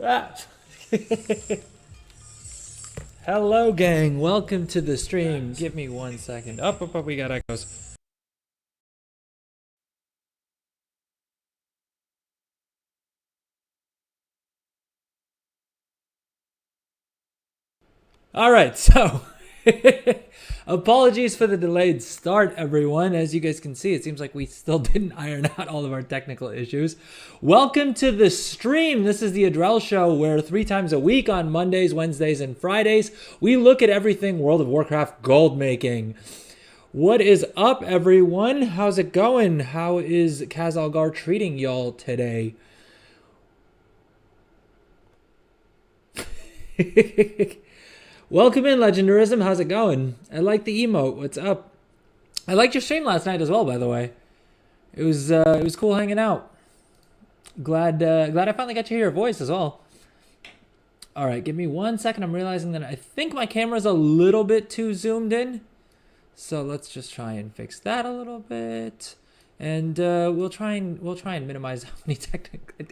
Ah. Hello, gang. Welcome to the stream. Give me 1 second. Up, we got echoes. All right, so apologies for the delayed start, everyone. As you guys can see, it seems like we still didn't iron out all of our technical issues. Welcome to the stream. This is the Adrel Show, where 3 times a week on Mondays, Wednesdays, and Fridays, we look at everything World of Warcraft gold making. What is up, everyone? How's it going? How is Kazalgar treating y'all today? Welcome in, Legendarism. How's it going? I like the emote. What's up? I liked your stream last night as well, by the way. It was cool hanging out. Glad I finally got to hear your voice as well. All right, give me 1 second. I'm realizing that I think my camera's a little bit too zoomed in. So let's just try and fix that a little bit. And we'll try and minimize how many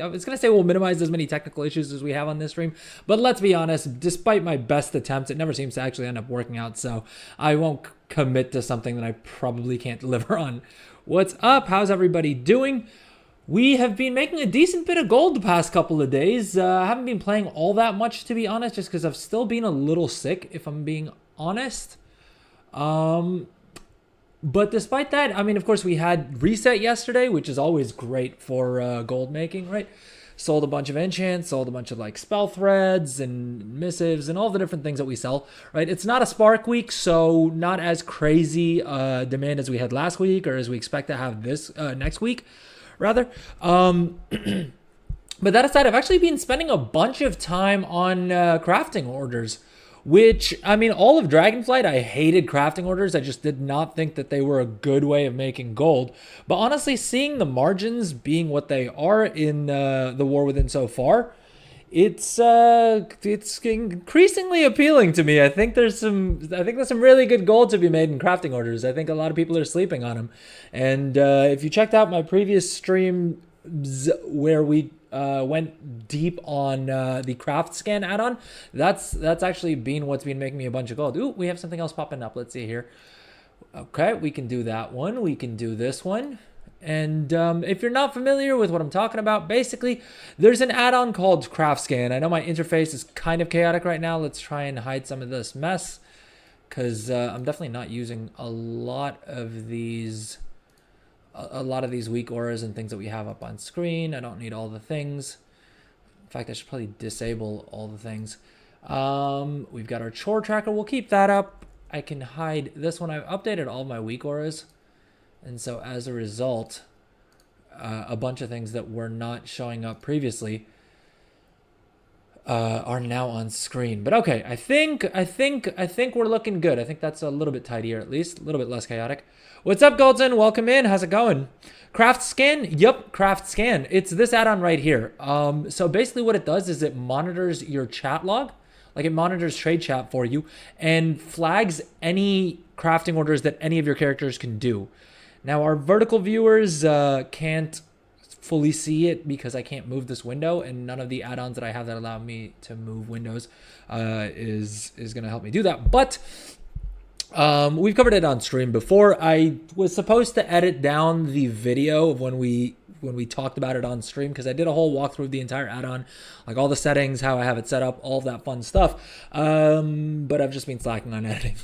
I was gonna say we'll minimize as many technical issues as we have on this stream, but let's be honest, despite my best attempts, it never seems to actually end up working out, so I won't commit to something that I probably can't deliver on. What's up? How's everybody doing? We have been making a decent bit of gold the past couple of days. I haven't been playing all that much, to be honest, just because I've still been a little sick, if I'm being honest. But despite that, I mean, of course, we had reset yesterday, which is always great for gold making, right? Sold a bunch of enchants, sold a bunch of like spell threads and missives and all the different things that we sell, right? It's not a spark week, so not as crazy demand as we had last week or as we expect to have this next week, rather. But that aside, I've actually been spending a bunch of time on crafting orders. Which, I mean, all of Dragonflight, I hated crafting orders. I just did not think that they were a good way of making gold. But honestly, seeing the margins being what they are in the War Within so far, it's increasingly appealing to me. I think there's some really good gold to be made in crafting orders. I think a lot of people are sleeping on them. And if you checked out my previous stream where we went deep on the craft scan add-on, that's actually been what's been making me a bunch of gold. Ooh, we have something else popping up. Let's see here. Okay, we can do that one. We can do this one. And if you're not familiar with what I'm talking about, basically, there's an add-on called Craft Scan. I know my interface is kind of chaotic right now. Let's try and hide some of this mess, because I'm definitely not using a lot of these weak auras and things that we have up on screen. I don't need all the things. In fact, I should probably disable all the things. We've got our chore tracker. We'll keep that up. I can hide this one. I've updated all my weak auras. And so as a result, a bunch of things that were not showing up previously are now on screen. But okay, I think we're looking good. I think that's a little bit tidier, at least a little bit less chaotic. What's up, Goldson? Welcome in. How's it going? Craft Scan? Yep, Craft Scan. It's this add-on right here. So basically what it does is it monitors your chat log. Like, it monitors trade chat for you and flags any crafting orders that any of your characters can do. Now, our vertical viewers can't fully see it because I can't move this window, and none of the add-ons that I have that allow me to move windows is going to help me do that. But we've covered it on stream before. I was supposed to edit down the video of when we talked about it on stream, because I did a whole walkthrough of the entire add-on, like all the settings, how I have it set up, all of that fun stuff. But I've just been slacking on editing.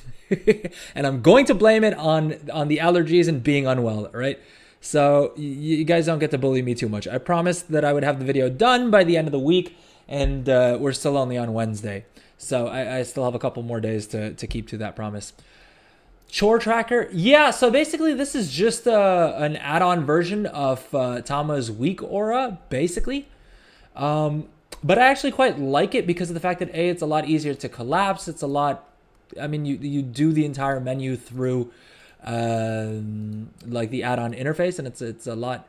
And I'm going to blame it on the allergies and being unwell, right? So you guys don't get to bully me too much. I promised that I would have the video done by the end of the week, and we're still only on Wednesday. So I still have a couple more days to keep to that promise. Chore tracker, yeah, so basically this is just an add-on version of Tama's weak aura, basically. But I actually quite like it because of the fact that A, it's a lot easier to collapse. It's a lot, I mean, you do the entire menu through like the add-on interface, and it's a lot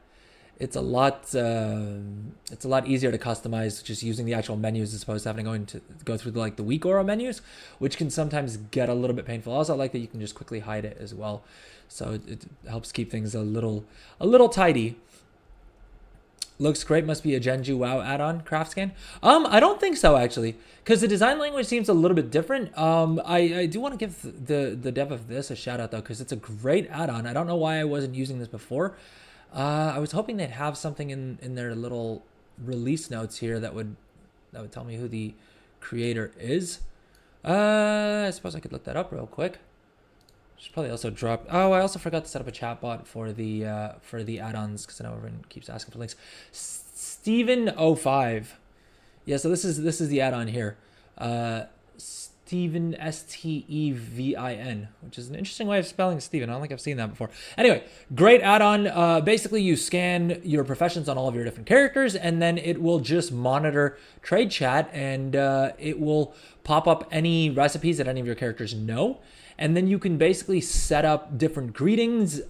easier to customize just using the actual menus as opposed to having to go through the weak aura menus, which can sometimes get a little bit painful. Also, I like that you can just quickly hide it as well, so it helps keep things a little tidy. Looks great. Must be a Genju WoW add-on, craft scan. I don't think so actually, because the design language seems a little bit different. I do want to give the dev of this a shout out though, because it's a great add-on. I don't know why I wasn't using this before. I was hoping they'd have something in their little release notes here that would tell me who the creator is. I suppose I could look that up real quick. Should probably also drop. Oh, I also forgot to set up a chat bot for the add-ons, because I know everyone keeps asking for links. Steven05. Yeah, so this is the add-on here. Steven, Stevin, which is an interesting way of spelling Steven. I don't think I've seen that before. Anyway, great add-on. Basically, you scan your professions on all of your different characters, and then it will just monitor trade chat, and it will pop up any recipes that any of your characters know. And then you can basically set up different greetings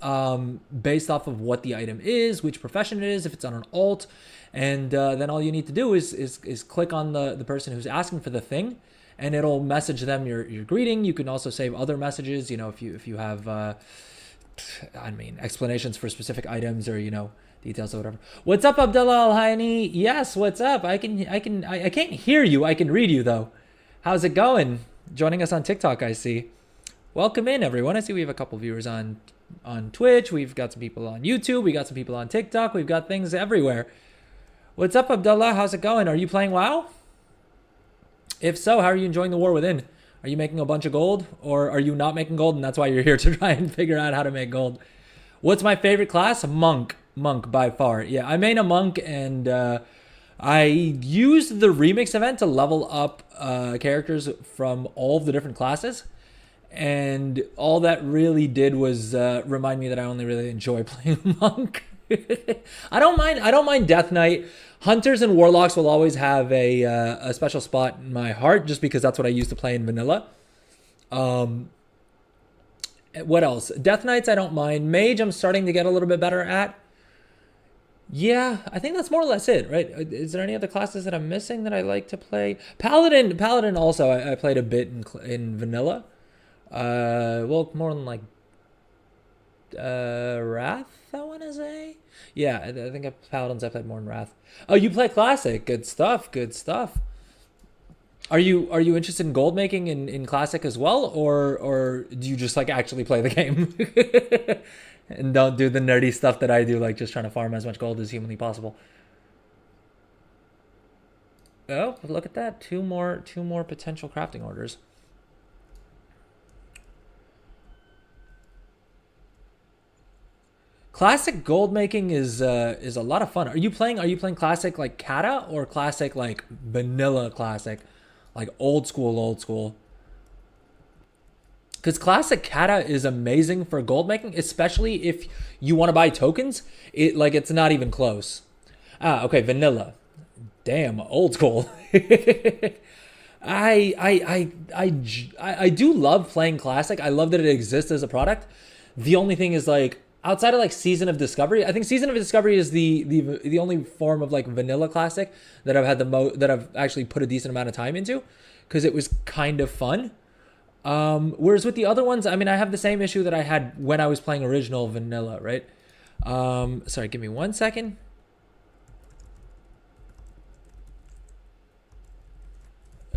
based off of what the item is, which profession it is, if it's on an alt. And then all you need to do is click on the person who's asking for the thing, and it'll message them your greeting. You can also save other messages, you know, if you have, explanations for specific items, or, you know, details or whatever. What's up, Abdullah Al-Hayani? Yes, what's up? I can't hear you. I can read you though. How's it going? Joining us on TikTok, I see. Welcome in, everyone. I see we have a couple viewers on Twitch. We've got some people on YouTube. We got some people on TikTok. We've got things everywhere. What's up, Abdullah? How's it going? Are you playing WoW? If so, how are you enjoying the war within? Are you making a bunch of gold, or are you not making gold and that's why you're here to try and figure out how to make gold? What's my favorite class? Monk by far. Yeah, I main a monk, and I used the remix event to level up characters from all of the different classes. And all that really did was remind me that I only really enjoy playing monk. I don't mind Death Knight. Hunters and warlocks will always have a special spot in my heart, just because that's what I used to play in vanilla. What else? Death Knights I don't mind. Mage I'm starting to get a little bit better at. Yeah, I think that's more or less it, right? Is there any other classes that I'm missing that I like to play? Paladin also I played a bit in vanilla. Well, more than like Wrath, I want to say. Yeah, I think Paladins I played more in Wrath. Oh, you play Classic. Good stuff. Are you interested in gold making in Classic as well, or do you just like actually play the game and don't do the nerdy stuff that I do, like just trying to farm as much gold as humanly possible? Oh, look at that. Two more potential crafting orders. Classic gold making is a lot of fun. Are you playing classic like kata, or classic like vanilla classic, like old school? Because classic kata is amazing for gold making, especially if you want to buy tokens. It's not even close. Okay, vanilla. Damn, old school. I do love playing classic. I love that it exists as a product. The only thing is, like, outside of like Season of Discovery, I think Season of Discovery is the only form of like vanilla classic that I've had that I've actually put a decent amount of time into, because it was kind of fun. Whereas with the other ones, I mean, I have the same issue that I had when I was playing original vanilla, right? Sorry, give me 1 second.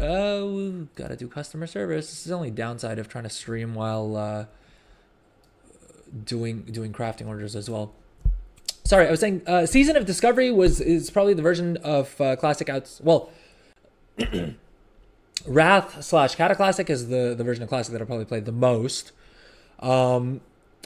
Oh, gotta do customer service. This is the only downside of trying to stream while doing crafting orders as well. Sorry, I was saying Season of Discovery is probably the version of Classic outs. Well, Wrath / Kata Classic is the version of Classic that I probably played the most. Followed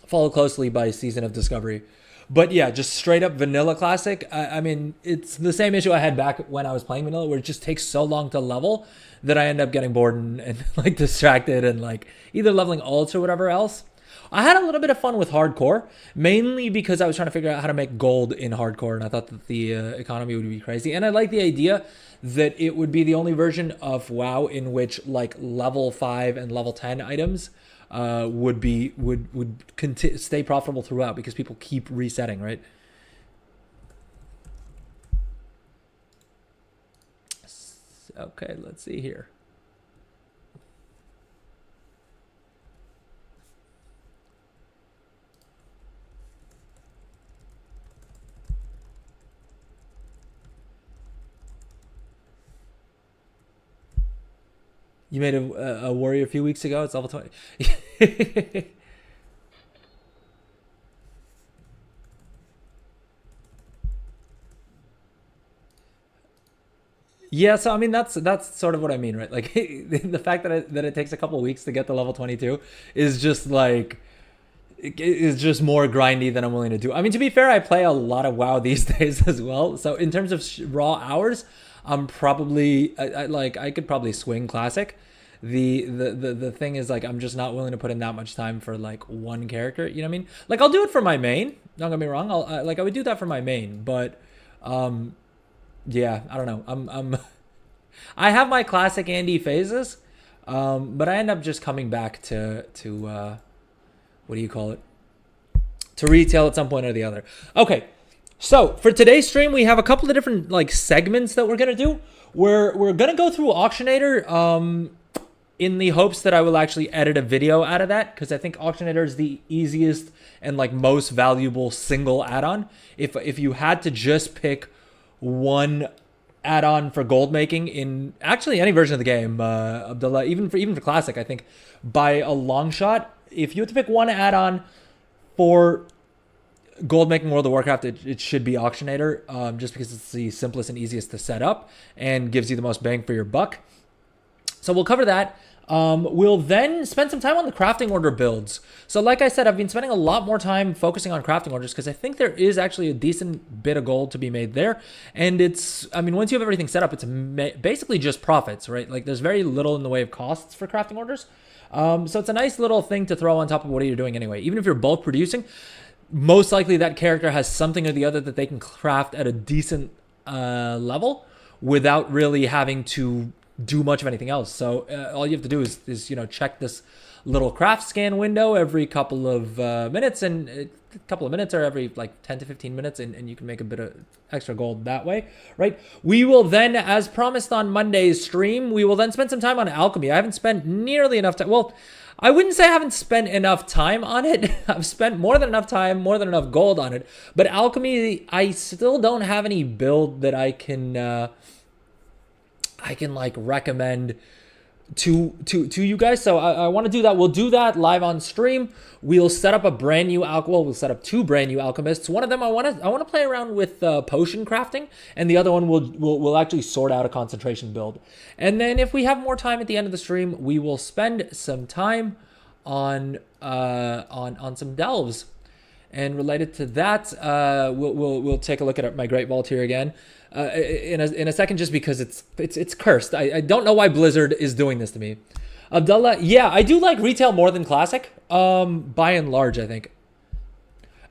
closely by Season of Discovery. But yeah, just straight up vanilla Classic. I mean, it's the same issue I had back when I was playing vanilla, where it just takes so long to level that I end up getting bored and like distracted and like either leveling alts or whatever else. I had a little bit of fun with hardcore, mainly because I was trying to figure out how to make gold in hardcore, and I thought that the economy would be crazy. And I like the idea that it would be the only version of WoW in which like level 5 and level 10 items would stay profitable throughout, because people keep resetting, right? Okay, let's see here. You made a warrior a few weeks ago. It's level 20. Yeah, so I mean that's sort of what I mean, right? Like the fact that it takes a couple weeks to get to level 22 is just like is just more grindy than I'm willing to do. I mean, to be fair, I play a lot of WoW these days as well. So in terms of raw hours, I'm probably I could probably swing classic. The thing is like I'm just not willing to put in that much time for like one character. You know what I mean? Like I'll do it for my main. Don't get me wrong. I would do that for my main, but yeah, I don't know. I have my classic Andy phases, but I end up just coming back to what do you call it? To retail at some point or the other. Okay, so for today's stream, we have a couple of different like segments that we're gonna do. We're gonna go through Auctionator in the hopes that I will actually edit a video out of that, because I think Auctionator is the easiest and like most valuable single add-on. If you had to just pick one add-on for gold making in actually any version of the game, Abdullah, even for classic, I think by a long shot, if you had to pick one add-on for gold making World of Warcraft, it should be Auctionator, just because it's the simplest and easiest to set up and gives you the most bang for your buck. So we'll cover that. We'll then spend some time on the crafting order builds. So like I said, I've been spending a lot more time focusing on crafting orders because I think there is actually a decent bit of gold to be made there. And I mean, once you have everything set up, it's basically just profits, right? Like there's very little in the way of costs for crafting orders. So it's a nice little thing to throw on top of what you're doing anyway. Even if you're bulk producing, most likely that character has something or the other that they can craft at a decent level without really having to do much of anything else. So all you have to do is check this little craft scan window every couple of minutes, and a couple of minutes or every like 10 to 15 minutes, and you can make a bit of extra gold that way, right? We will then, as promised on Monday's stream, we will then spend some time on alchemy. I haven't spent nearly enough time. Well, I wouldn't say I haven't spent enough time on it. I've spent more than enough time, more than enough gold on it. But alchemy, I still don't have any build that I can like recommend to you guys. So I want to do that. We'll do that live on stream. We'll set up a brand new we'll set up two brand new alchemists. One of them I want to play around with potion crafting, and the other one we'll actually sort out a concentration build. And then if we have more time at the end of the stream, we will spend some time on some delves. And related to that, we'll take a look at my Great Vault here again in a second, just because it's cursed. I don't know why Blizzard is doing this to me. Abdullah, yeah, I do like retail more than classic, by and large, I think.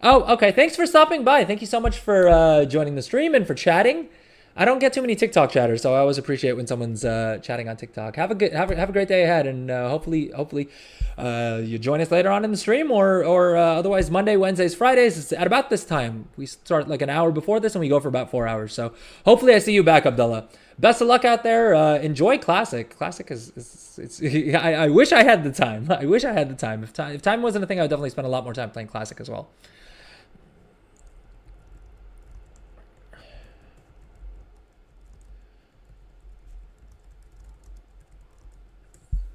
Oh, okay. Thanks for stopping by. Thank you so much for joining the stream and for chatting. I don't get too many TikTok chatters, so I always appreciate when someone's chatting on TikTok. Have a great day ahead, and hopefully you join us later on in the stream, or otherwise Monday, Wednesdays, Fridays. It's at about this time. We start like an hour before this, and we go for about 4 hours. So hopefully I see you back, Abdullah. Best of luck out there. Enjoy Classic. Classic it's I wish I had the time. I wish I had the time. If time wasn't a thing, I would definitely spend a lot more time playing Classic as well.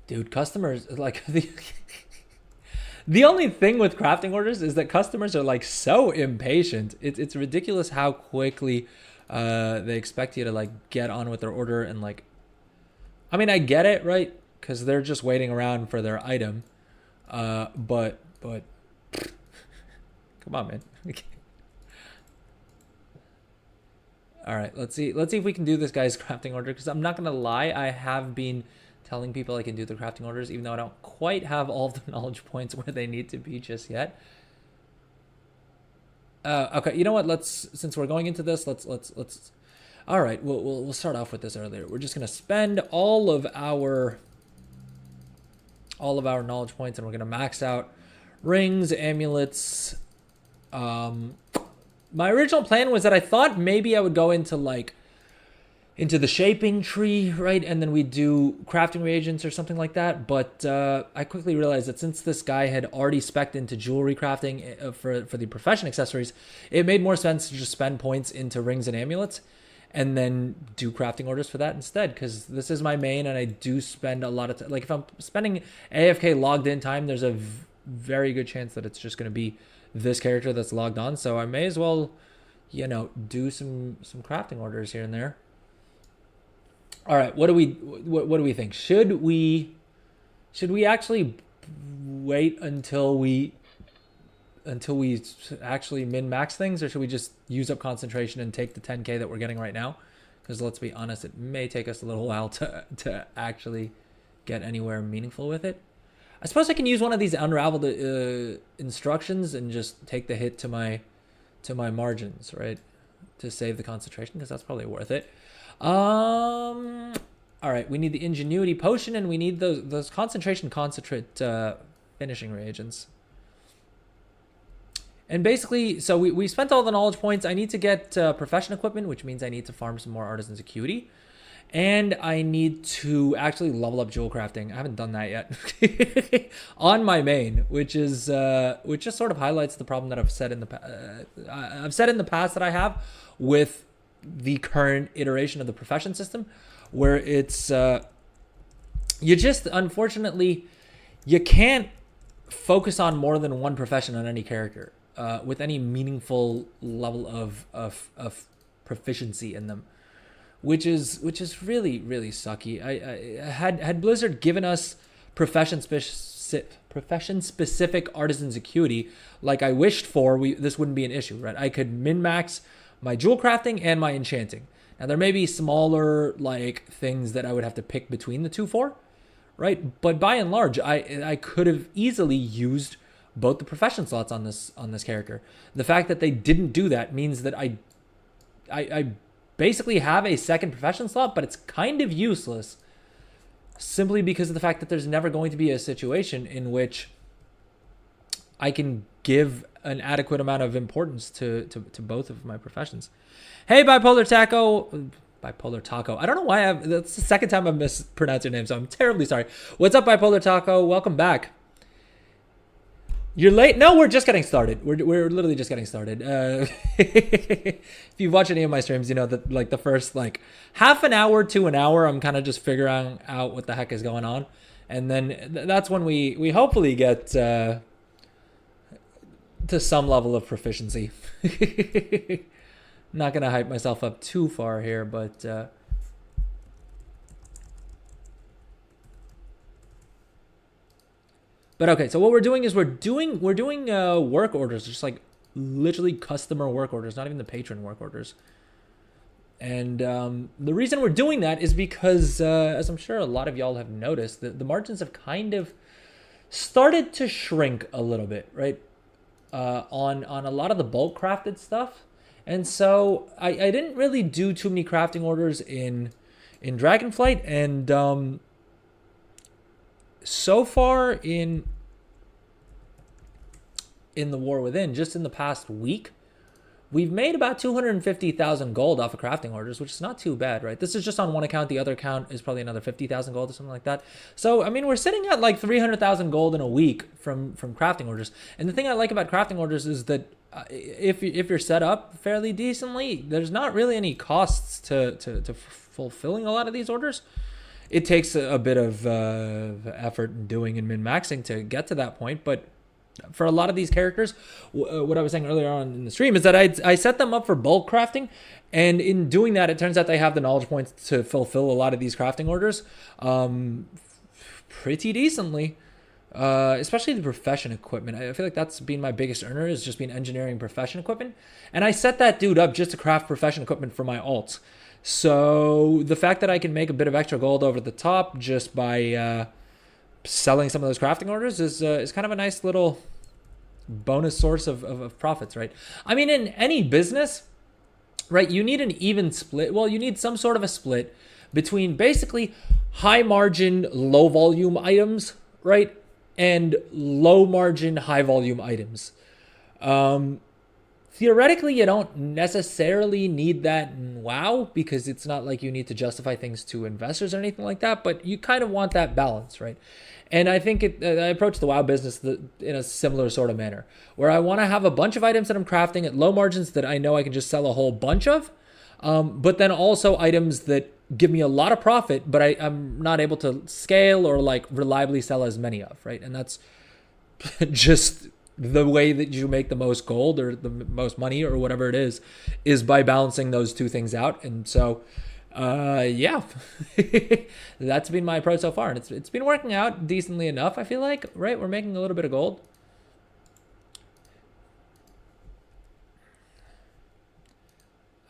Dude, customers, like, the only thing with crafting orders is that customers are, like, so impatient. It's ridiculous how quickly they expect you to, like, get on with their order. And, like, I mean, I get it, right? Because they're just waiting around for their item. But come on, man. All right, let's see if we can do this guy's crafting order, because I'm not going to lie, I have been telling people I can do the crafting orders, even though I don't quite have all the knowledge points where they need to be just yet. Okay, you know what? Since we're going into this, let's. All right, we'll start off with this earlier. We're just gonna spend all of our knowledge points, and we're gonna max out rings, amulets. My original plan was that I thought maybe I would go into the shaping tree, right? And then we do crafting reagents or something like that. But I quickly realized that since this guy had already spec'd into jewelry crafting for the profession accessories, it made more sense to just spend points into rings and amulets. and then do crafting orders for that instead, because this is my main and I do spend a lot of time. Like if I'm spending AFK logged in time, there's a very good chance that it's just going to be this character that's logged on. So I may as well, you know, do some crafting orders here and there. All right, what do we think? Should we actually wait until we actually min-max things, or should we just use up concentration and take the 10k that we're getting right now? Because let's be honest, it may take us a little while to actually get anywhere meaningful with it. I suppose I can use one of these unraveled instructions and just take the hit to my margins, right, to save the concentration, because that's probably worth it. All right, we need the ingenuity potion, and we need those concentration concentrate finishing reagents. And basically, so we spent all the knowledge points. I need to get profession equipment, which means I need to farm some more artisans acuity. And I need to actually level up jewel crafting. I haven't done that yet on my main, which just sort of highlights the problem that I've said in the past that I have with the current iteration of the profession system, where it's you just, unfortunately, you can't focus on more than one profession on any character with any meaningful level of proficiency in them, which is really, really sucky. I had Blizzard given us profession specific artisans acuity like I wished for, this wouldn't be an issue, right? I could min-max my jewel crafting and my enchanting. Now there may be smaller like things that I would have to pick between the two for, right? But by and large, I could have easily used both the profession slots on this character. The fact that they didn't do that means that I basically have a second profession slot, but it's kind of useless simply because of the fact that there's never going to be a situation in which I can give an adequate amount of importance to both of my professions. Hey, Bipolar Taco. I don't know why that's the second time I've mispronounced your name, so I'm terribly sorry. What's up, Bipolar Taco? Welcome back. You're late? No, we're just getting started. We're literally just getting started. If you've watched any of my streams, you know that like the first like half an hour to an hour, I'm kind of just figuring out what the heck is going on. And then that's when we hopefully get to some level of proficiency. Not going to hype myself up too far here, but okay, so what we're doing is we're doing work orders, just like literally customer work orders, not even the patron work orders. And the reason we're doing that is because, as I'm sure a lot of y'all have noticed, the margins have kind of started to shrink a little bit, right? On a lot of the bulk crafted stuff. And so I didn't really do too many crafting orders in Dragonflight, and so far in the War Within, just in the past week, we've made about 250,000 gold off of crafting orders, which is not too bad, right? This is just on one account. The other account is probably another 50,000 gold or something like that. So, I mean, we're sitting at like 300,000 gold in a week from crafting orders. And the thing I like about crafting orders is that if you're set up fairly decently, there's not really any costs to fulfilling a lot of these orders. It takes a bit of effort in doing and min-maxing to get to that point, but for a lot of these characters, what I was saying earlier on in the stream is that I set them up for bulk crafting, and in doing that, it turns out they have the knowledge points to fulfill a lot of these crafting orders pretty decently, especially the profession equipment. I feel like that's been my biggest earner, is just been engineering profession equipment, and I set that dude up just to craft profession equipment for my alts. So the fact that I can make a bit of extra gold over the top just by selling some of those crafting orders is kind of a nice little bonus source of profits, right? I mean, in any business, right, you need an even split. Well, you need some sort of a split between basically high margin, low volume items, right, and low margin, high volume items. Theoretically, you don't necessarily need that in WoW, because it's not like you need to justify things to investors or anything like that, but you kind of want that balance, right? And I think I approach the WoW business in a similar sort of manner, where I want to have a bunch of items that I'm crafting at low margins that I know I can just sell a whole bunch of, But then also items that give me a lot of profit, but I'm not able to scale or like reliably sell as many of, right? And that's just the way that you make the most gold or the most money or whatever it is by balancing those two things out. And so, yeah, that's been my approach so far. And it's been working out decently enough, I feel like, right? We're making a little bit of gold.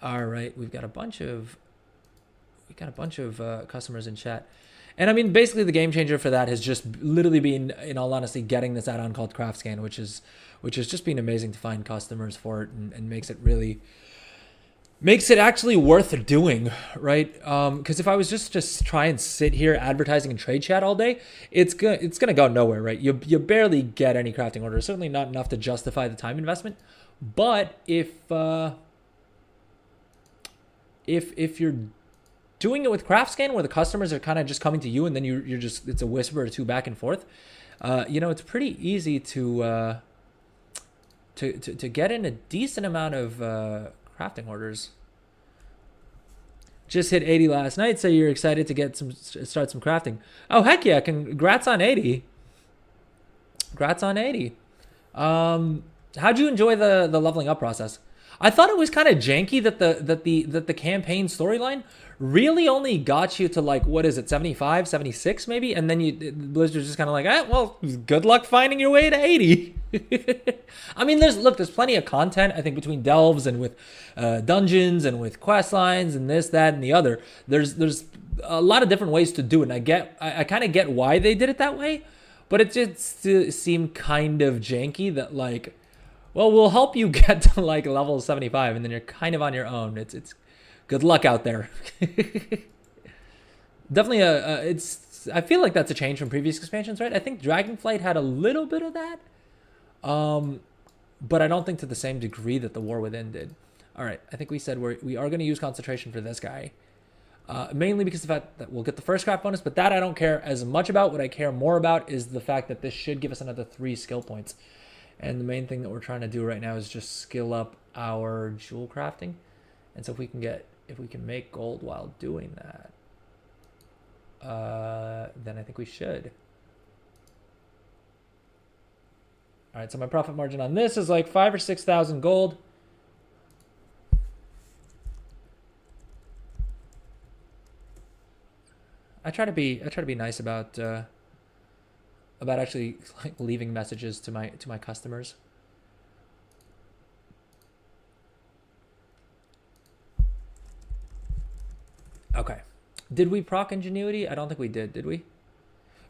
All right, we've got a bunch of customers in chat. And I mean, basically the game changer for that has just literally been, in all honesty, getting this add-on called Craft Scan, which has just been amazing to find customers for it, and makes it actually worth doing, right? Because if I was just try and sit here advertising and trade chat all day, it's gonna go nowhere, right? You barely get any crafting orders, certainly not enough to justify the time investment. But if you're doing it with Craft Scan, where the customers are kind of just coming to you, and then you're just, it's a whisper or two back and forth. It's pretty easy to get in a decent amount of crafting orders. Just hit 80 last night, so you're excited to start some crafting. Oh heck yeah! Congrats on 80. Congrats on 80. How'd you enjoy the leveling up process? I thought it was kind of janky that the campaign storyline really only got you to, like, what is it, 75, 76 maybe? And then Blizzard's just kind of like, well, good luck finding your way to 80. I mean, there's plenty of content, I think, between delves and with dungeons and with quest lines and this, that, and the other. There's a lot of different ways to do it, and I kind of get why they did it that way, but it just seemed kind of janky that, like, well, we'll help you get to like level 75, and then you're kind of on your own. It's good luck out there. Definitely I feel like that's a change from previous expansions, right? I think Dragonflight had a little bit of that, but I don't think to the same degree that the War Within did. All right, I think we said we are going to use concentration for this guy, mainly because of the fact that we'll get the first craft bonus, but that I don't care as much about. What I care more about is the fact that this should give us another 3 skill points. And the main thing that we're trying to do right now is just skill up our jewel crafting. And so if we can make gold while doing that, then I think we should. All right, so my profit margin on this is like 5,000 or 6,000 gold. I try to be nice about actually like leaving messages to my customers. Okay. Did we proc Ingenuity? I don't think we did we?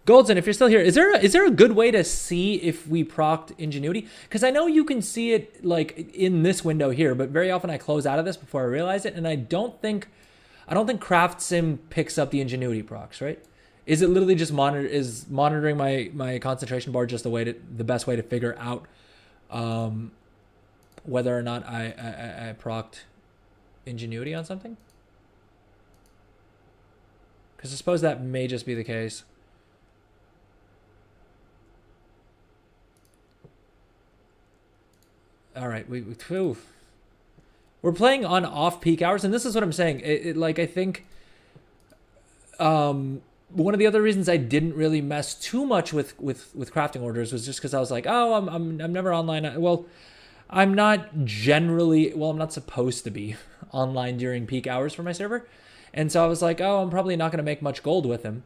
Goldson, if you're still here, is there a good way to see if we procced Ingenuity? Because I know you can see it like in this window here, but very often I close out of this before I realize it, and I don't think Craft Sim picks up the Ingenuity procs, right? Is it literally just monitoring my concentration bar just the best way to figure out whether or not I procced Ingenuity on something? Because I suppose that may just be the case. All right, we're playing on off-peak hours, and this is what I'm saying. Like, I think one of the other reasons I didn't really mess too much with crafting orders was just because I was like, oh, I'm never online. Well, I'm not supposed to be online during peak hours for my server, and so I was like, oh, I'm probably not going to make much gold with him.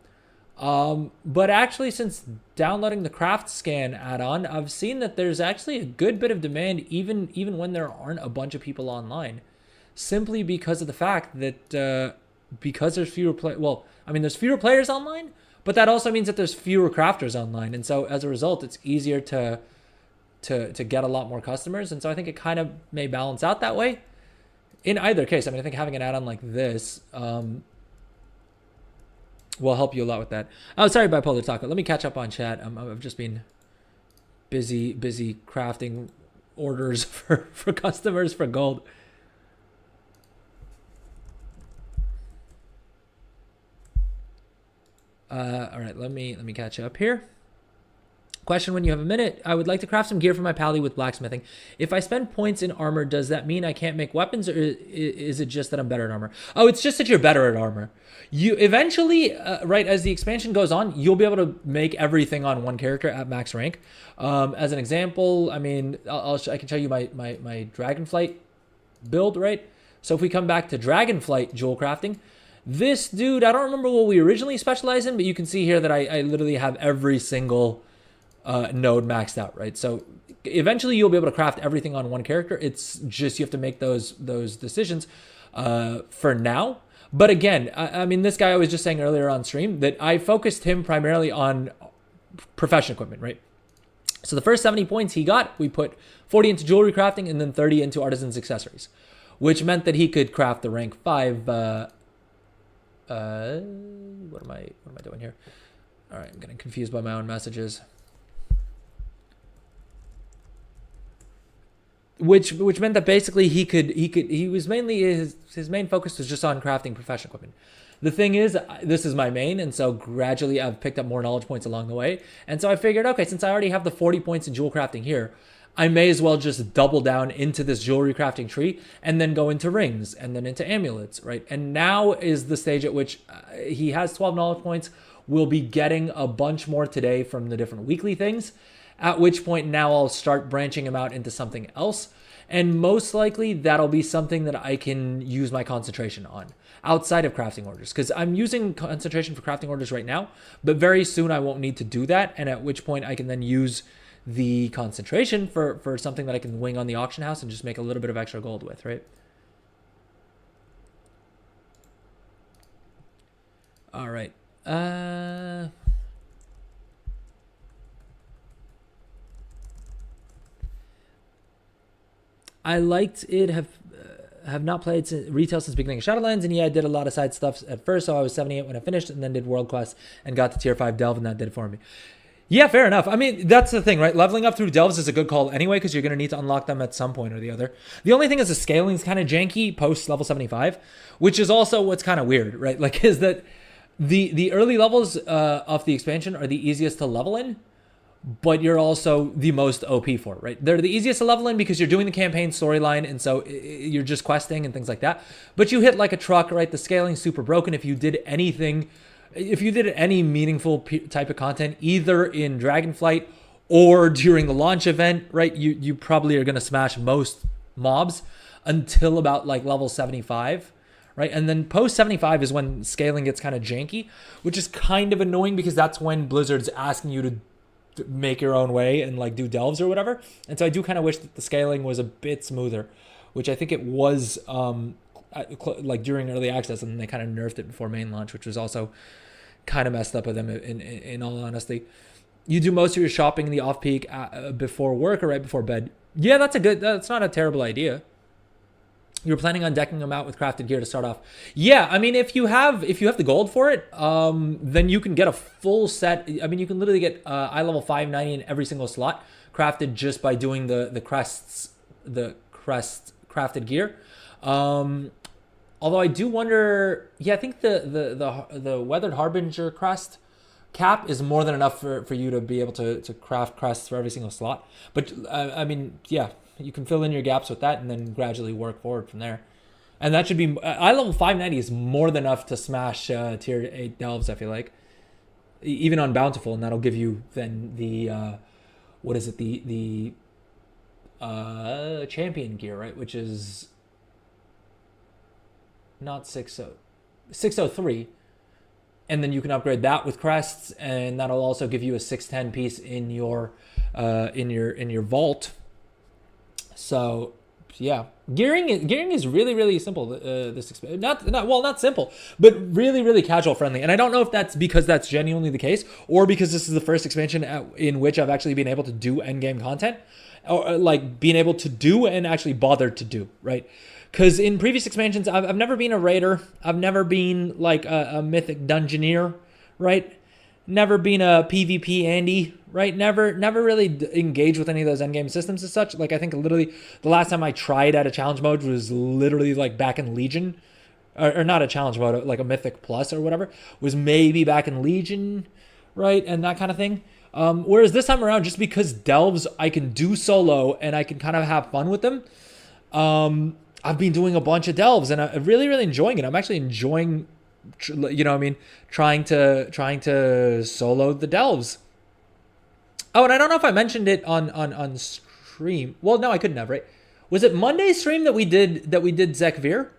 But actually, since downloading the Craft Scan add-on, I've seen that there's actually a good bit of demand, even when there aren't a bunch of people online, simply because of the fact that because there's fewer there's fewer players online, but that also means that there's fewer crafters online, and so as a result, it's easier to get a lot more customers, and so I think it kind of may balance out that way. In either case, I mean, I think having an add-on like this will help you a lot with that. Oh, sorry, Bipolar Taco. Let me catch up on chat. I've just been busy crafting orders for customers for gold. All right, let me catch up here. Question: when you have a minute, I would like to craft some gear for my pally with blacksmithing. If I spend points in armor, does that mean I can't make weapons, or is it just that I'm better at armor? Oh, it's just that you're better at armor. You eventually, right, as the expansion goes on, you'll be able to make everything on one character at max rank. As an example, I mean, I can show you my Dragonflight build, right? So if we come back to Dragonflight jewel crafting, this dude, I don't remember what we originally specialized in, but you can see here that I literally have every single node maxed out, right? So eventually you'll be able to craft everything on one character. It's just you have to make those decisions for now. But again, I mean, this guy I was just saying earlier on stream that I focused him primarily on profession equipment, right? So the first 70 points he got, we put 40 into jewelry crafting and then 30 into artisan's accessories, which meant that he could craft the rank 5. What am I doing here? All right, I'm getting confused by my own messages. Which meant that basically he was mainly his main focus was just on crafting professional equipment. The thing is, this is my main, and so gradually I've picked up more knowledge points along the way. And so I figured, okay, since I already have the 40 points in jewel crafting here, I may as well just double down into this jewelry crafting tree and then go into rings and then into amulets, right? And now is the stage at which he has 12 knowledge points. We'll be getting a bunch more today from the different weekly things, at which point now I'll start branching him out into something else. And most likely that'll be something that I can use my concentration on outside of crafting orders, because I'm using concentration for crafting orders right now, but very soon I won't need to do that. And at which point I can then use the concentration for something that I can wing on the auction house and just make a little bit of extra gold with, right? All right. I liked it. Have not played retail since beginning of Shadowlands, and yeah, I did a lot of side stuff at first. So I was 78 when I finished, and then did World Quest and got to Tier 5 Delve, and that did it for me. Yeah, fair enough. I mean, that's the thing, right? Leveling up through Delves is a good call anyway, because you're going to need to unlock them at some point or the other. The only thing is the scaling is kind of janky post level 75, which is also what's kind of weird, right? Like, is that the early levels of the expansion are the easiest to level in, but you're also the most OP for it, right? They're the easiest to level in because you're doing the campaign storyline, and so you're just questing and things like that. But you hit like a truck, right? The scaling's super broken. If you did any meaningful type of content, either in Dragonflight or during the launch event, right, you probably are going to smash most mobs until about like level 75, right? And then post 75 is when scaling gets kind of janky, which is kind of annoying because that's when Blizzard's asking you to make your own way and like do delves or whatever. And so I do kind of wish that the scaling was a bit smoother, which I think it was like during early access, and then they kind of nerfed it before main launch, which was also kind of messed up with them in all honesty. You do most of your shopping in the off-peak before work or right before bed. Yeah, that's not a terrible idea. You're planning on decking them out with crafted gear to start off. Yeah, I mean, if you have the gold for it, then you can get a full set. I mean, you can literally get eye level 590 in every single slot crafted just by doing the crest crafted gear. Although I do wonder, yeah, I think the Weathered Harbinger crest cap is more than enough for you to be able to craft crests for every single slot. But I mean, yeah, you can fill in your gaps with that and then gradually work forward from there. And that should be, eye level 590 is more than enough to smash tier 8 delves, I feel like. Even on Bountiful, and that'll give you then the, the champion gear, right? Which is not 603. And then you can upgrade that with crests, and that'll also give you a 610 piece in your vault. So yeah, gearing is really, really simple. Not simple, but really, really casual friendly. And I don't know if that's because that's genuinely the case, or because this is the first expansion in which I've actually been able to do endgame content, or like being able to do and actually bothered to do, right? Because in previous expansions, I've never been a raider. I've never been like a mythic dungeoneer, right? Never been a PvP Andy, right? Never really engaged with any of those endgame systems as such. Like, I think literally the last time I tried at a challenge mode was literally like back in Legion, or not a challenge mode, like a Mythic Plus or whatever, was maybe back in Legion, right? And that kind of thing. Whereas this time around, just because delves I can do solo and I can kind of have fun with them, I've been doing a bunch of delves and I'm really, really enjoying it. I'm actually enjoying, you know what I mean, trying to solo the delves. Oh, and I don't know if I mentioned it on stream. Well, no, I couldn't have, right? Was it Monday's stream that we did Zekvir?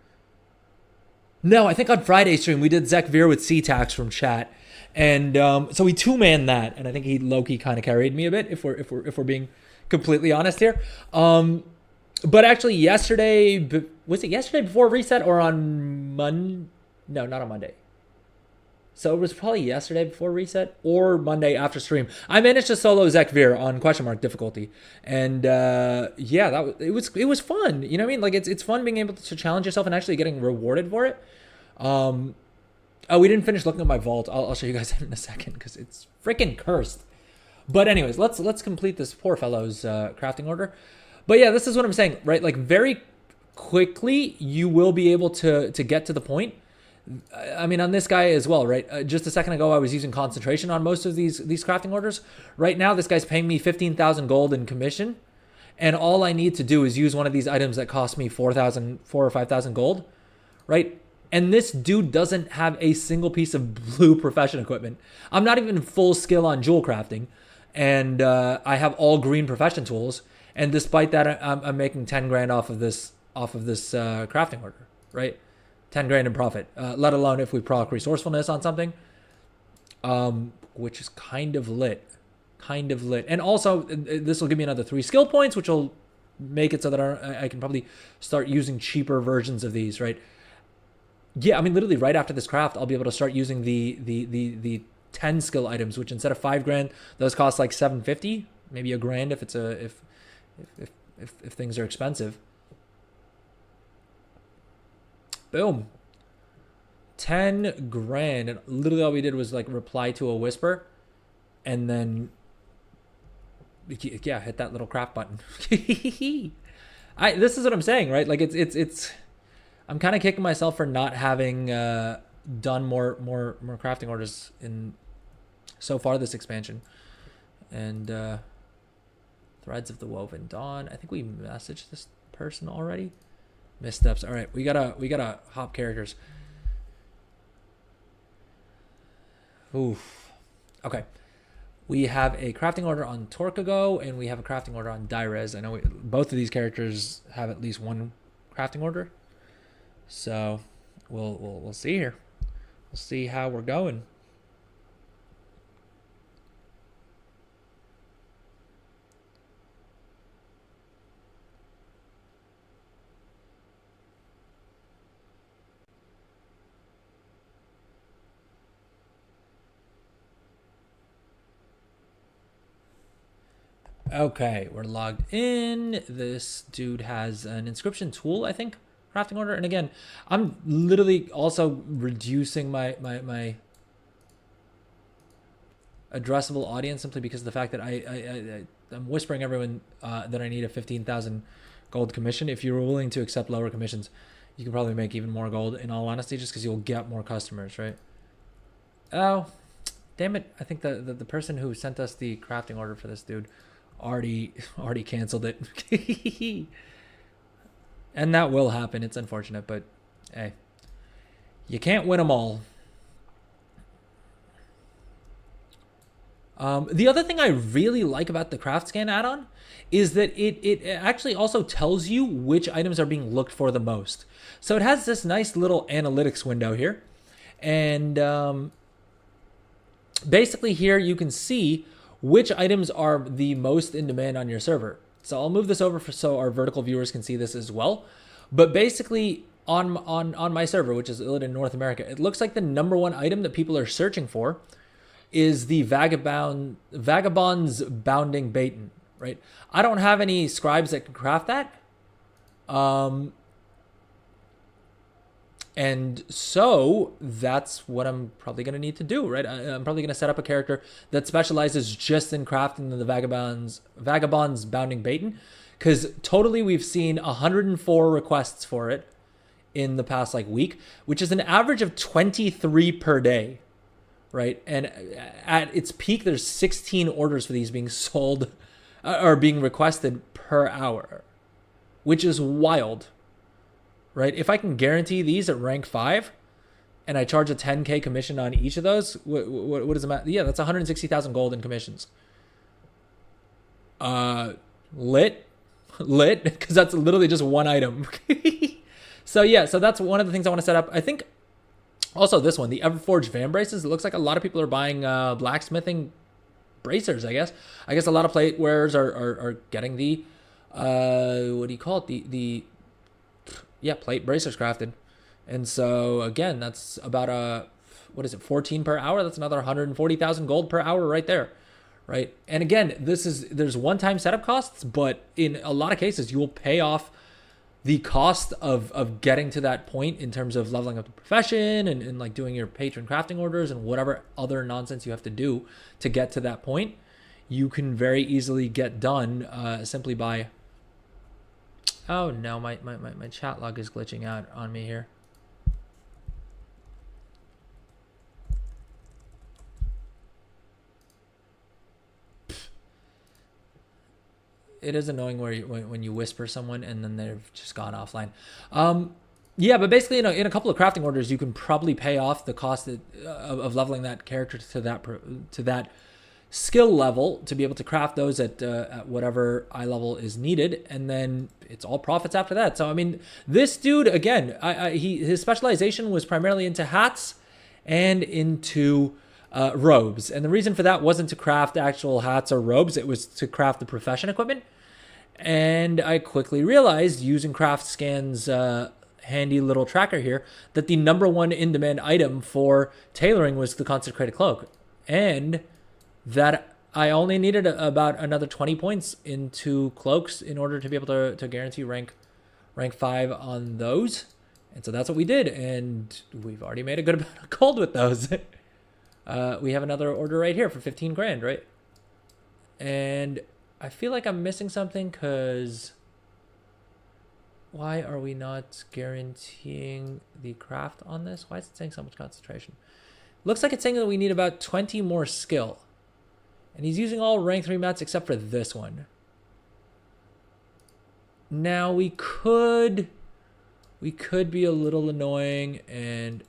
No, I think on Friday's stream we did Zekvir with C-Tax from chat. And so we two-manned that, and I think he low-key kind of carried me a bit, if we're being completely honest here. But actually, yesterday, was it yesterday before reset or on Monday? No, not on Monday. So it was probably yesterday before reset or Monday after stream. I managed to solo Zekvir on question mark difficulty, and yeah, it was fun. You know what I mean? Like it's fun being able to challenge yourself and actually getting rewarded for it. Oh, we didn't finish looking at my vault. I'll show you guys in a second because it's freaking cursed. But anyways, let's complete this poor fellow's crafting order. But yeah, this is what I'm saying, right? Like very quickly, you will be able to get to the point. I mean, on this guy as well, right? Just a second ago, I was using concentration on most of these crafting orders. Right now, this guy's paying me 15,000 gold in commission, and all I need to do is use one of these items that cost me 4 or 5,000 gold, right? And this dude doesn't have a single piece of blue profession equipment. I'm not even full skill on jewel crafting, and I have all green profession tools. And despite that, I'm making 10 grand off of this crafting order, right? 10 grand in profit, let alone if we proc resourcefulness on something, which is kind of lit. And also, this will give me another 3 skill points, which will make it so that I can probably start using cheaper versions of these, right? Yeah, I mean, literally right after this craft, I'll be able to start using the 10 skill items, which instead of 5 grand, those cost like 750, maybe a grand if it's if things are expensive. Boom. 10 grand. And literally all we did was like reply to a whisper and then yeah, hit that little craft button. This is what I'm saying, right? Like it's I'm kind of kicking myself for not having done more crafting orders in so far this expansion. And Threads of the Woven Dawn. I think we messaged this person already. Missteps. All right, we gotta hop characters. Oof. Okay. We have a crafting order on Torkago and we have a crafting order on Dyrez. I know both of these characters have at least one crafting order. So we'll see here. We'll see how we're going. Okay, we're logged in. This dude has an inscription tool, I think, crafting order. And again, I'm literally also reducing my addressable audience simply because of the fact that I'm whispering everyone that I need a 15,000 gold commission. If you're willing to accept lower commissions, you can probably make even more gold, in all honesty, just because you'll get more customers, right? Oh, damn it. I think the person who sent us the crafting order for this dude already canceled it. And that will happen. It's unfortunate, but hey, you can't win them all. The other thing I really like about the craft scan add-on is that it actually also tells you which items are being looked for the most. So it has this nice little analytics window here, and basically here you can see which items are the most in demand on your server. So I'll move this over so our vertical viewers can see this as well. But basically on my server, which is in North America, it looks like the #1 item that people are searching for is the Vagabond's Bounding Baton, right? I don't have any scribes that can craft that. And so that's what I'm probably going to need to do, right? I'm probably going to set up a character that specializes just in crafting the Vagabond's Bounding Baton, because totally we've seen 104 requests for it in the past week, which is an average of 23 per day, right? And at its peak, there's 16 orders for these being sold or being requested per hour, which is wild, right? If I can guarantee these at rank 5 and I charge a 10K commission on each of those, what does it matter? Yeah, that's 160,000 gold in commissions. Lit, because that's literally just one item. So yeah, so that's one of the things I want to set up. I think also this one, the Everforged fan braces, it looks like a lot of people are buying blacksmithing bracers, I guess. I guess a lot of plate wearers are getting the what do you call it? The plate bracers crafted. And so again, that's about 14 per hour? That's another 140,000 gold per hour right there. Right. And again, there's one-time setup costs, but in a lot of cases, you will pay off the cost of getting to that point in terms of leveling up the profession and like doing your patron crafting orders and whatever other nonsense you have to do to get to that point. You can very easily get done simply by... Oh no, my chat log is glitching out on me here. It is annoying when you whisper someone and then they've just gone offline. Yeah, but basically, in a couple of crafting orders, you can probably pay off the cost of leveling that character to that skill level to be able to craft those at whatever eye level is needed, and then it's all profits after that. So I mean, this dude again, his specialization was primarily into hats and into robes, and the reason for that wasn't to craft actual hats or robes, it was to craft the profession equipment. And I quickly realized, using CraftScan's handy little tracker here, that the number one in-demand item for tailoring was the consecrated cloak, and that I only needed about another 20 points into cloaks in order to be able to guarantee rank 5 on those. And so that's what we did, and we've already made a good amount of gold with those. We have another order right here for 15 grand, right? And I feel like I'm missing something, because why are we not guaranteeing the craft on this? Why is it saying so much concentration? Looks like it's saying that we need about 20 more skill. And he's using all rank 3 mats except for this one. Now we could be a little annoying and...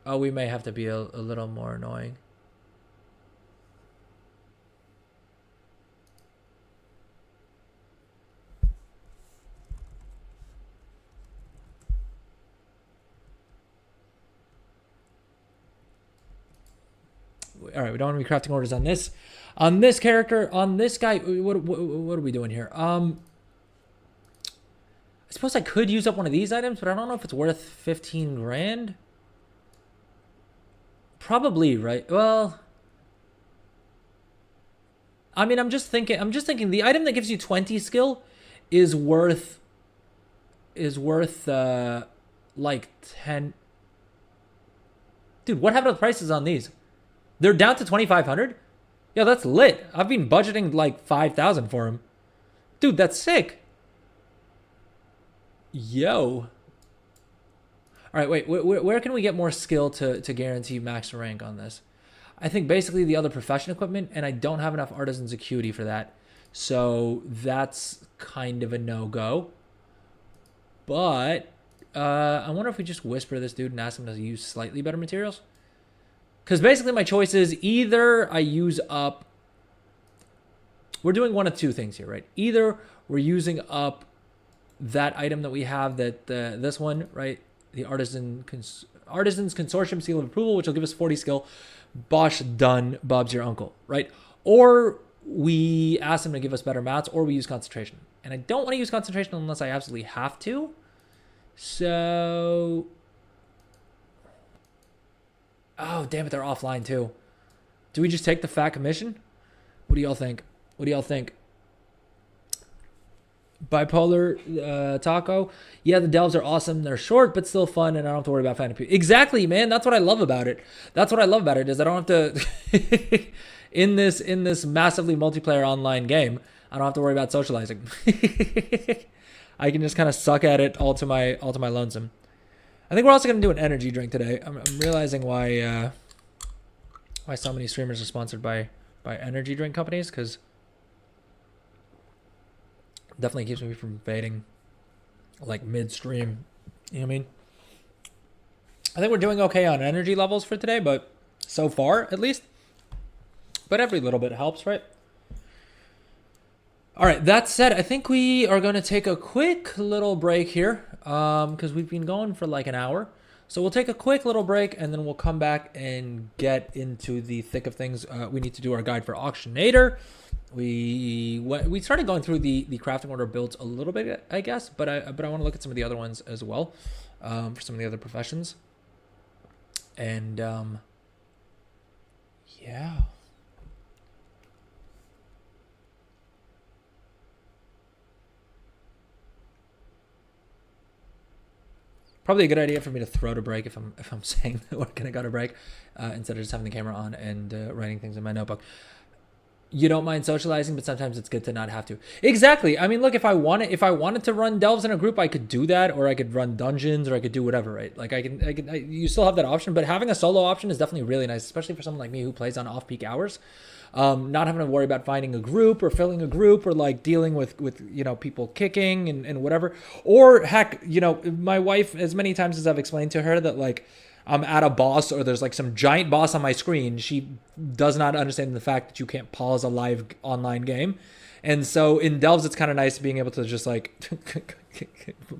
Oh, we may have to be a little more annoying. All right, we don't want to be crafting orders on this. On this character, on this guy, what are we doing here? I suppose I could use up one of these items, but I don't know if it's worth 15 grand. Probably, right? Well, I mean, I'm just thinking the item that gives you 20 skill is worth like 10. Dude, what happened to the prices on these? They're down to 2,500? Yeah, that's lit. I've been budgeting like 5,000 for them. Dude, that's sick. Yo. All right, wait, where can we get more skill to guarantee max rank on this? I think basically the other profession equipment, and I don't have enough artisan's acuity for that. So that's kind of a no-go. But I wonder if we just whisper this dude and ask him to use slightly better materials. Because basically my choice is either I use up... We're doing one of two things here, right? Either we're using up that item that we have, that this one, right? The Artisan's Consortium Seal of Approval, which will give us 40 skill. Bosh, done. Bob's your uncle, right? Or we ask him to give us better mats, or we use concentration. And I don't want to use concentration unless I absolutely have to. So... Oh, damn it, they're offline too. Do we just take the fat commission? What do y'all think? What do y'all think? Bipolar Taco. Yeah, the delves are awesome. They're short, but still fun, and I don't have to worry about fan appeal. Exactly, man. That's what I love about it. That's what I love about it, is I don't have to... in this massively multiplayer online game, I don't have to worry about socializing. I can just kind of suck at it all to my lonesome. I think we're also going to do an energy drink today. I'm realizing why why so many streamers are sponsored by energy drink companies, because definitely keeps me from fading like midstream. You know what I mean? I think we're doing okay on energy levels for today, but so far at least. But every little bit helps, right? All right, that said, I think we are going to take a quick little break here because we've been going for like an hour. So we'll take a quick little break and then we'll come back and get into the thick of things. We need to do our guide for Auctionator. We started going through the crafting order builds a little bit, I guess, but I want to look at some of the other ones as well for some of the other professions. And yeah. Probably a good idea for me to throw to break if I'm saying that we're gonna go to break instead of just having the camera on and writing things in my notebook. You don't mind socializing, but sometimes it's good to not have to. Exactly. I mean, look, if I wanted to run delves in a group, I could do that, or I could run dungeons, or I could do whatever, right? Like you still have that option, but having a solo option is definitely really nice, especially for someone like me who plays on off-peak hours. Not having to worry about finding a group or filling a group or like dealing with people kicking and whatever. Or heck, my wife, as many times as I've explained to her that like I'm at a boss or there's like some giant boss on my screen, she does not understand the fact that you can't pause a live online game. And so in Delves, it's kind of nice being able to just like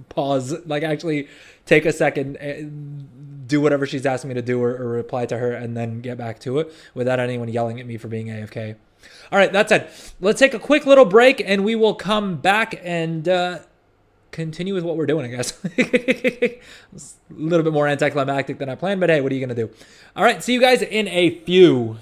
pause, like actually take a second, do whatever she's asking me to do or reply to her and then get back to it without anyone yelling at me for being AFK. All right, that said, let's take a quick little break and we will come back and continue with what we're doing, I guess. It's a little bit more anticlimactic than I planned, but hey, what are you going to do? All right, see you guys in a few.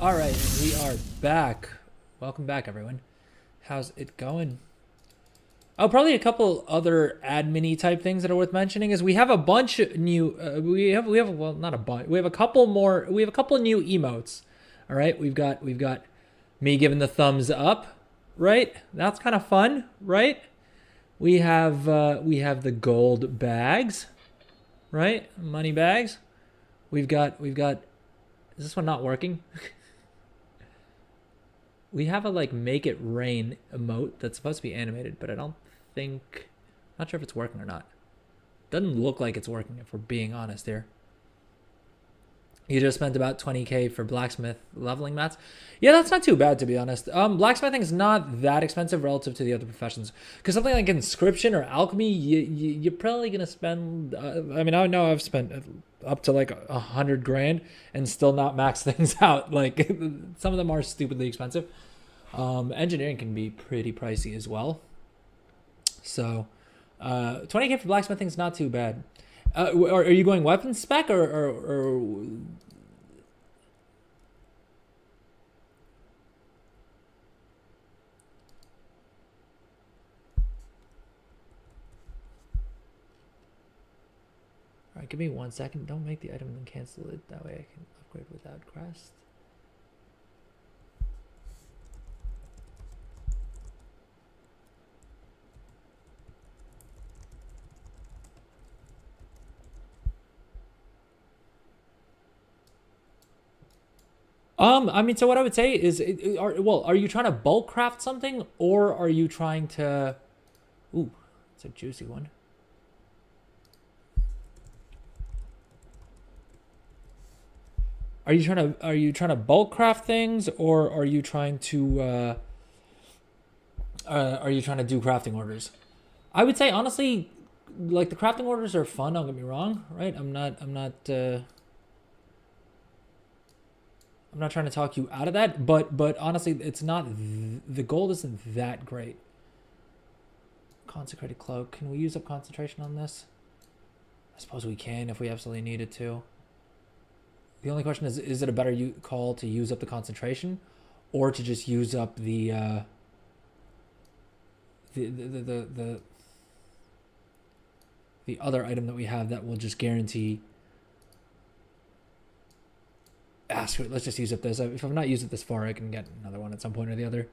All right, and we are back. Welcome back, everyone. How's it going? Oh, probably a couple other admin-y type things that are worth mentioning is we have a bunch new. We have well, not a bunch. We have a couple more. We have a couple new emotes. All right, we've got me giving the thumbs up. Right, that's kind of fun, right? We have the gold bags, right? Money bags. We've got. Is this one not working? We have a like make it rain emote that's supposed to be animated, but I don't think, not sure if it's working or not. Doesn't look like it's working if we're being honest here. You just spent about 20k for blacksmith leveling mats. Yeah, that's not too bad to be honest. Blacksmithing is not that expensive relative to the other professions. Because something like inscription or alchemy, you're probably gonna spend. I mean, I know I've spent up to like 100 grand and still not max things out. Like some of them are stupidly expensive. Engineering can be pretty pricey as well. So 20k for blacksmithing is not too bad. Are you going weapon spec or Alright, give me 1 second. Don't make the item and cancel it. That way I can upgrade without crest. I mean, so what I would say is, are you trying to bulk craft something, or are you trying to? Ooh, it's a juicy one. Are you trying to bulk craft things, or are you trying to do crafting orders? I would say honestly, like the crafting orders are fun. Don't get me wrong, right? I'm not trying to talk you out of that, but honestly, it's not. The gold isn't that great. Consecrated cloak. Can we use up concentration on this? I suppose we can if we absolutely needed to. The only question is it a better call to use up the concentration, or to just use up the other item that we have that will just guarantee. Screw it, let's just use up this. If I'm not using it this far, I can get another one at some point or the other.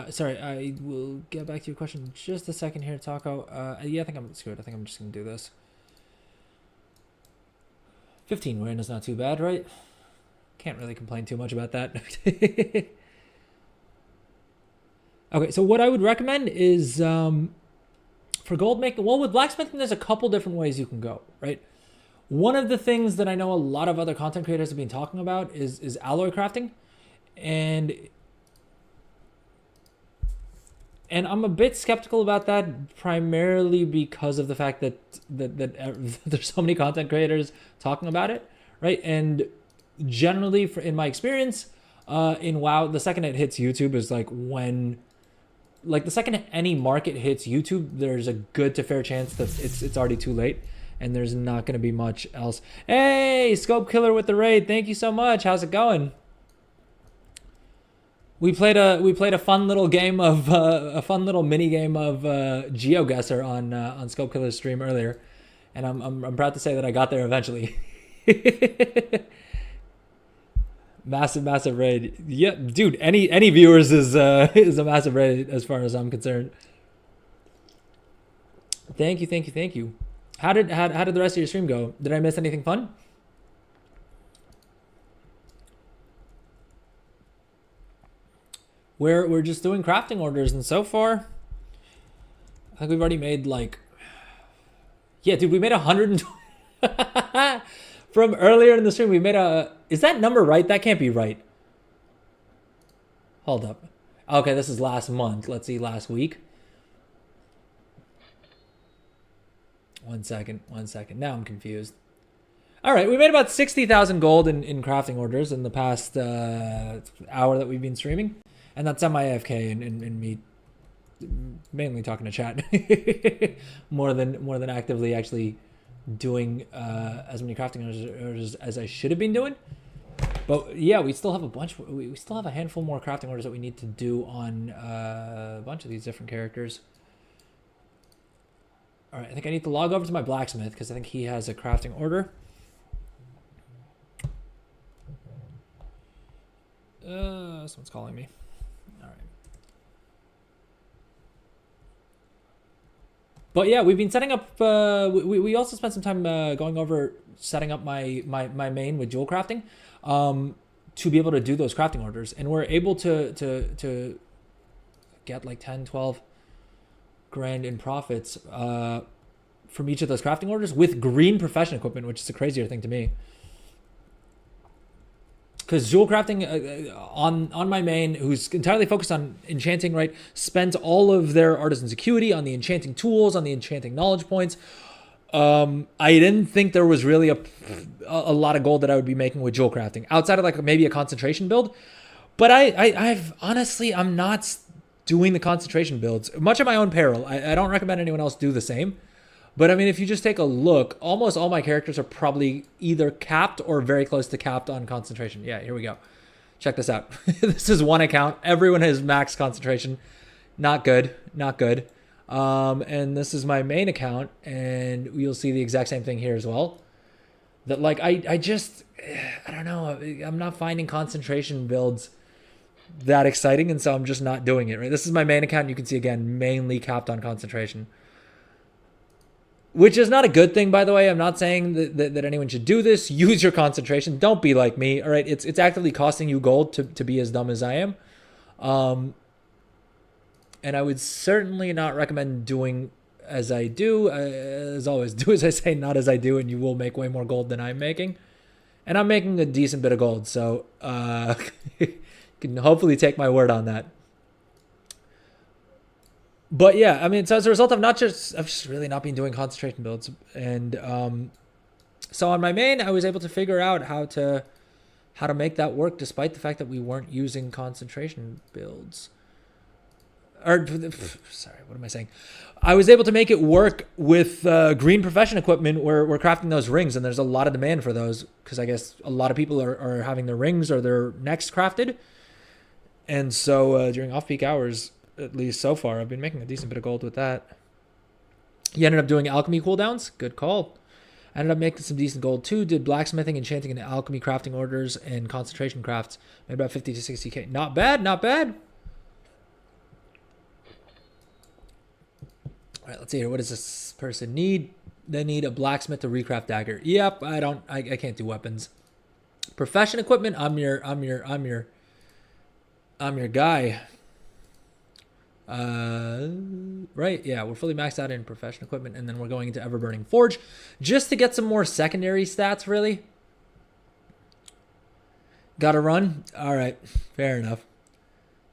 Sorry, I will get back to your question in just a second here, Taco. Yeah, I think I'm screwed. I think I'm just gonna do this. 15 win is not too bad, right? Can't really complain too much about that. Okay, so what I would recommend is for gold making, well, with blacksmithing, there's a couple different ways you can go, right? One of the things that I know a lot of other content creators have been talking about is alloy crafting, and I'm a bit skeptical about that, primarily because of the fact that there's so many content creators talking about it, right? And generally, in my experience, in WoW, the second it hits YouTube is like when. Like the second any market hits YouTube, there's a good to fair chance that it's already too late, and there's not going to be much else. Hey, Scope Killer with the raid, thank you so much. How's it going? We played a fun little game of a fun little mini game of GeoGuessr on Scope Killer's stream earlier, and I'm proud to say that I got there eventually. Massive raid. Yeah, dude, any viewers is a massive raid as far as I'm concerned. Thank you. How did the rest of your stream go? Did I miss anything fun? We're just doing crafting orders, and so far I think we've already made like, yeah, dude, we made 120 from earlier in the stream. We made is that number right? That can't be right. Hold up. Okay, this is last month. Let's see, last week. 1 second. Now I'm confused. All right, we made about 60,000 gold in crafting orders in the past hour that we've been streaming. And that's semi-AFK and me mainly talking to chat more than actively actually doing as many crafting orders as I should have been doing. But yeah, we still have a bunch. We still have a handful more crafting orders that we need to do on a bunch of these different characters. All right, I think I need to log over to my blacksmith because I think he has a crafting order. Someone's calling me. All right. But yeah, we've been setting up. We also spent some time going over setting up my main with jewel crafting, to be able to do those crafting orders, and we're able to get like 10, 12 grand in profits from each of those crafting orders with green profession equipment, which is a crazier thing to me. Because jewel crafting on my main, who's entirely focused on enchanting, right, spends all of their artisan's acuity on the enchanting tools, on the enchanting knowledge points. I didn't think there was really a lot of gold that I would be making with jewel crafting outside of like maybe a concentration build. But I've honestly, I'm not doing the concentration builds much at my own peril. I don't recommend anyone else do the same. But I mean, if you just take a look, almost all my characters are probably either capped or very close to capped on concentration. Yeah, here we go. Check this out. This is one account. Everyone has max concentration. Not good. Not good. And this is my main account, and you'll see the exact same thing here as well. That like I don't know. I'm not finding concentration builds that exciting, and so I'm just not doing it. Right. This is my main account. You can see again, mainly capped on concentration. Which is not a good thing, by the way. I'm not saying that anyone should do this. Use your concentration. Don't be like me. All right, it's actively costing you gold to be as dumb as I am. And I would certainly not recommend doing as I do. As always, do as I say, not as I do, and you will make way more gold than I'm making. And I'm making a decent bit of gold, so you can hopefully take my word on that. But yeah, I mean, so as a result, I've just really not been doing concentration builds, and so on my main, I was able to figure out how to make that work, despite the fact that we weren't using concentration builds. Or sorry, what am I saying? I was able to make it work with green profession equipment. Where we're crafting those rings, and there's a lot of demand for those because I guess a lot of people are having their rings or their necks crafted, and so during off-peak hours. At least so far, I've been making a decent bit of gold with that. You ended up doing alchemy cooldowns. Good call. I ended up making some decent gold too. Did blacksmithing, enchanting, and alchemy crafting orders and concentration crafts. Made about 50 to 60k. Not bad, not bad. All right, let's see here. What does this person need? They need a blacksmith to recraft dagger. Yep, I can't do weapons. Profession equipment. I'm your guy. Right, yeah, we're fully maxed out in profession equipment, and then we're going into Everburning Forge just to get some more secondary stats, really. Gotta run? Alright, fair enough.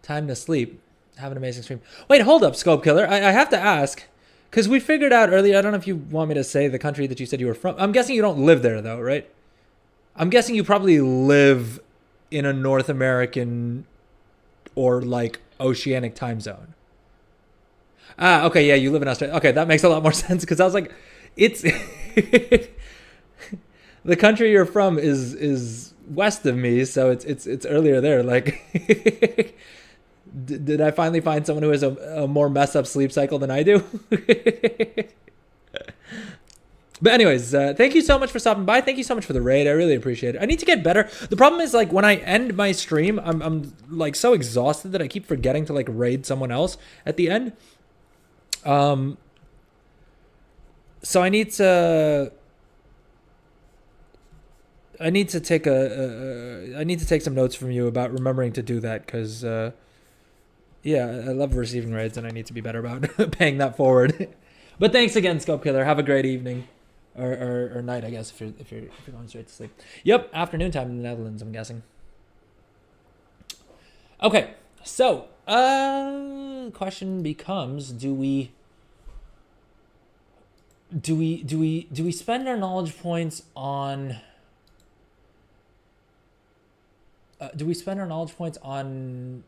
Time to sleep. Have an amazing stream. Wait, hold up, Scope Killer. I have to ask, because we figured out earlier, I don't know if you want me to say the country that you said you were from. I'm guessing you don't live there, though, right? I'm guessing you probably live in a North American or, like, oceanic time zone. Ah, okay, yeah, you live in Australia. Okay, that makes a lot more sense because I was like, it's the country you're from is west of me, so it's earlier there. Like, did I finally find someone who has a more messed up sleep cycle than I do? But anyways, thank you so much for stopping by. Thank you so much for the raid. I really appreciate it. I need to get better. The problem is, like, when I end my stream, I'm like so exhausted that I keep forgetting to like raid someone else at the end. So I need to take some notes from you about remembering to do that, because yeah, I love receiving raids and I need to be better about paying that forward. But thanks again, Scope Killer. Have a great evening or night, I guess, if you're going straight to sleep. Yep, afternoon time in the Netherlands, I'm guessing. Okay, so question becomes: Do we spend our knowledge points on? Do we spend our knowledge points on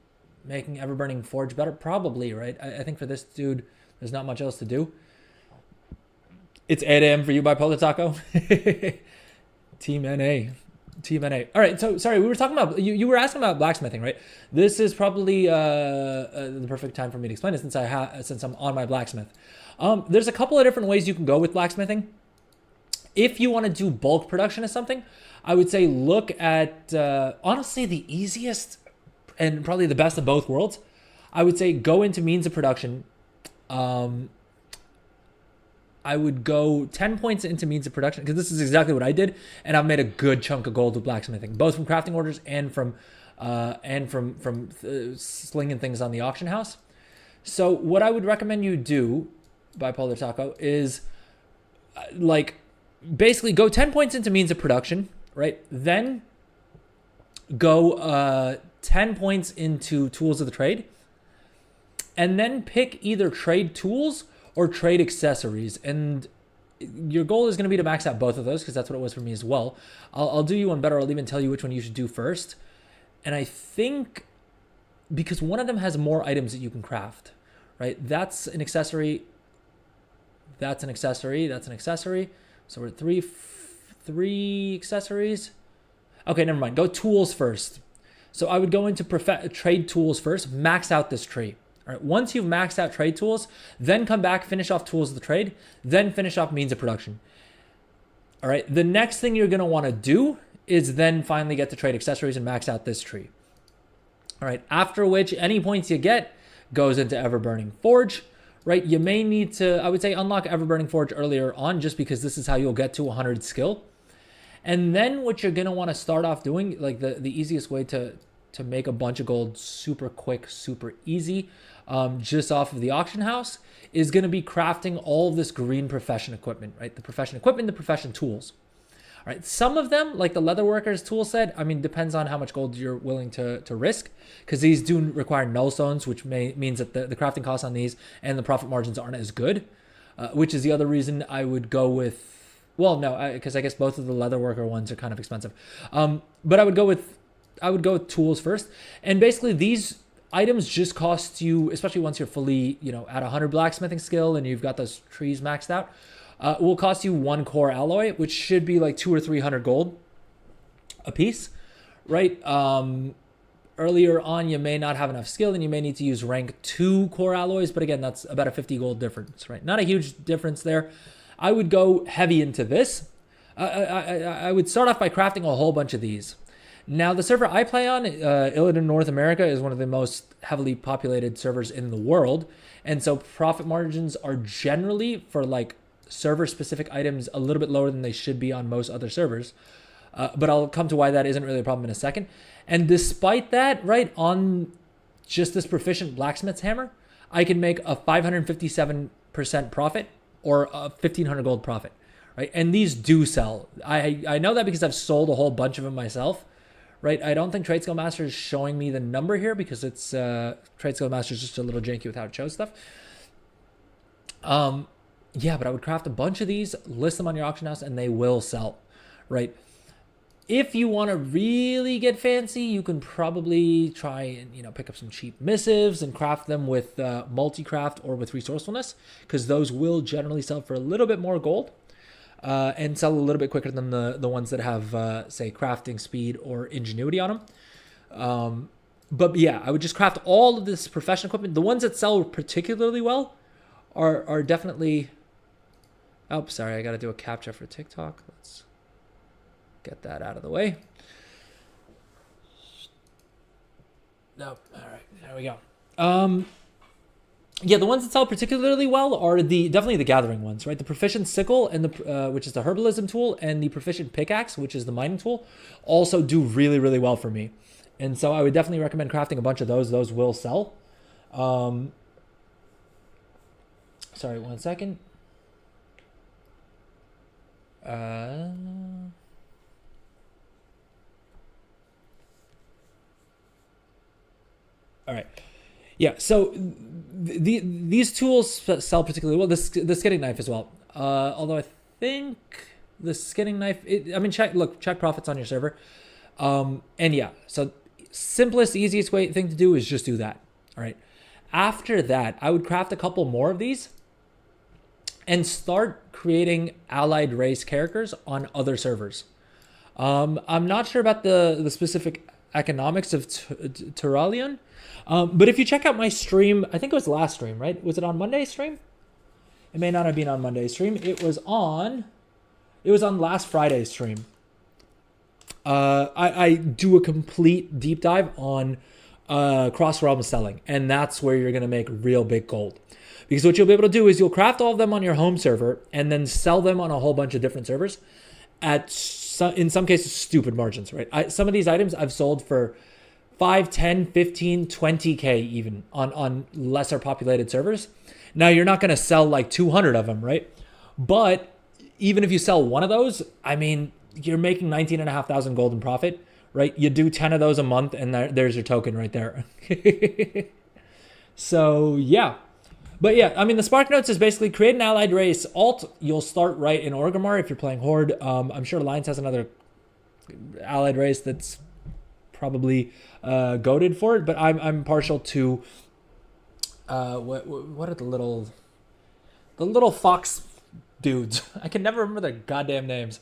making Everburning Forge better? Probably, right? I think for this dude, there's not much else to do. It's 8 a.m. for you, Bipolar Taco. Team NA. Team NA. All right, so sorry, we were talking about, you were asking about blacksmithing, right? This is probably the perfect time for me to explain it since I'm on my blacksmith. There's a couple of different ways you can go with blacksmithing. If you want to do bulk production of something, I would say look at, honestly, the easiest and probably the best of both worlds. I would say go into means of production. I would go 10 points into means of production because this is exactly what I did, and I've made a good chunk of gold with blacksmithing, both from crafting orders and from slinging things on the auction house. So what I would recommend you do, Bipolar Taco, is like basically go 10 points into means of production, right? Then go 10 points into tools of the trade, and then pick either trade tools or trade accessories. And your goal is going to be to max out both of those because that's what it was for me as well. I'll do you one better. I'll even tell you which one you should do first. And I think because one of them has more items that you can craft, right? That's an accessory. That's an accessory. That's an accessory. So we're at three accessories. Okay, never mind. Go tools first. So I would go into trade tools first, max out this tree. All right, once you've maxed out trade tools, then come back, finish off tools of the trade, then finish off means of production. All right, the next thing you're going to want to do is then finally get to trade accessories and max out this tree. All right, after which any points you get goes into Everburning Forge, right? You may need to, I would say, unlock Everburning Forge earlier on just because this is how you'll get to 100 skill. And then what you're going to want to start off doing, like the easiest way to make a bunch of gold super quick, super easy, just off of the auction house, is going to be crafting all of this green profession equipment, right? The profession equipment, the profession tools. All right, some of them, like the leatherworkers tool set, I mean, depends on how much gold you're willing to risk, because these do require null stones, which means that the crafting costs on these and the profit margins aren't as good, which is the other reason I would go with, well, no, because I guess both of the leatherworker ones are kind of expensive. But I would go with tools first. And basically these items just cost you, especially once you're fully, at 100 blacksmithing skill and you've got those trees maxed out, will cost you 1 core alloy, which should be like 200 or 300 gold a piece, right? Earlier on, you may not have enough skill and you may need to use rank 2 core alloys. But again, that's about a 50 gold difference, right? Not a huge difference there. I would go heavy into this. I would start off by crafting a whole bunch of these. Now, the server I play on, Illidan North America, is one of the most heavily populated servers in the world. And so profit margins are generally, for like server-specific items, a little bit lower than they should be on most other servers. But I'll come to why that isn't really a problem in a second. And despite that, right, on just this proficient blacksmith's hammer, I can make a 557% profit or a 1,500 gold profit, right? And these do sell. I know that because I've sold a whole bunch of them myself. Right, I don't think Trade Skill Master is showing me the number here because it's Trade Skill Master is just a little janky with how it shows stuff. Yeah, but I would craft a bunch of these, list them on your auction house, and they will sell. Right. If you want to really get fancy, you can probably try and pick up some cheap missives and craft them with multi-craft or with resourcefulness, because those will generally sell for a little bit more gold. And sell a little bit quicker than the ones that have, say, crafting speed or ingenuity on them. But yeah, I would just craft all of this professional equipment. The ones that sell particularly well are definitely... Oh, sorry, I got to do a captcha for TikTok. Let's get that out of the way. Nope. All right, there we go. Yeah, the ones that sell particularly well are definitely the gathering ones, right? The proficient sickle and which is the herbalism tool, and the proficient pickaxe, which is the mining tool, also do really, really well for me. And so I would definitely recommend crafting a bunch of those. Those will sell. Sorry, 1 second. All right. Yeah, so these tools sell particularly well. The skinning knife as well. Although I think the skinning knife, check profits on your server. And yeah, so Simplest, easiest thing to do is just do that. All right. After that, I would craft a couple more of these and start creating allied race characters on other servers. I'm not sure about the specific economics of Turalion, but if you check out my stream, I think it was last stream, right? Was it on Monday's stream? It may not have been on Monday's stream. It was on last Friday's stream. I do a complete deep dive on cross-realm selling, and that's where you're going to make real big gold. Because what you'll be able to do is you'll craft all of them on your home server and then sell them on a whole bunch of different servers at, in some cases, stupid margins, right? Some of these items I've sold for 5, 10, 15, 20K even on lesser populated servers. Now, you're not going to sell like 200 of them, right? But even if you sell one of those, I mean, you're making 19,500 gold in profit, right? You do 10 of those a month and there's your token right there. So, yeah. But yeah, I mean, the Spark Notes is basically create an allied race alt. You'll start right in Orgrimmar if you're playing Horde. I'm sure Alliance has another allied race that's probably goated for it, but I'm partial to what are the little fox dudes? I can never remember their goddamn names.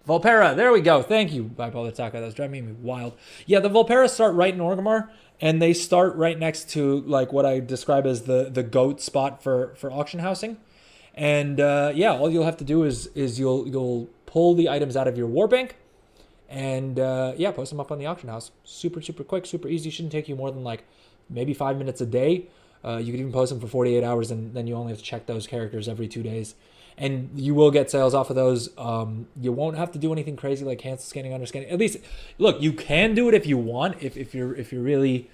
Volpera, there we go. Thank you, Bipolar Taka. That was driving me wild. Yeah, the Volpera start right in Orgrimmar, and they start right next to like what I describe as the goat spot for auction housing. And yeah, all you'll have to do is you'll pull the items out of your war bank, and yeah, post them up on the auction house. Super quick, super easy. Shouldn't take you more than like maybe 5 minutes a day. You could even post them for 48 hours, and then you only have to check those characters every 2 days. And you will get sales off of those. You won't have to do anything crazy like cancel scanning, under scanning. At least, look, you can do it if you want. If you really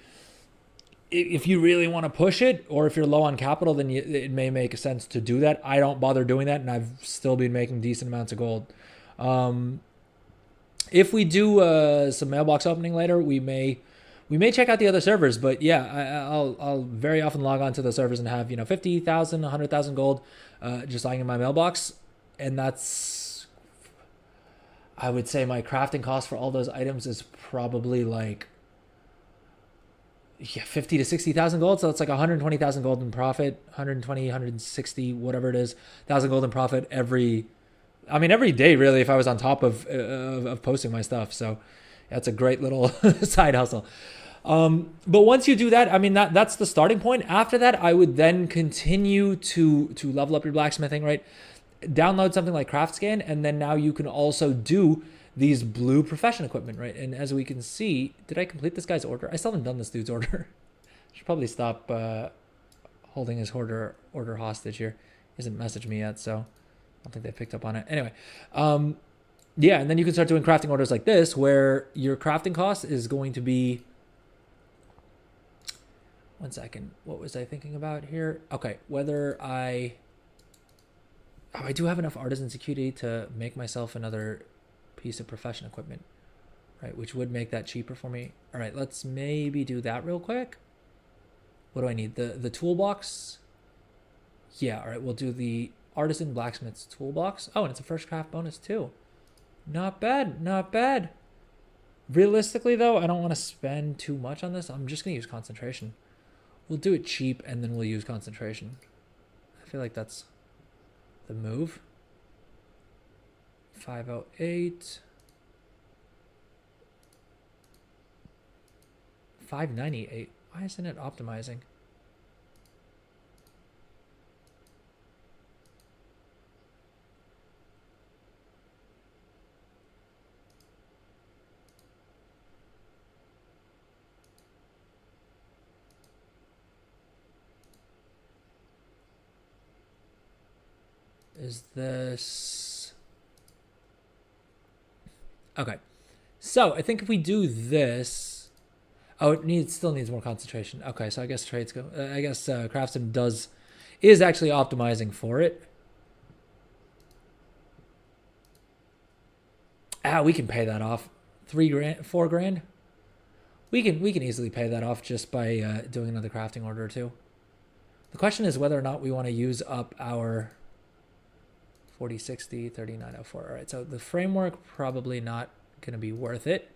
want to push it, or if you're low on capital, then it may make sense to do that. I don't bother doing that, and I've still been making decent amounts of gold. If we do some mailbox opening later, we may check out the other servers, but yeah, I'll very often log on to the servers and have 50,000, 100,000 gold just lying in my mailbox, and that's, I would say my crafting cost for all those items is probably like 50 to 60,000 gold, so it's like 120,000 gold in profit, 120, 160, whatever it is, 1,000 gold in profit every day really, if I was on top of posting my stuff. So that's a great little side hustle. But once you do that, I mean, that's the starting point. After that, I would then continue to level up your blacksmithing, right? Download something like CraftScan, and then now you can also do these blue profession equipment, right? And as we can see, did I complete this guy's order? I still haven't done this dude's order. Should probably stop holding his order hostage here. He hasn't messaged me yet, so I don't think they picked up on it. Anyway, yeah, and then you can start doing crafting orders like this, where your crafting cost is going to be... One second. What was I thinking about here? Okay, whether I do have enough artisan security to make myself another piece of profession equipment, right? Which would make that cheaper for me. All right, let's maybe do that real quick. What do I need? The toolbox? Yeah, all right, we'll do the artisan blacksmith's toolbox. Oh, and it's a first craft bonus too. Not bad, not bad. Realistically though, I don't want to spend too much on this. I'm just gonna use concentration. We'll do it cheap, and then we'll use concentration. I feel like that's the move. 508. 598. Why isn't it optimizing? Is this... Okay. So, I think if we do this... Oh, it still needs more concentration. Okay, so I guess Craftsman is actually optimizing for it. We can pay that off. 3 grand, 4 grand. We can easily pay that off just by doing another crafting order or two. The question is whether or not we want to use up our 4060, 3904. All right, so the framework probably not going to be worth it.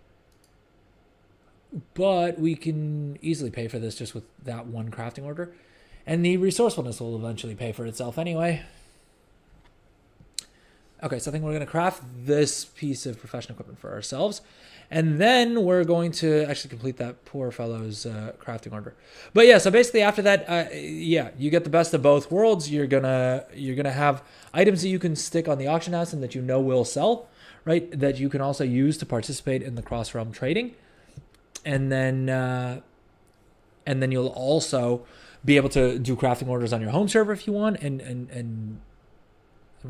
But we can easily pay for this just with that one crafting order. And the resourcefulness will eventually pay for itself anyway. Okay, so I think we're going to craft this piece of professional equipment for ourselves. And then we're going to actually complete that poor fellow's crafting order. But yeah, so basically after that, yeah, you get the best of both worlds. You're gonna have items that you can stick on the auction house and that you know will sell, right? That you can also use to participate in the cross-realm trading. And then you'll also be able to do crafting orders on your home server if you want. And am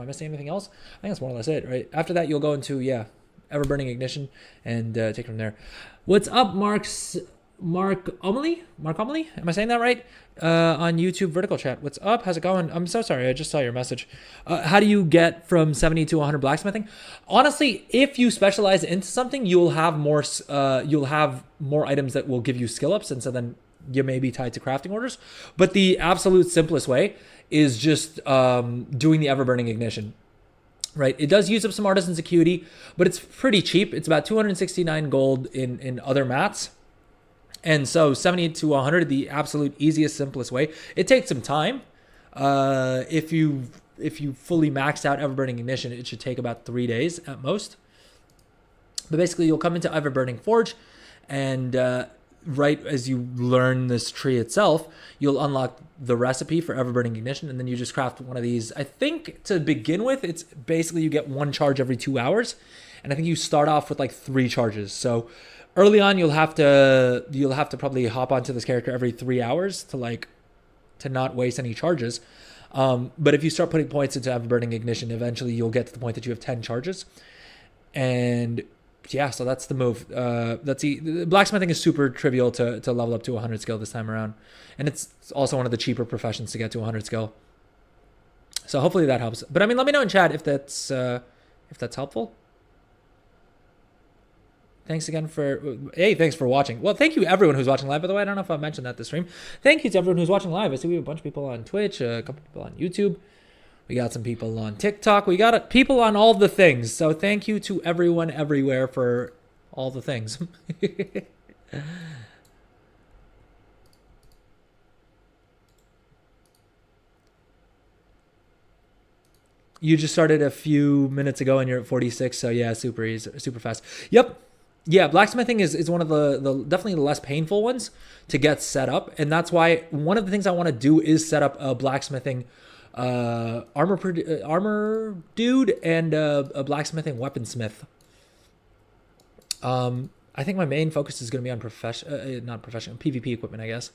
I missing anything else? I think that's more or less it, right? After that, you'll go into, yeah, Ever-Burning Ignition and take it from there. What's up, Mark Omley? Mark Omley? Am I saying that right? On YouTube vertical chat. What's up? How's it going? I'm so sorry. I just saw your message. How do you get from 70 to 100 blacksmithing? Honestly, if you specialize into something, you'll have more items that will give you skill ups, and so then you may be tied to crafting orders. But the absolute simplest way is just doing the Ever-Burning Ignition. Right, it does use up some artisan's acuity, but it's pretty cheap. It's about 269 gold in other mats. And so 70 to 100, the absolute easiest, simplest way. It takes some time. If you fully maxed out Ever-Burning Ignition, it should take about 3 days at most. But basically, you'll come into Ever-Burning Forge, and right as you learn this tree itself, you'll unlock the recipe for Ever-Burning Ignition, and then you just craft one of these. I think to begin with, it's basically you get one charge every 2 hours, and I think you start off with like 3 charges. So early on, you'll have to probably hop onto this character every 3 hours to not waste any charges. But if you start putting points into Ever-Burning Ignition, eventually you'll get to the point that you have 10 charges, and yeah, so that's the move. The blacksmithing is super trivial to level up to 100 skill this time around. And it's also one of the cheaper professions to get to 100 skill. So hopefully that helps. But I mean, let me know in chat if that's helpful. Thanks again thanks for watching. Well, thank you everyone who's watching live, by the way. I don't know if I mentioned that this stream. Thank you to everyone who's watching live. I see we have a bunch of people on Twitch, a couple people on YouTube. We got some people on TikTok. We got people on all the things. So thank you to everyone everywhere for all the things. You just started a few minutes ago and you're at 46. So yeah, super easy, super fast. Yep. Yeah, blacksmithing is one of the definitely the less painful ones to get set up. And that's why one of the things I want to do is set up a blacksmithing armor dude and a blacksmithing weaponsmith. I think my main focus is going to be on not professional PvP equipment, I guess.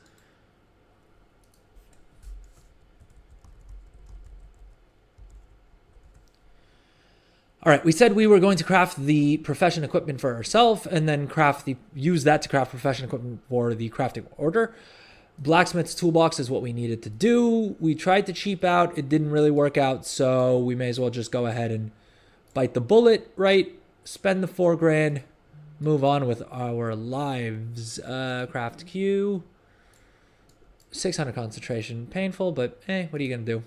All right, we said we were going to craft the profession equipment for ourselves and then use that to craft profession equipment for the crafting order. Blacksmith's toolbox is what we needed to do. We tried to cheap out. It didn't really work out, so we may as well just go ahead and bite the bullet, right? Spend the 4 grand, move on with our lives. Craft Q. 600 concentration. Painful, but what are you going to do?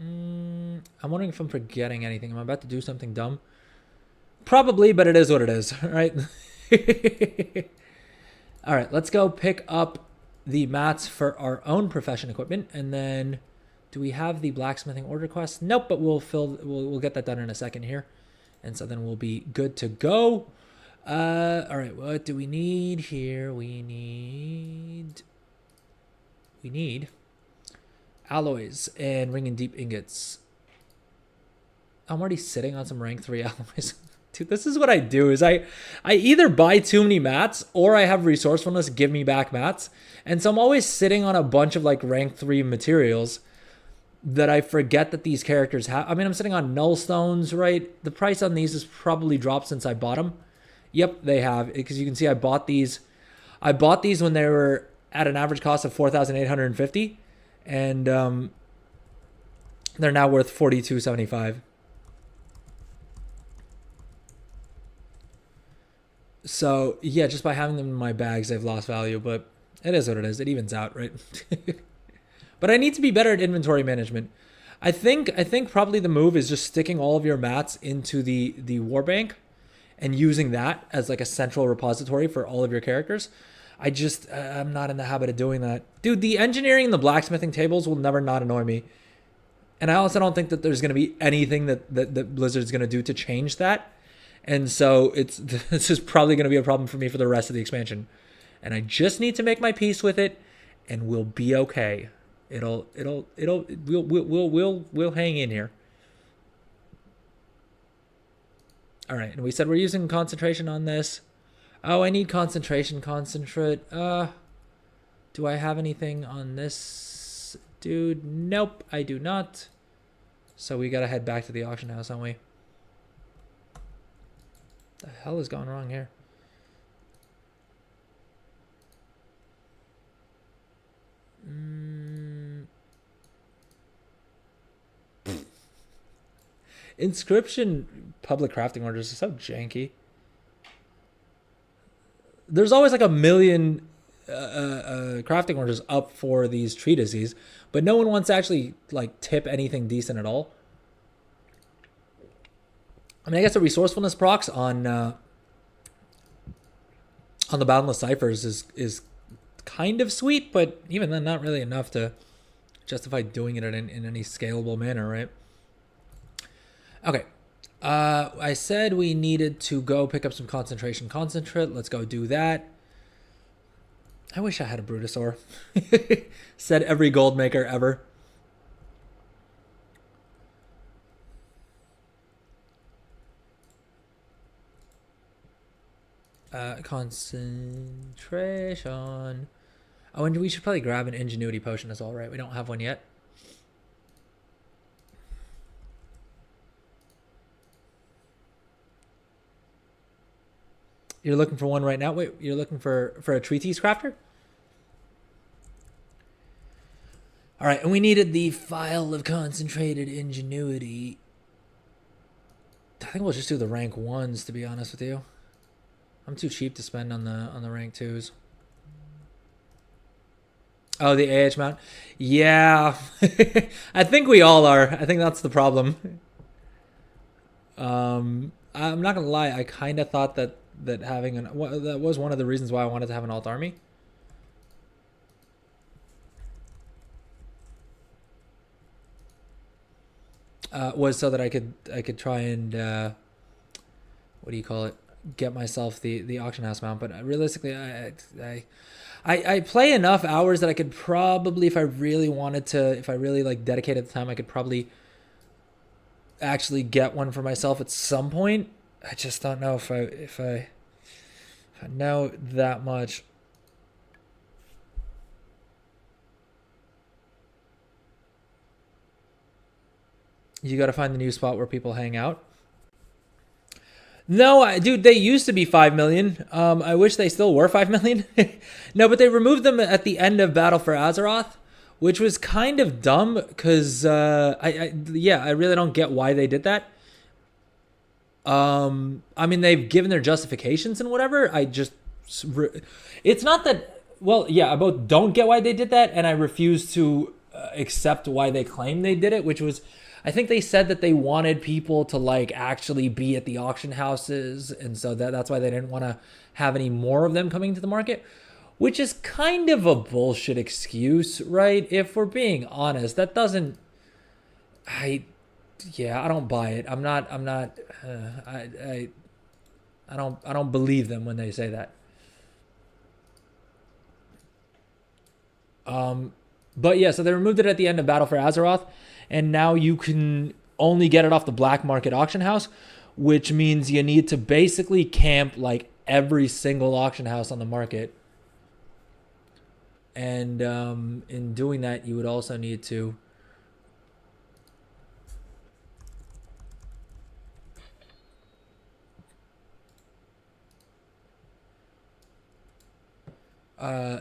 I'm wondering if I'm forgetting anything. Am I about to do something dumb? Probably, but it is what it is, right? All right, let's go pick up the mats for our own profession equipment, and then do we have the blacksmithing order quest? Nope, but we'll get that done in a second here, and so then we'll be good to go. All right, what do we need here? We need alloys and ring and deep ingots. I'm already sitting on some rank 3 alloys. Dude, this is what I do is I either buy too many mats or I have resourcefulness give me back mats. And so I'm always sitting on a bunch of like rank 3 materials that I forget that these characters have. I mean, I'm sitting on null stones, right? The price on these has probably dropped since I bought them. Yep, they have, because you can see I bought these when they were at an average cost of 4,850. And they're now worth 42.75. So yeah, just by having them in my bags, they've lost value, but it is what it is. It evens out, right? But I need to be better at inventory management. I think probably the move is just sticking all of your mats into the war bank and using that as like a central repository for all of your characters. I'm not in the habit of doing that. Dude, the engineering and the blacksmithing tables will never not annoy me. And I also don't think that there's going to be anything that Blizzard's going to do to change that. And so this is probably going to be a problem for me for the rest of the expansion. And I just need to make my peace with it, and we'll be okay. We'll hang in here. All right, and we said we're using concentration on this. Oh, I need concentration concentrate. Do I have anything on this dude? Nope, I do not. So we gotta head back to the auction house, don't we? The hell is going wrong here? Inscription public crafting orders are so janky. There's always like a million crafting orders up for these treatises, but no one wants to actually like tip anything decent at all. I mean, I guess the resourcefulness procs on the Boundless Ciphers is kind of sweet, but even then, not really enough to justify doing it in any scalable manner, right? Okay. I said we needed to go pick up some concentration concentrate. Let's go do that. I wish I had a Brutosaur. Said every gold maker ever. Concentration. Oh, and we should probably grab an ingenuity potion as well, right? We don't have one yet. You're looking for one right now? Wait, you're looking for a treatise crafter? All right, and we needed the file of concentrated ingenuity. I think we'll just do the rank 1s, to be honest with you. I'm too cheap to spend on the rank 2s. Oh, the AH mount? Yeah. I think we all are. I think that's the problem. I'm not going to lie. I kind of thought that having that was one of the reasons why I wanted to have an alt army. Was so that I could try and what do you call it? Get myself the auction house mount. But realistically, I play enough hours that I could probably, if I really wanted to, if I really like dedicated the time, I could probably actually get one for myself at some point. I just don't know if I know that much. You got to find the new spot where people hang out. No, dude, they used to be 5 million. I wish they still were 5 million. No, but they removed them at the end of Battle for Azeroth, which was kind of dumb because I really don't get why they did that. I mean, they've given their justifications and whatever. It's not that, well, yeah, I both don't get why they did that, and I refuse to accept why they claim they did it, which was, I think they said that they wanted people to like actually be at the auction houses, and so that's why they didn't want to have any more of them coming to the market, which is kind of a bullshit excuse, right? If we're being honest, that doesn't, I don't buy it. I don't believe them when they say that. But yeah, so they removed it at the end of Battle for Azeroth, and now you can only get it off the black market auction house, which means you need to basically camp like every single auction house on the market. And in doing that, you would also need to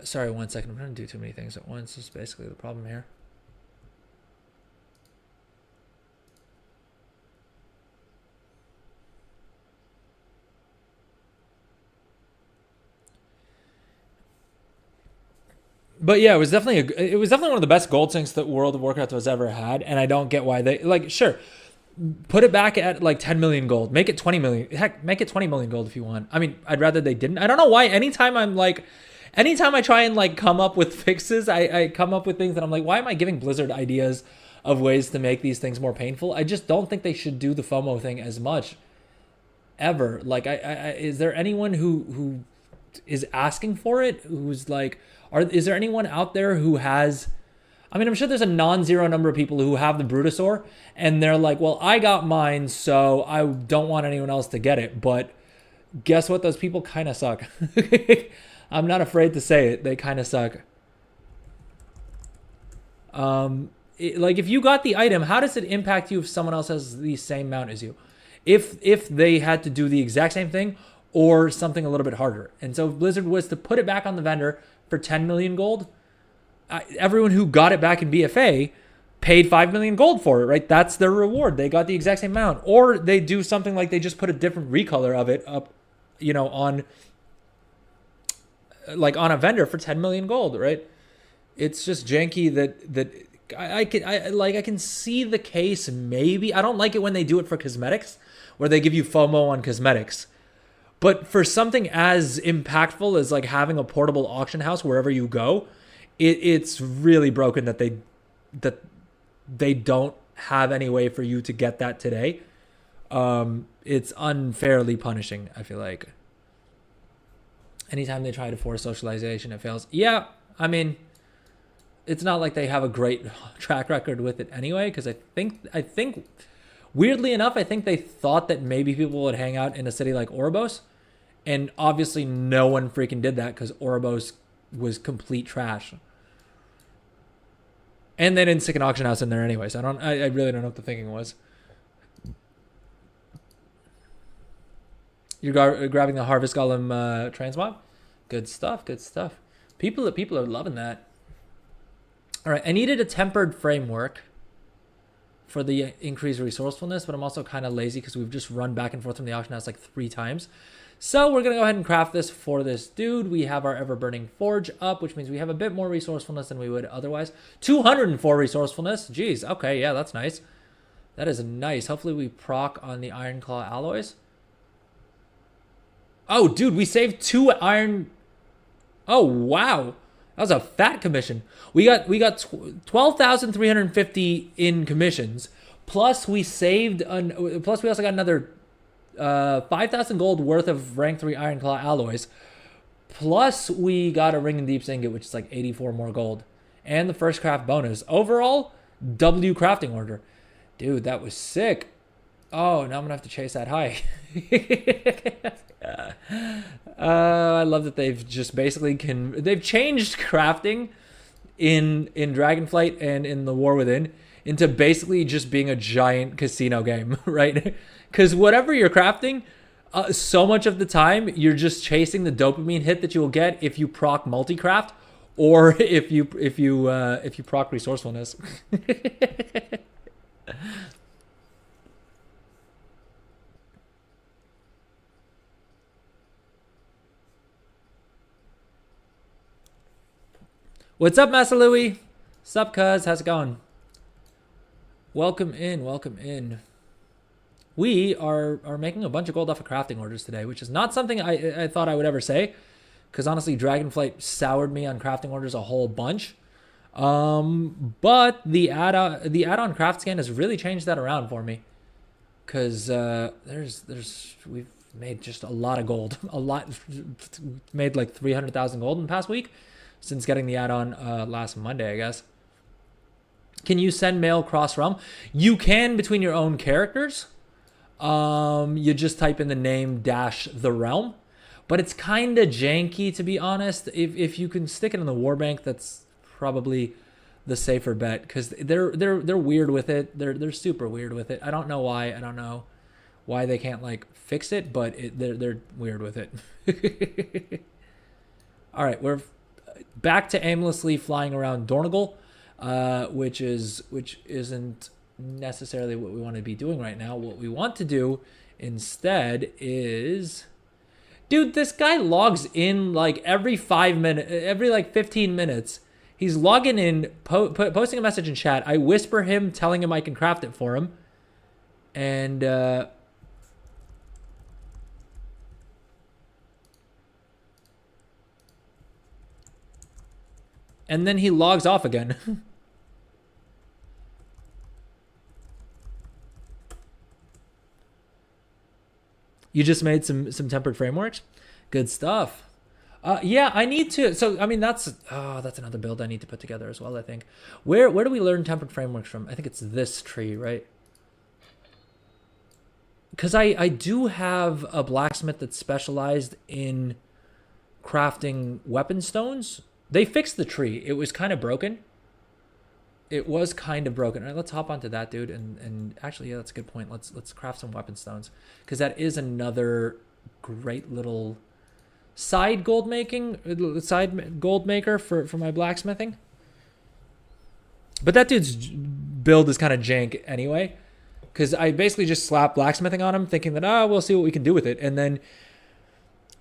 sorry, 1 second. I'm trying to do too many things at once. This is basically the problem here. But yeah, it was definitely one of the best gold sinks that World of Warcraft has ever had, and I don't get why they like. Sure, put it back at like 10 million gold, make it 20 million. Heck, make it 20 million gold if you want. I mean, I'd rather they didn't. I don't know why. Anytime I try and like come up with fixes, I come up with things that I'm like, why am I giving Blizzard ideas of ways to make these things more painful? I just don't think they should do the FOMO thing as much ever. Like, is there anyone who is asking for it? Who's like, is there anyone out there who has? I mean, I'm sure there's a non-zero number of people who have the Brutosaur, and they're like, well, I got mine, so I don't want anyone else to get it. But guess what? Those people kind of suck. I'm not afraid to say it. They kind of suck. Like, if you got the item, how does it impact you if someone else has the same mount as you? If they had to do the exact same thing or something a little bit harder. And so if Blizzard was to put it back on the vendor for 10 million gold, everyone who got it back in BFA paid 5 million gold for it, right? That's their reward. They got the exact same amount. Or they do something like they just put a different recolor of it up, on a vendor for 10 million gold, right? It's just janky that I can see the case maybe. I don't like it when they do it for cosmetics, where they give you FOMO on cosmetics. But for something as impactful as like having a portable auction house wherever you go, it's really broken that they don't have any way for you to get that today. It's unfairly punishing, I feel like. Anytime they try to force socialization, it fails. Yeah, I mean, it's not like they have a great track record with it anyway, because I think weirdly enough, I think they thought that maybe people would hang out in a city like Oribos, and obviously no one freaking did that because Oribos was complete trash. And they didn't stick an auction house in there anyway, so I really don't know what the thinking was. You're grabbing the Harvest Golem transmog? Good stuff, good stuff. People are loving that. All right, I needed a tempered framework for the increased resourcefulness, but I'm also kind of lazy because we've just run back and forth from the auction house like 3 times. So we're going to go ahead and craft this for this dude. We have our ever-burning forge up, which means we have a bit more resourcefulness than we would otherwise. 204 resourcefulness. Jeez, okay, yeah, that's nice. That is nice. Hopefully we proc on the Iron Claw alloys. Oh, dude, we saved 2 iron. Oh, wow. That was a fat commission. We got 12,350 in commissions. Plus we saved plus we also got another 5,000 gold worth of rank 3 Iron Claw alloys. Plus we got a Ring and Deep's ingot, which is like 84 more gold. And the first craft bonus. Overall, W crafting order. Dude, that was sick. Oh, now I'm going to have to chase that high. I love that they've just basically they've changed crafting in Dragonflight and in the War Within into basically just being a giant casino game, right? Because whatever you're crafting, so much of the time you're just chasing the dopamine hit that you will get if you proc multi-craft or if you proc resourcefulness. What's up, Massa Louie? Sup, cuz? How's it going? Welcome in, welcome in. We are making a bunch of gold off of crafting orders today, which is not something I thought I would ever say, because honestly, Dragonflight soured me on crafting orders a whole bunch. But the add-on craft scan has really changed that around for me, because we've made just a lot of gold, made like 300,000 gold in the past week. Since getting the add-on last Monday, I guess. Can you send mail cross-realm? You can between your own characters. You just type in the name -the realm. But it's kind of janky, to be honest. If you can stick it in the Warbank, that's probably the safer bet. Because they're weird with it. They're super weird with it. I don't know why. I don't know why they can't like fix it, but they're weird with it. All right, we're back to aimlessly flying around Dornagal, which isn't necessarily what we want to be doing right now. What we want to do instead is, dude, this guy logs in like every 5 minutes, every like 15 minutes, He's logging in, posting a message in chat. I whisper him, telling him I can craft it for him. And then he logs off again. You just made some tempered frameworks? Good stuff. Yeah, I need to. So, I mean, that's another build I need to put together as well, I think. Where do we learn tempered frameworks from? I think it's this tree, right? Because I do have a blacksmith that's specialized in crafting weapon stones. They fixed the tree. It was kind of broken. All right, let's hop onto that, dude. And actually, yeah, that's a good point. Let's craft some weapon stones, because that is another great little side gold maker for my blacksmithing. But that dude's build is kind of jank anyway, because I basically just slapped blacksmithing on him, thinking that we'll see what we can do with it, and then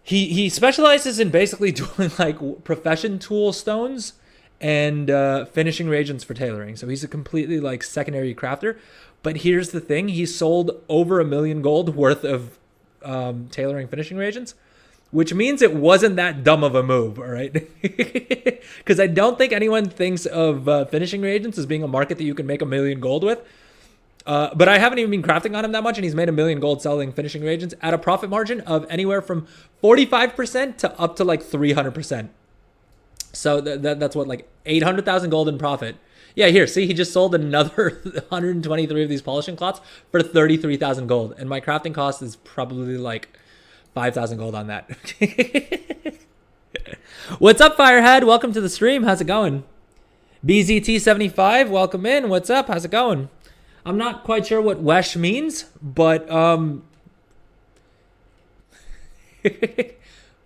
he specializes in basically doing like profession tool stones and finishing reagents for tailoring. So he's a completely like secondary crafter. But here's the thing: he sold over $1 million gold worth of tailoring finishing reagents, which means it wasn't that dumb of a move. All right, because I don't think anyone thinks of finishing reagents as being a market that you can make $1 million gold with. But I haven't even been crafting on him that much, and he's made $1 million gold selling finishing reagents at a profit margin of anywhere from 45% to up to like 300%. So that's what, like 800,000 gold in profit. Yeah, here, see, he just sold another 123 of these polishing cloths for 33,000 gold, and my crafting cost is probably like 5,000 gold on that. What's up, Firehead? Welcome to the stream. How's it going? BZT75, welcome in. What's up? How's it going? I'm not quite sure what Wesh means, but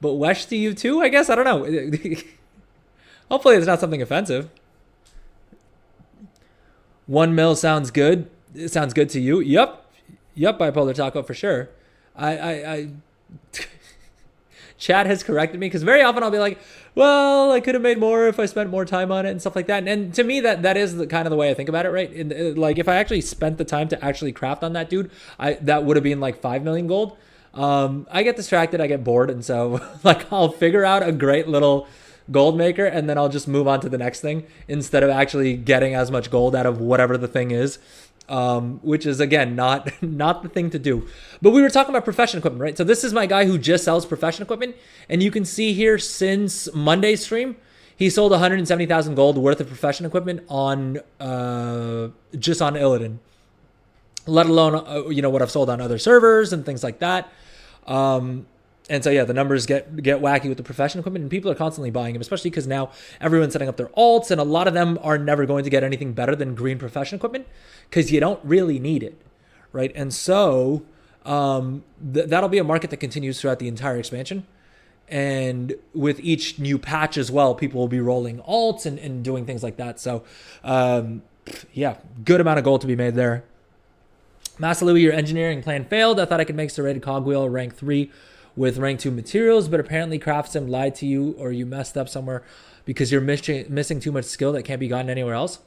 but Wesh to you too, I guess. I don't know. Hopefully it's not something offensive. 1 mil sounds good. It sounds good to you. Yep, Bipolar Taco, for sure. I Chat has corrected me, because very often I'll be like, well, I could have made more if I spent more time on it and stuff like that. And to me, that is kind of the way I think about it, right? Like, if I actually spent the time to actually craft on that dude, that would have been like 5 million gold. I get distracted, I get bored, and so like I'll figure out a great little gold maker, and then I'll just move on to the next thing instead of actually getting as much gold out of whatever the thing is. Which is, again, not the thing to do. But we were talking about profession equipment, right? So this is my guy who just sells profession equipment. And you can see here, since Monday's stream, he sold 170,000 gold worth of profession equipment on just on Illidan. Let alone, what I've sold on other servers and things like that. And so, yeah, the numbers get wacky with the profession equipment, and people are constantly buying them, especially because now everyone's setting up their alts, and a lot of them are never going to get anything better than green profession equipment, because you don't really need it, right? And so that'll be a market that continues throughout the entire expansion. And with each new patch as well, people will be rolling alts and doing things like that. So, yeah, good amount of gold to be made there. Masalouie, your engineering plan failed. I thought I could make serrated cogwheel rank 3 with rank 2 materials, but apparently Craftsim lied to you, or you messed up somewhere because you're missing too much skill that can't be gotten anywhere else.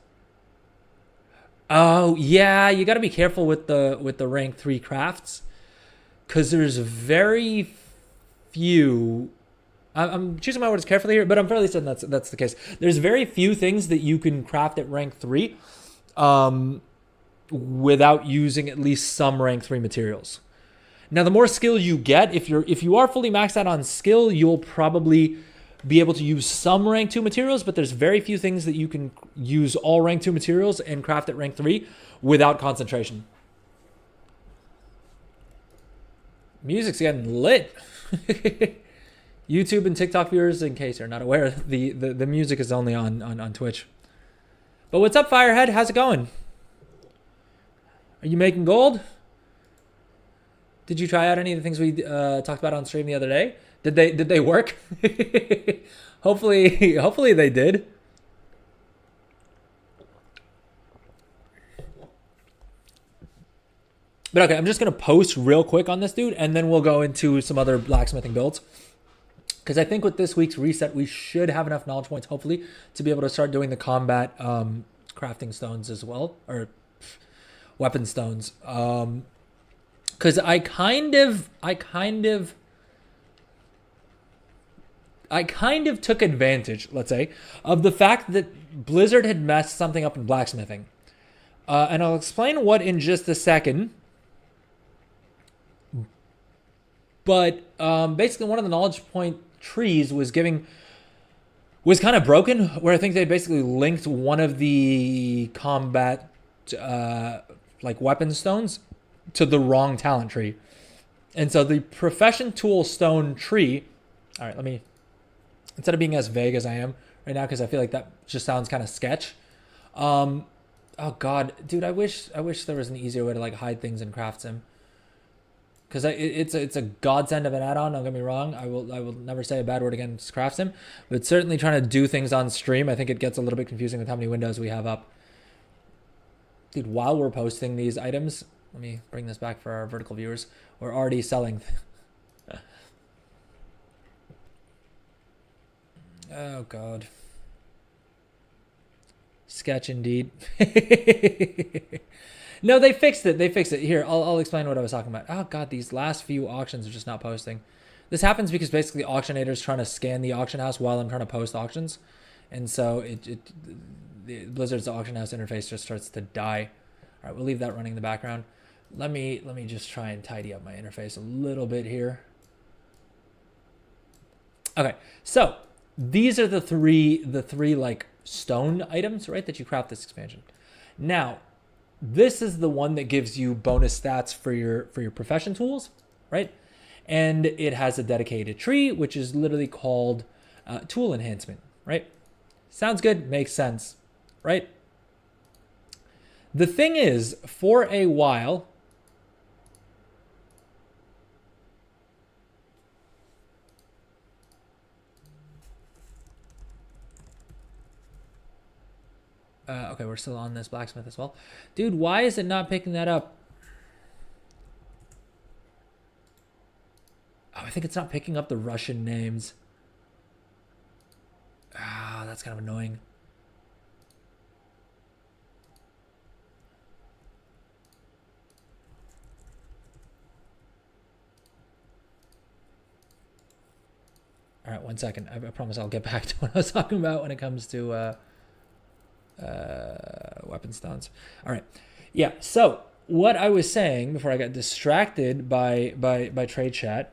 Oh yeah, you got to be careful with the rank 3 crafts, because there's very few. I'm choosing my words carefully here, but I'm fairly certain that's the case. There's very few things that you can craft at rank 3 without using at least some rank 3 materials. Now, the more skill you get, if you are fully maxed out on skill, you'll probably be able to use some rank 2 materials, but there's very few things that you can use all rank 2 materials and craft at rank 3 without concentration. Music's getting lit. YouTube and TikTok viewers, in case you're not aware, the music is only on Twitch. But what's up, Firehead? How's it going? Are you making gold? Did you try out any of the things we talked about on stream the other day? Did they work? Hopefully they did. But okay, I'm just gonna post real quick on this dude, and then we'll go into some other blacksmithing builds. Because I think with this week's reset, we should have enough knowledge points, hopefully, to be able to start doing the combat crafting stones as well, or weapon stones. Because I kind of took advantage, let's say, of the fact that Blizzard had messed something up in blacksmithing. And I'll explain what in just a second. But basically one of the knowledge point trees was kind of broken, where I think they basically linked one of the combat like weapon stones to the wrong talent tree. And so the profession tool stone tree, all right, let me, instead of being as vague as I am right now, because I feel like that just sounds kind of sketch. Oh God, dude, I wish there was an easier way to like hide things in Craft Sim. Because it's a godsend of an add-on. Don't get me wrong. I will never say a bad word against Craft Sim, but certainly trying to do things on stream, I think it gets a little bit confusing with how many windows we have up. Dude, while we're posting these items, let me bring this back for our vertical viewers. We're already selling. Oh God. Sketch indeed. No, they fixed it. They fixed it. Here, I'll explain what I was talking about. Oh God, these last few auctions are just not posting. This happens because basically auctionators trying to scan the auction house while I'm trying to post auctions, and so the Blizzard's auction house interface just starts to die. All right, we'll leave that running in the background. Let me just try and tidy up my interface a little bit here. Okay, so these are the three like stone items, right, that you craft this expansion. Now, this is the one that gives you bonus stats for your profession tools, right? And it has a dedicated tree, which is literally called tool enhancement, right? Sounds good, makes sense, right? The thing is, for a while, okay, we're still on this blacksmith as well. Dude, why is it not picking that up? Oh, I think it's not picking up the Russian names. Ah, that's kind of annoying. All right, 1 second. I promise I'll get back to what I was talking about when it comes to weapon stones. All right, yeah. So what I was saying before I got distracted by trade chat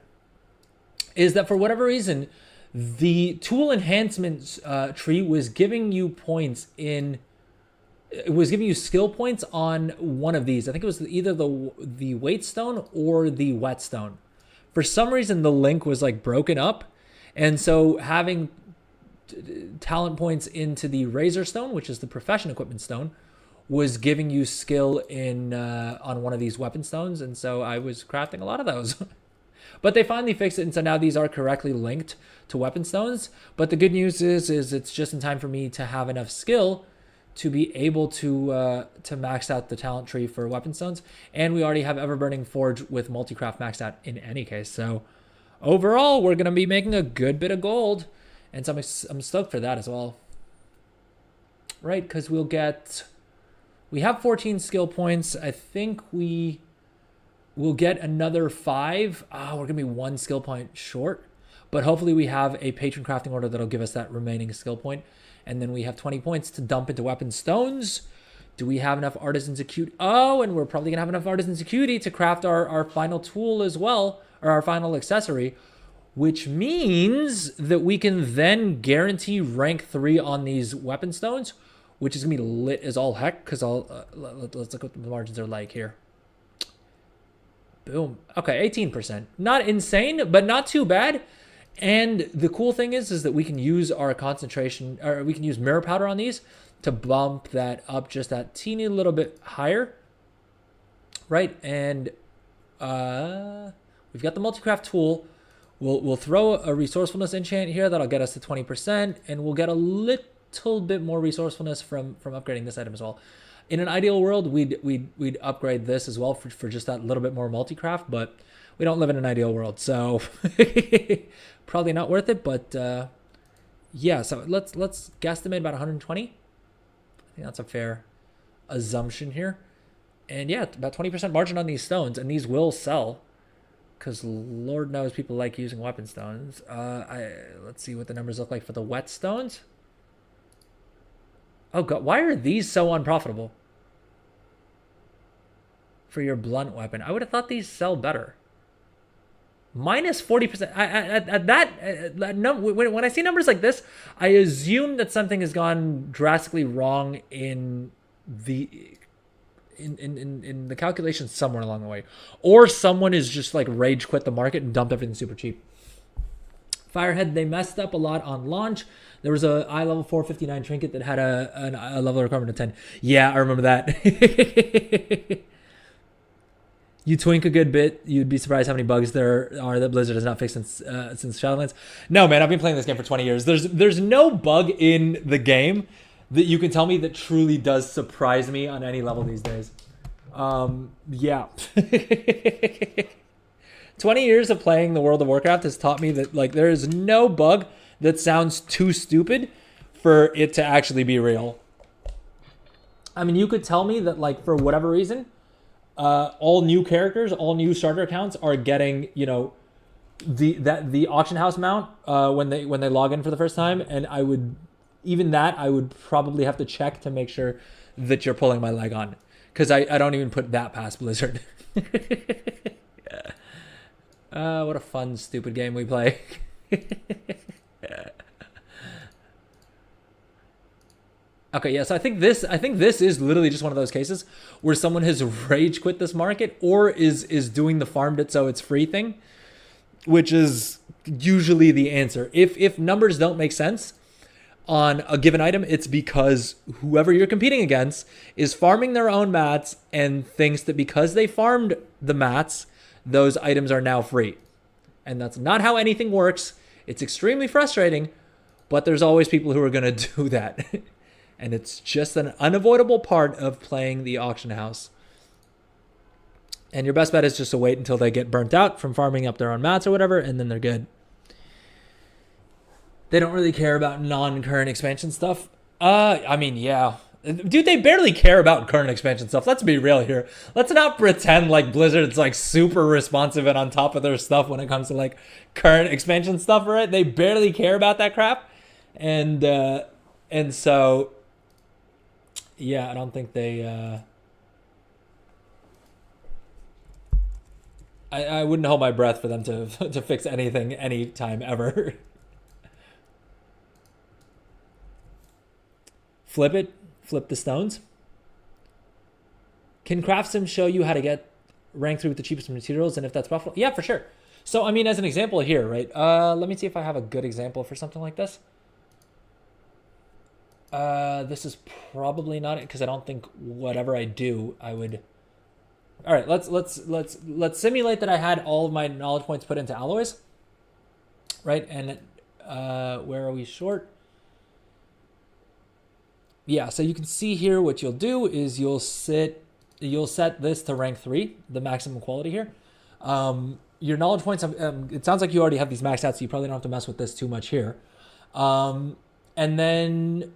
is that for whatever reason, the tool enhancements tree was giving you points in. It was giving you skill points on one of these. I think it was either the weight stone or the whetstone. For some reason, the link was like broken up, and so having talent points into the razor stone, which is the profession equipment stone, was giving you skill in on one of these weapon stones, and so I was crafting a lot of those. But they finally fixed it, and so now these are correctly linked to weapon stones. But the good news is it's just in time for me to have enough skill to be able to max out the talent tree for weapon stones, and we already have Everburning Forge with multi-craft maxed out in any case. So overall, we're gonna be making a good bit of gold. And so I'm stoked for that as well. Right, because we have 14 skill points. I think we will get another 5. We're going to be 1 skill point short. But hopefully we have a patron crafting order that'll give us that remaining skill point. And then we have 20 points to dump into weapon stones. Do we have enough artisans acuity? Oh, and we're probably going to have enough artisans acuity to craft our final tool as well, or our final accessory, which means that we can then guarantee rank 3 on these weapon stones, which is gonna be lit as all heck. Because let's look what the margins are like here. Boom. Okay, 18%. Not insane, but not too bad. And the cool thing is that we can use our concentration, or we can use mirror powder on these to bump that up just that teeny little bit higher, right? And we've got the multi-craft tool. We'll throw a resourcefulness enchant here that'll get us to 20%, and we'll get a little bit more resourcefulness from upgrading this item as well. In an ideal world, we'd upgrade this as well for just that little bit more multi-craft, but we don't live in an ideal world, so probably not worth it. But yeah, so let's guesstimate about 120. I think that's a fair assumption here. And yeah, about 20% margin on these stones, and these will sell because Lord knows people like using weapon stones. Let's see what the numbers look like for the whetstones. Oh god, why are these so unprofitable for your blunt weapon? I would have thought these sell better. Minus 40%. When I see numbers like this, I assume that something has gone drastically wrong in the calculations somewhere along the way, or someone is just like rage quit the market and dumped everything super cheap. Firehead, they messed up a lot on launch. There was a eye level 459 trinket that had a level requirement of 10. Yeah, I remember that. You twink a good bit, you'd be surprised how many bugs there are that Blizzard has not fixed since Shadowlands. No, man, I've been playing this game for 20 years. There's no bug in the game that you can tell me that truly does surprise me on any level these days. Yeah. 20 years of playing the World of Warcraft has taught me that like there is no bug that sounds too stupid for it to actually be real. I mean, you could tell me that like for whatever reason, all new characters, all new starter accounts are getting, you know, the auction house mount when they log in for the first time, and I would probably have to check to make sure that you're pulling my leg on, because I don't even put that past Blizzard. What a fun, stupid game we play. Okay, yeah, so I think this is literally just one of those cases where someone has rage quit this market or is doing the farmed it so it's free thing, which is usually the answer. If numbers don't make sense on a given item, it's because whoever you're competing against is farming their own mats and thinks that because they farmed the mats, those items are now free. And that's not how anything works. It's extremely frustrating, but there's always people who are going to do that. And it's just an unavoidable part of playing the auction house. And your best bet is just to wait until they get burnt out from farming up their own mats or whatever, and then they're good. They don't really care about non-current expansion stuff. I mean, yeah. Dude, they barely care about current expansion stuff. Let's be real here. Let's not pretend like Blizzard's like super responsive and on top of their stuff when it comes to like current expansion stuff, right? They barely care about that crap. And so, yeah, I don't think they... I wouldn't hold my breath for them to fix anything anytime ever. Flip it. Flip the stones. Can Craft Sim show you how to get rank 3 with the cheapest materials, and if that's possible? Yeah, for sure. So, I mean, as an example here, right? Let me see if I have a good example for something like this. This is probably not it, because I don't think whatever I do, I would... All right, let's simulate that I had all of my knowledge points put into alloys, right? And where are we short? Yeah, so you can see here what you'll do is you'll set this to rank 3, the maximum quality here. Your knowledge points, it sounds like you already have these maxed out, so you probably don't have to mess with this too much here. And then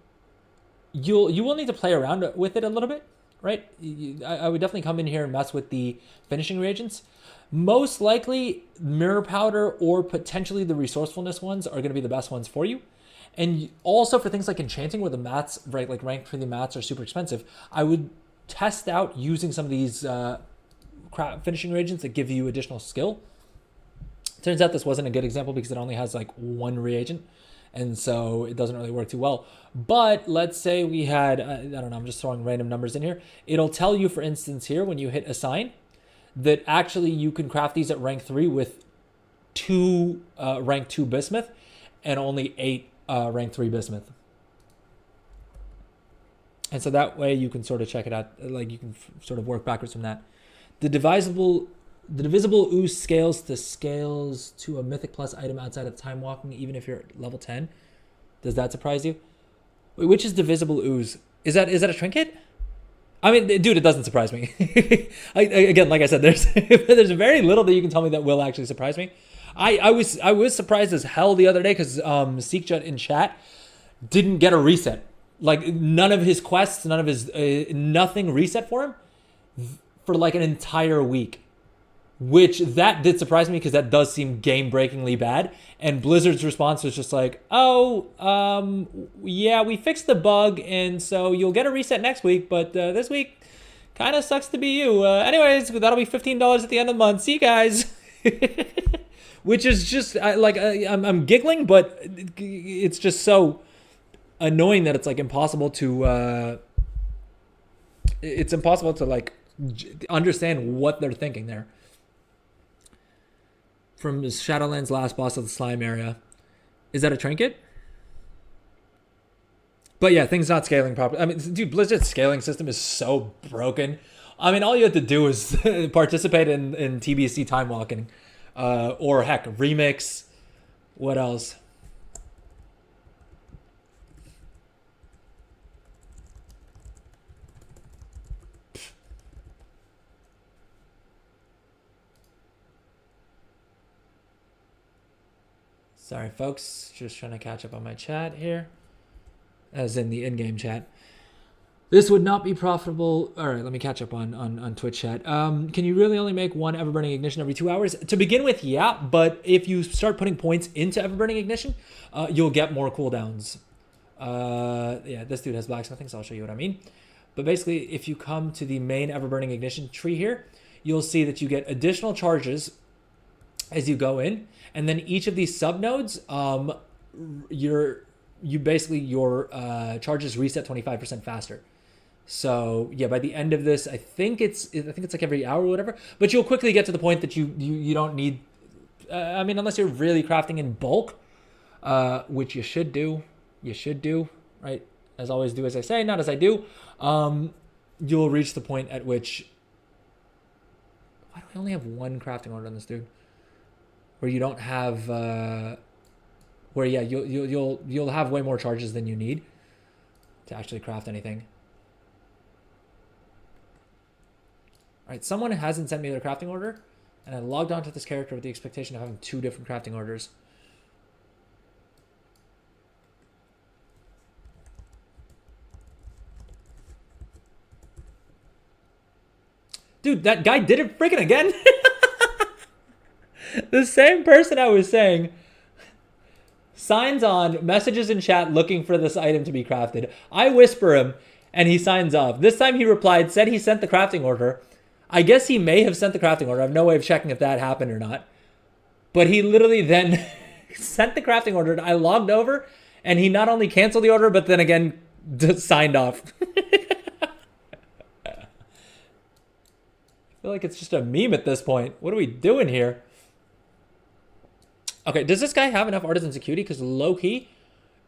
you will need to play around with it a little bit, right? I would definitely come in here and mess with the finishing reagents. Most likely, Mirror Powder or potentially the Resourcefulness ones are going to be the best ones for you. And also for things like enchanting, where the mats, right, like rank 3 mats are super expensive, I would test out using some of these finishing reagents that give you additional skill. Turns out this wasn't a good example because it only has like one reagent, and so it doesn't really work too well. But let's say we had, I don't know, I'm just throwing random numbers in here. It'll tell you, for instance, here when you hit assign, that actually you can craft these at rank 3 with 2 rank 2 bismuth and only 8 rank 3 bismuth. And so that way you can sort of check it out, like you can sort of work backwards from that. The divisible ooze scales to a mythic plus item outside of time walking, even if you're at level 10. Does that surprise you? Wait, which is divisible ooze? Is that a trinket? I mean, dude, it doesn't surprise me. Again, like I said, there's very little that you can tell me that will actually surprise me. I was surprised as hell the other day because Seekjut in chat didn't get a reset. Like none of his quests, none of his nothing reset for him for like an entire week. Which that did surprise me because that does seem game-breakingly bad. And Blizzard's response was just like, "Oh, yeah, we fixed the bug, and so you'll get a reset next week, but this week kind of sucks to be you. Anyways, that'll be $15 at the end of the month. See you guys." Which is just I'm giggling, but it's just so annoying that it's like impossible to like understand what they're thinking there. From Shadowlands last boss of the slime area. Is that a trinket? But yeah, things not scaling properly. I mean, dude, Blizzard's scaling system is so broken. I mean, all you have to do is participate in TBC time walking. Or heck, remix. What else? Sorry, folks. Just trying to catch up on my chat here. As in the in-game chat. This would not be profitable. All right, let me catch up on Twitch chat. Can you really only make one Everburning Ignition every 2 hours? To begin with, yeah. But if you start putting points into Everburning Ignition, you'll get more cooldowns. Yeah, this dude has blacksmithing, so I'll show you what I mean. But basically, if you come to the main Everburning Ignition tree here, you'll see that you get additional charges as you go in. And then each of these subnodes, your charges reset 25% faster. So yeah, by the end of this, I think it's like every hour or whatever. But you'll quickly get to the point that you don't need. I mean, unless you're really crafting in bulk, which you should do. You should do, right? As always, do as I say, not as I do. You'll reach the point at which. Why do I only have one crafting order on this dude? Where you don't have, where yeah, you'll have way more charges than you need to actually craft anything. All right, someone hasn't sent me their crafting order, and I logged onto this character with the expectation of having 2 different crafting orders. Dude, that guy did it freaking again. The same person I was saying signs on, messages in chat looking for this item to be crafted. I whisper him, and he signs off. This time he replied, said he sent the crafting order. I guess he may have sent the crafting order. I have no way of checking if that happened or not. But he literally then sent the crafting order. I logged over, and he not only canceled the order, but then again signed off. I feel like it's just a meme at this point. What are we doing here? Okay, does this guy have enough artisan security? Because low-key,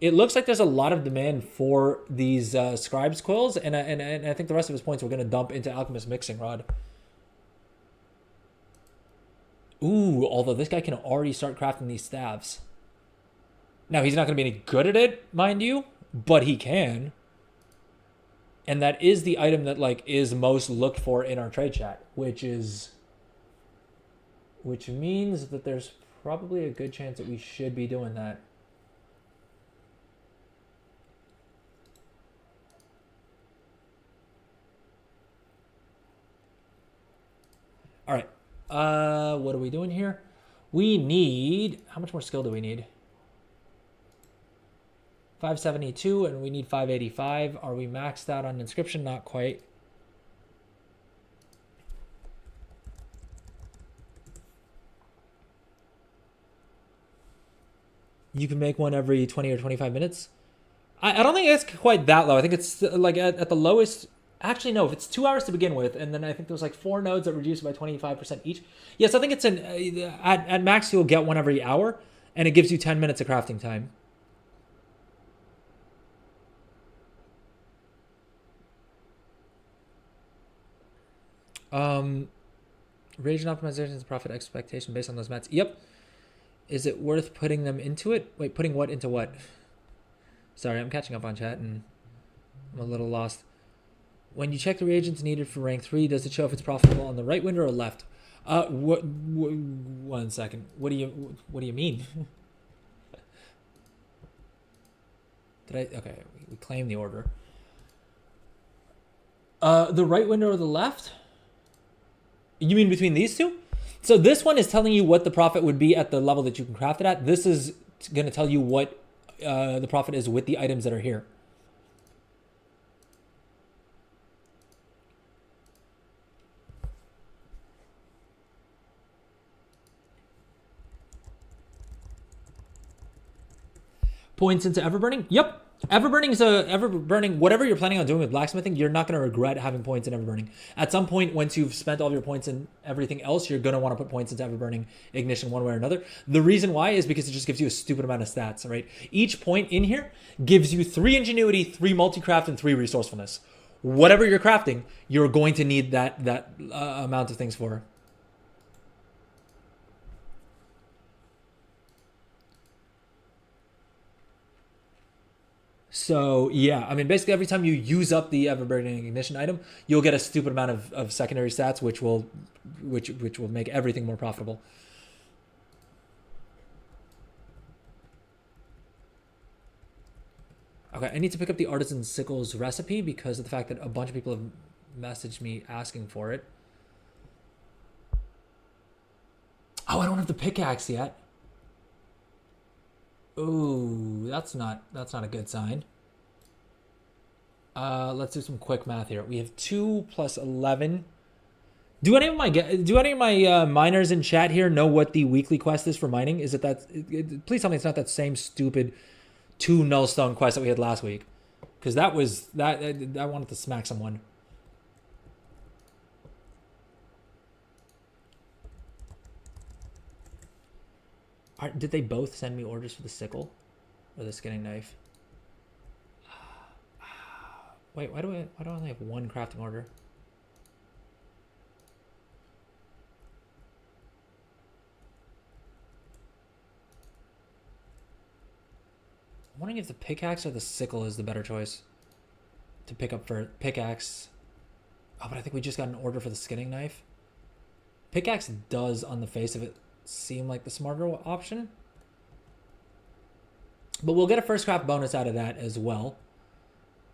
it looks like there's a lot of demand for these scribe's quills, and I think the rest of his points we're going to dump into alchemist mixing rod. Ooh, although this guy can already start crafting these staves. Now, he's not going to be any good at it, mind you, but he can. And that is the item that like is most looked for in our trade chat, which means that there's probably a good chance that we should be doing that. All right. What are we doing here? We need, how much more skill do we need? 572, and we need 585. Are we maxed out on inscription? Not quite. You can make one every 20 or 25 minutes. I don't think it's quite that low. I think it's like at the lowest. Actually, no, if it's 2 hours to begin with, and then I think there's like 4 nodes that reduce by 25% each. Yes, I think it's at max you'll get one every hour, and it gives you 10 minutes of crafting time. Region optimization is profit expectation based on those mats. Yep. Is it worth putting them into it? Wait, putting what into what? Sorry, I'm catching up on chat and I'm a little lost. When you check the reagents needed for rank 3, does it show if it's profitable on the right window or left? One second. What do you mean? Okay, we claim the order. The right window or the left? You mean between these two? So this one is telling you what the profit would be at the level that you can craft it at. This is going to tell you what the profit is with the items that are here. Points into Everburning? Yep. Everburning, whatever you're planning on doing with blacksmithing, you're not going to regret having points in Everburning. At some point, once you've spent all of your points in everything else, you're going to want to put points into Everburning Ignition one way or another. The reason why is because it just gives you a stupid amount of stats, right? Each point in here gives you 3 Ingenuity, 3 Multicraft, and 3 Resourcefulness. Whatever you're crafting, you're going to need that amount of things for. So yeah, I mean, basically every time you use up the Everburning Ignition item, you'll get a stupid amount of secondary stats, which will make everything more profitable. Okay, I need to pick up the Artisan Sickles recipe because of the fact that a bunch of people have messaged me asking for it. Oh, I don't have the pickaxe yet. Ooh, that's not a good sign. Let's do some quick math here. We have 2 plus 11. Do any of my miners in chat here know what the weekly quest is for mining? Is it that? Please tell me it's not that same stupid 2 nullstone quest that we had last week, because that was that I wanted to smack someone. Did they both send me orders for the sickle or the skinning knife? Wait, why do I only have 1 crafting order? I'm wondering if the pickaxe or the sickle is the better choice to pick up for pickaxe. Oh, but I think we just got an order for the skinning knife. Pickaxe does, on the face of it, seem like the smarter option, but we'll get a first craft bonus out of that as well.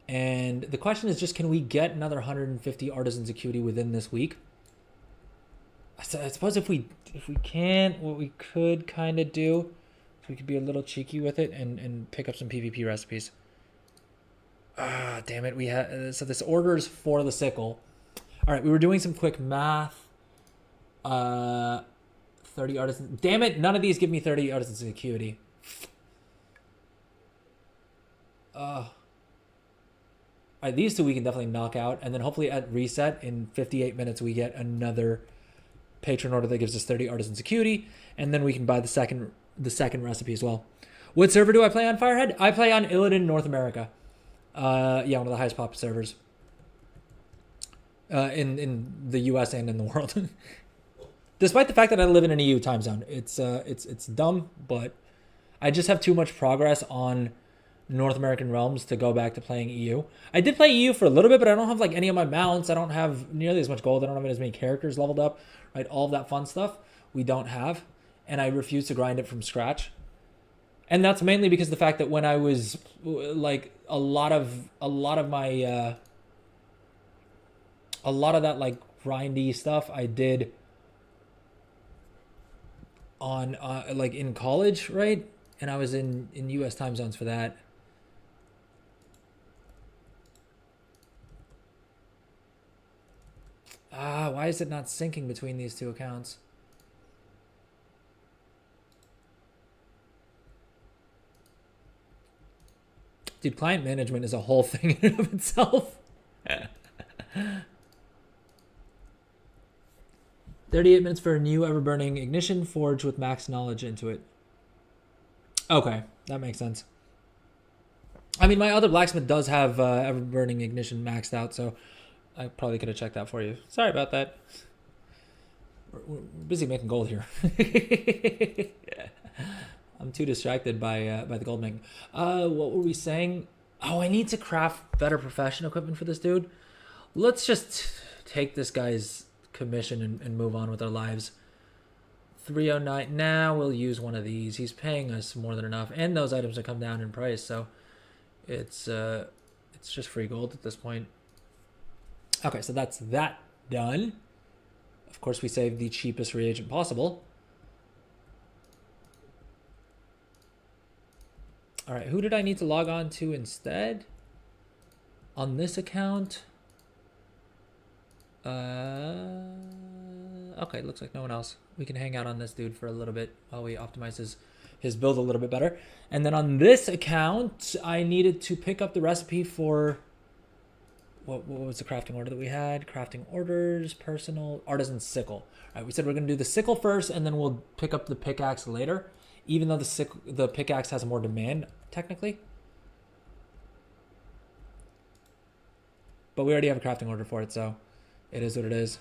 And the question is just, can we get another 150 Artisan's Acuity within this week? I suppose if we can't, what we could kind of do, we could be a little cheeky with it and pick up some PvP recipes. Ah, damn it, we had so this order is for the sickle. All right, we were doing some quick math. 30 artisans. Damn it, none of these give me 30 artisans acuity. All right, these 2 we can definitely knock out, and then hopefully at reset in 58 minutes we get another patron order that gives us 30 artisans acuity, and then we can buy the second recipe as well. What server do I play on, Firehead? I play on Illidan, North America. Yeah, one of the highest pop servers in the US and in the world. Despite the fact that I live in an EU time zone, it's dumb, but I just have too much progress on North American realms to go back to playing EU. I did play EU for a little bit, but I don't have like any of my mounts. I don't have nearly as much gold. I don't have as many characters leveled up, right? All of that fun stuff we don't have, and I refuse to grind it from scratch. And that's mainly because of the fact that when I was like a lot of that like grindy stuff I did on like in college, right? And I was in US time zones for that. Why is it not syncing between these 2 accounts? Dude, client management is a whole thing in and of itself. 38 minutes for a new Everburning Ignition forge with max knowledge into it. Okay, that makes sense. I mean, my other blacksmith does have Everburning Ignition maxed out, so I probably could have checked that for you. Sorry about that. We're busy making gold here. I'm too distracted by the gold making. What were we saying? Oh, I need to craft better profession equipment for this dude. Let's just take this guy's commission and move on with our lives. 309. Now we'll use one of these. He's paying us more than enough, and those items have come down in price, so it's just free gold at this point. Okay, so that's that done. Of course, we saved the cheapest reagent possible. All right, who did I need to log on to instead? On this account? Okay, looks like no one else. We can hang out on this dude for a little bit while we optimize his build a little bit better. And then on this account, I needed to pick up the recipe for... What was the crafting order that we had? Crafting orders, personal, artisan sickle. All right, we said we're going to do the sickle first, and then we'll pick up the pickaxe later, even though the pickaxe has more demand, technically. But we already have a crafting order for it, so it is what it is.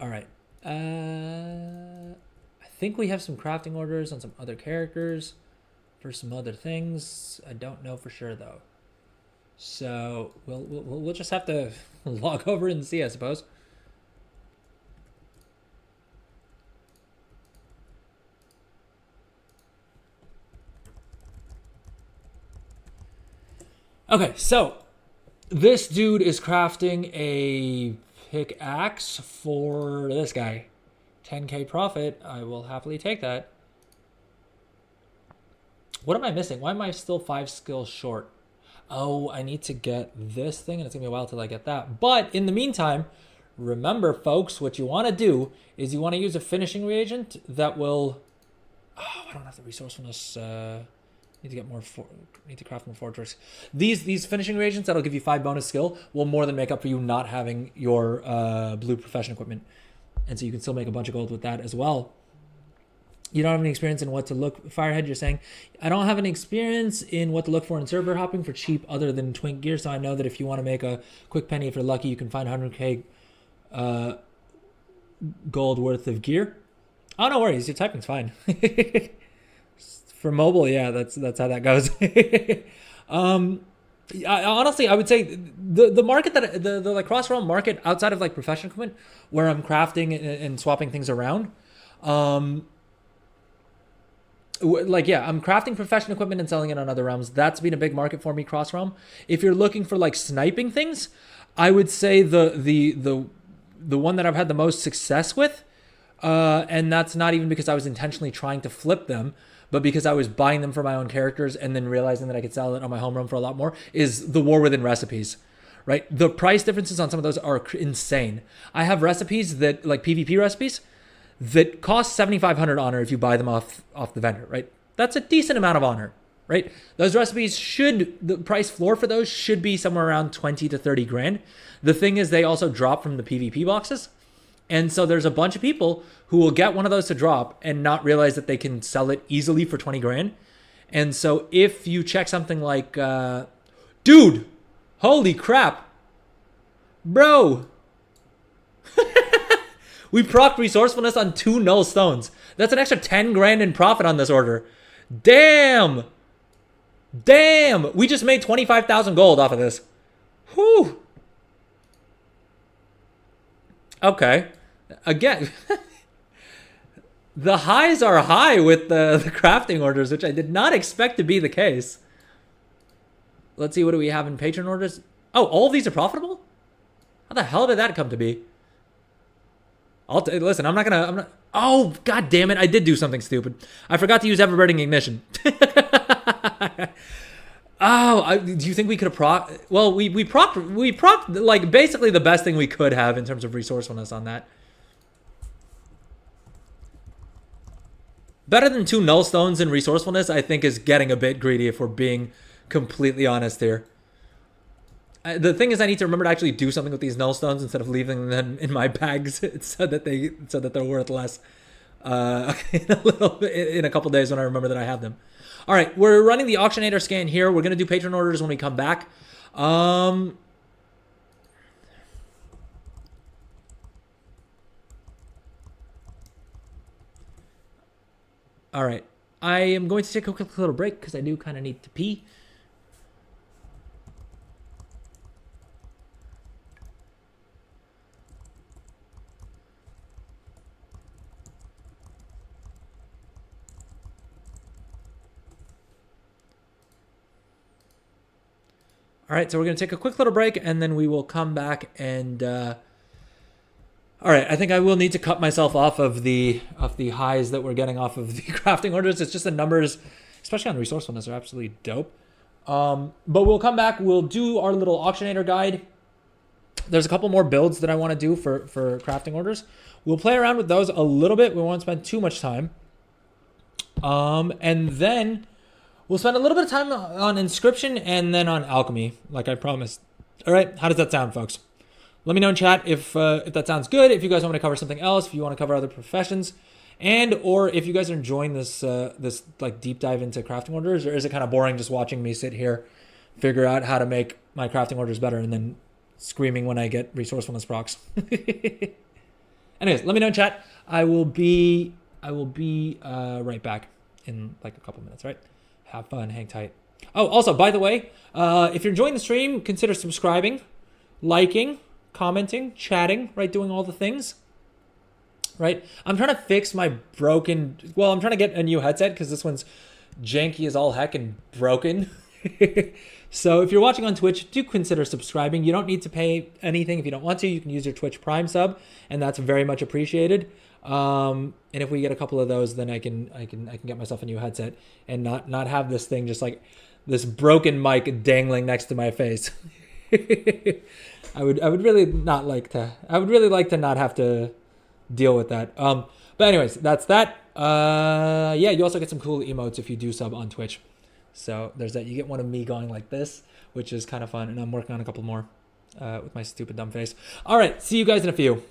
All right. I think we have some crafting orders on some other characters for some other things. I don't know for sure though. So we'll just have to log over and see, I suppose. Okay, so this dude is crafting a pickaxe for this guy. 10k profit. I will happily take that. What am I missing? Why am I still 5 skills short? Oh, I need to get this thing, and it's going to be a while till I get that. But in the meantime, remember, folks, what you want to do is you want to use a finishing reagent that will... Oh, I don't have the resourcefulness... Need to get more. Need to craft more fortress. These finishing reagents that'll give you 5 bonus skill will more than make up for you not having your blue profession equipment, and so you can still make a bunch of gold with that as well. You don't have any experience in what to look. Firehead, you're saying I don't have any experience in what to look for in server hopping for cheap other than twink gear. So I know that if you want to make a quick penny, if you're lucky, you can find 100k gold worth of gear. Oh, no worries. Your typing's fine. For mobile, yeah, that's how that goes. Honestly, I would say the market that the like cross realm market outside of like professional equipment, where I'm crafting and swapping things around, like yeah, I'm crafting professional equipment and selling it on other realms. That's been a big market for me, cross realm. If you're looking for like sniping things, I would say the one that I've had the most success with, and that's not even because I was intentionally trying to flip them, but because I was buying them for my own characters and then realizing that I could sell it on my home realm for a lot more, is the War Within recipes, right? The price differences on some of those are insane. I have recipes that, like PvP recipes, that cost 7,500 honor if you buy them off the vendor, right? That's a decent amount of honor, right? Those recipes the price floor for those should be somewhere around 20 to 30 grand. The thing is, they also drop from the PvP boxes. And so there's a bunch of people who will get one of those to drop and not realize that they can sell it easily for 20 grand. And so if you check something like, dude, holy crap, bro, we procced resourcefulness on 2 null stones. That's an extra 10 grand in profit on this order. Damn. We just made 25,000 gold off of this. Whew. Okay. Again, the highs are high with the crafting orders, which I did not expect to be the case. Let's see, what do we have in patron orders? Oh, all of these are profitable? How the hell did that come to be? Listen, I'm not... Oh, god damn it, I did do something stupid. I forgot to use ever-burning ignition. Oh, do you think we could have proc... Well, we proc like basically the best thing we could have in terms of resourcefulness on that. Better than 2 null stones in resourcefulness, I think, is getting a bit greedy if we're being completely honest here. The thing is, I need to remember to actually do something with these null stones instead of leaving them in my bags so that they're worth less in a couple days when I remember that I have them. All right, we're running the auctionator scan here. We're gonna do patron orders when we come back. All right. I am going to take a quick little break because I do kind of need to pee. All right, so we're going to take a quick little break, and then we will come back and... all right, I think I will need to cut myself off of the highs that we're getting off of the crafting orders. It's just the numbers, especially on resourcefulness, are absolutely dope. But we'll come back. We'll do our little auctionator guide. There's a couple more builds that I want to do for crafting orders. We'll play around with those a little bit. We won't spend too much time. And then we'll spend a little bit of time on inscription and then on alchemy, like I promised. All right, how does that sound, folks? Let me know in chat if that sounds good. If you guys want me to cover something else, if you want to cover other professions, and or if you guys are enjoying this this like deep dive into crafting orders, or is it kind of boring just watching me sit here, figure out how to make my crafting orders better, and then screaming when I get resourcefulness procs? Anyways, let me know in chat. I will be right back in like a couple minutes. Right? Have fun, hang tight. Oh, also, by the way, if you're enjoying the stream, consider subscribing, liking, commenting, chatting, right? Doing all the things, right? I'm trying to fix my broken... Well, I'm trying to get a new headset because this one's janky as all heck and broken. So if you're watching on Twitch, do consider subscribing. You don't need to pay anything if you don't want to. You can use your Twitch Prime sub, and that's very much appreciated. And if we get a couple of those, then I can get myself a new headset and not have this thing just like this broken mic dangling next to my face. I would really not like to. I would really like to not have to deal with that. But anyways, that's that. Yeah, you also get some cool emotes if you do sub on Twitch. So there's that. You get one of me going like this, which is kind of fun, and I'm working on a couple more with my stupid dumb face. All right, see you guys in a few.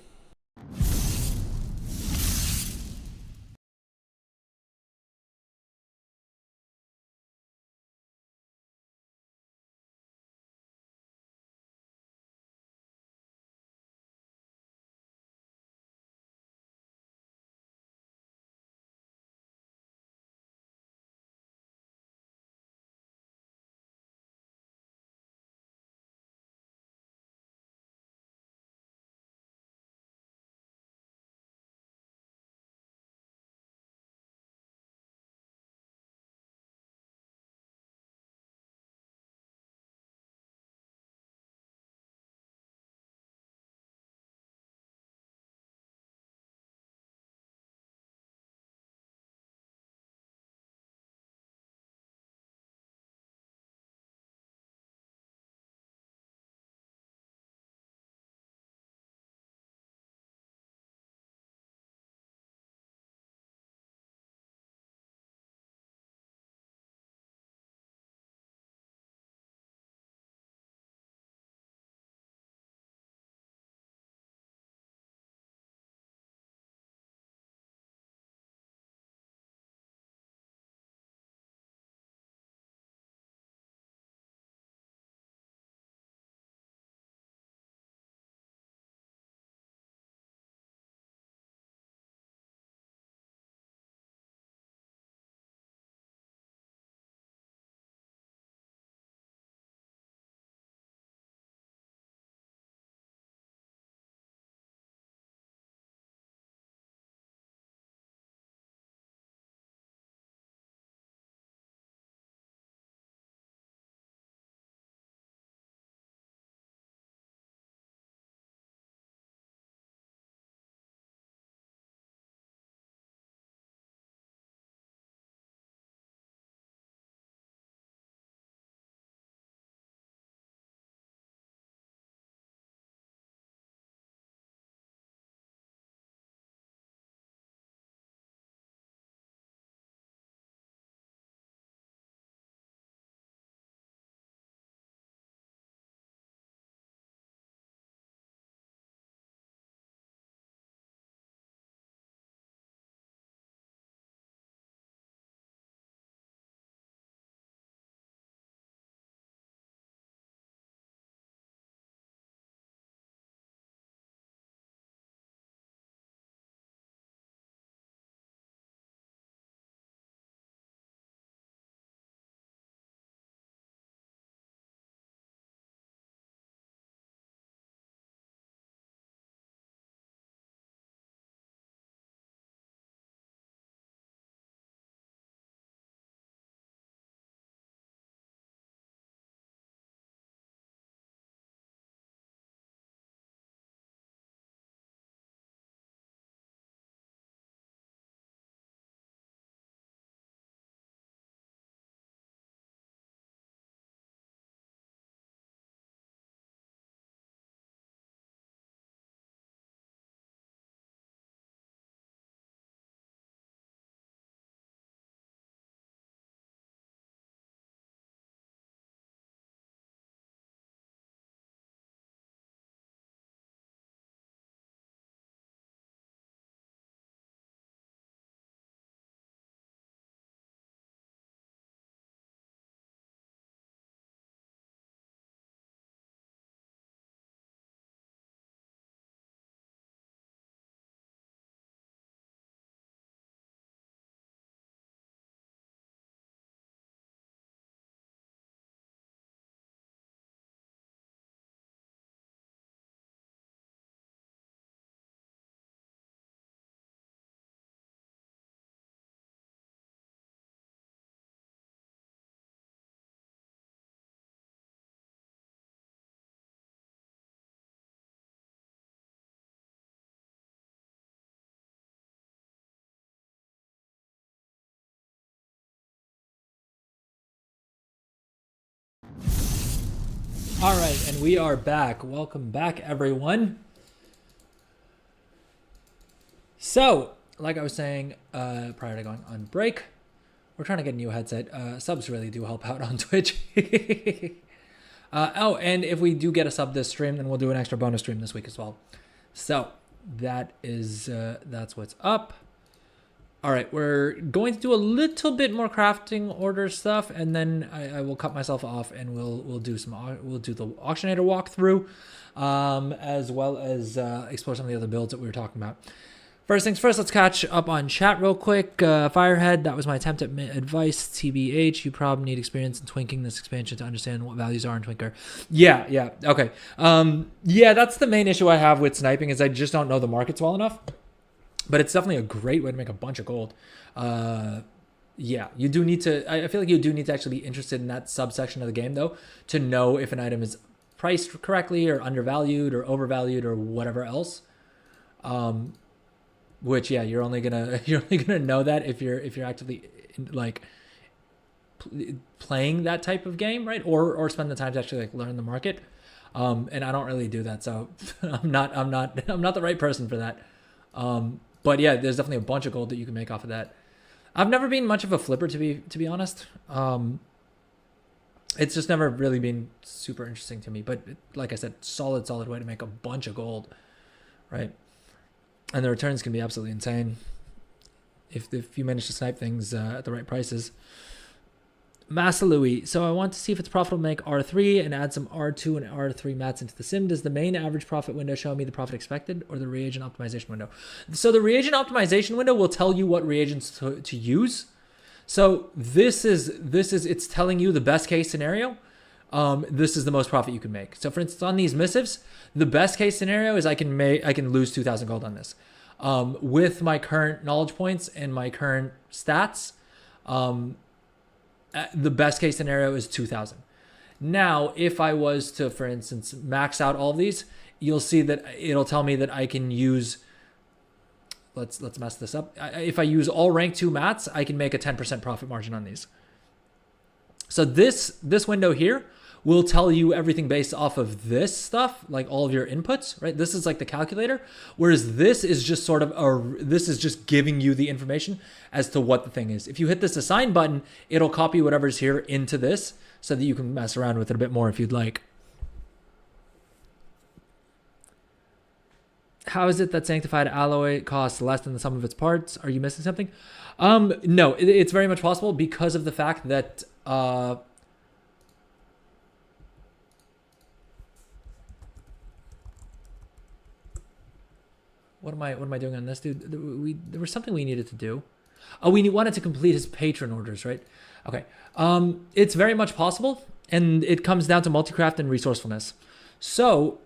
All right, and we are back. Welcome back, everyone. So, like I was saying prior to going on break, we're trying to get a new headset. Subs really do help out on Twitch. Oh, and if we do get a sub this stream, then we'll do an extra bonus stream this week as well. So that is that's what's up. All right, we're going to do a little bit more crafting order stuff, and then I will cut myself off, and we'll do the auctionator walkthrough, as well as explore some of the other builds that we were talking about. First things first, let's catch up on chat real quick. Firehead, that was my attempt at advice. TBH, you probably need experience in twinking this expansion to understand what values are in Twinker. Yeah, okay. Yeah, that's the main issue I have with sniping is I just don't know the markets well enough. But it's definitely a great way to make a bunch of gold. Yeah, you do need to, I feel like you do need to actually be interested in that subsection of the game though, to know if an item is priced correctly or undervalued or overvalued or whatever else. Which, yeah, you're only gonna know that if you're actively like playing that type of game, right? Or spend the time to actually like learn the market. And I don't really do that, so I'm not the right person for that. But yeah, there's definitely a bunch of gold that you can make off of that. I've never been much of a flipper to be honest. It's just never really been super interesting to me. But like I said, solid way to make a bunch of gold, right? And the returns can be absolutely insane if you manage to snipe things at the right prices. Massa Louis. So I want to see if it's profitable to make R3 and add some R2 and R3 mats into the sim. Does the main average profit window show me the profit expected or the reagent optimization window? So the reagent optimization window will tell you what reagents to use. So this is it's telling you the best case scenario. This is the most profit you can make. So for instance, on these missives, the best case scenario is I can lose 2,000 gold on this. With my current knowledge points and my current stats, the best case scenario is 2,000. Now, if I was to, for instance, max out all of these, you'll see that it'll tell me that I can use, let's mess this up. If I use all rank 2 mats, I can make a 10% profit margin on these. So this window here will tell you everything based off of this stuff, like all of your inputs, right? This is like the calculator, whereas this is just sort of this is just giving you the information as to what the thing is. If you hit this assign button, it'll copy whatever's here into this so that you can mess around with it a bit more if you'd like. How is it that sanctified alloy costs less than the sum of its parts? Are you missing something? No, it's very much possible because of the fact that What am I doing on this, dude? There was something we needed to do. Oh, we wanted to complete his patron orders, right? Okay. It's very much possible, and it comes down to multicraft and resourcefulness. So,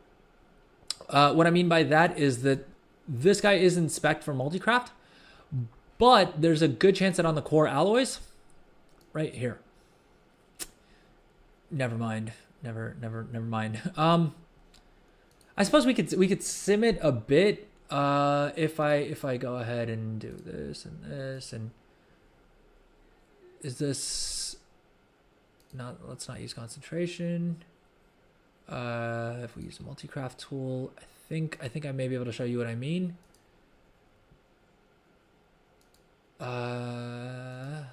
what I mean by that is that this guy isn't spec'd for multicraft, but there's a good chance that on the core alloys, right here. Never mind. Never mind. I suppose we could sim it a bit. If I go ahead and do this and is this not, let's not use concentration. If we use a multi-craft tool, I think I may be able to show you what I mean. No,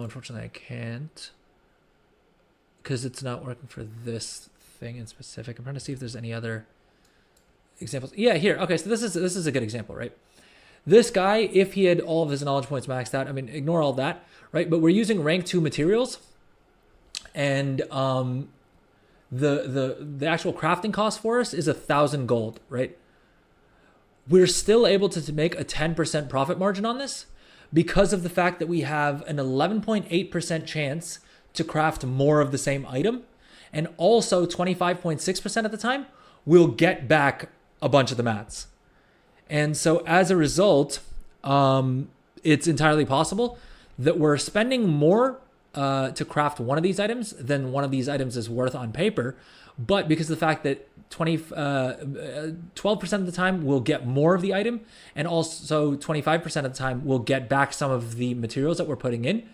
unfortunately I can't, because it's not working for this thing in specific. I'm trying to see if there's any other examples. Yeah, here. Okay, so this is a good example, right? This guy, if he had all of his knowledge points maxed out, I mean, ignore all that, right? But we're using rank 2 materials, and the actual crafting cost for us is 1,000 gold, right? We're still able to make a 10% profit margin on this because of the fact that we have an 11.8% chance to craft more of the same item, and also 25.6% of the time we'll get back a bunch of the mats. And so as a result, it's entirely possible that we're spending more to craft one of these items than one of these items is worth on paper. But because of the fact that 12% of the time we'll get more of the item, and also 25% of the time we'll get back some of the materials that we're putting in,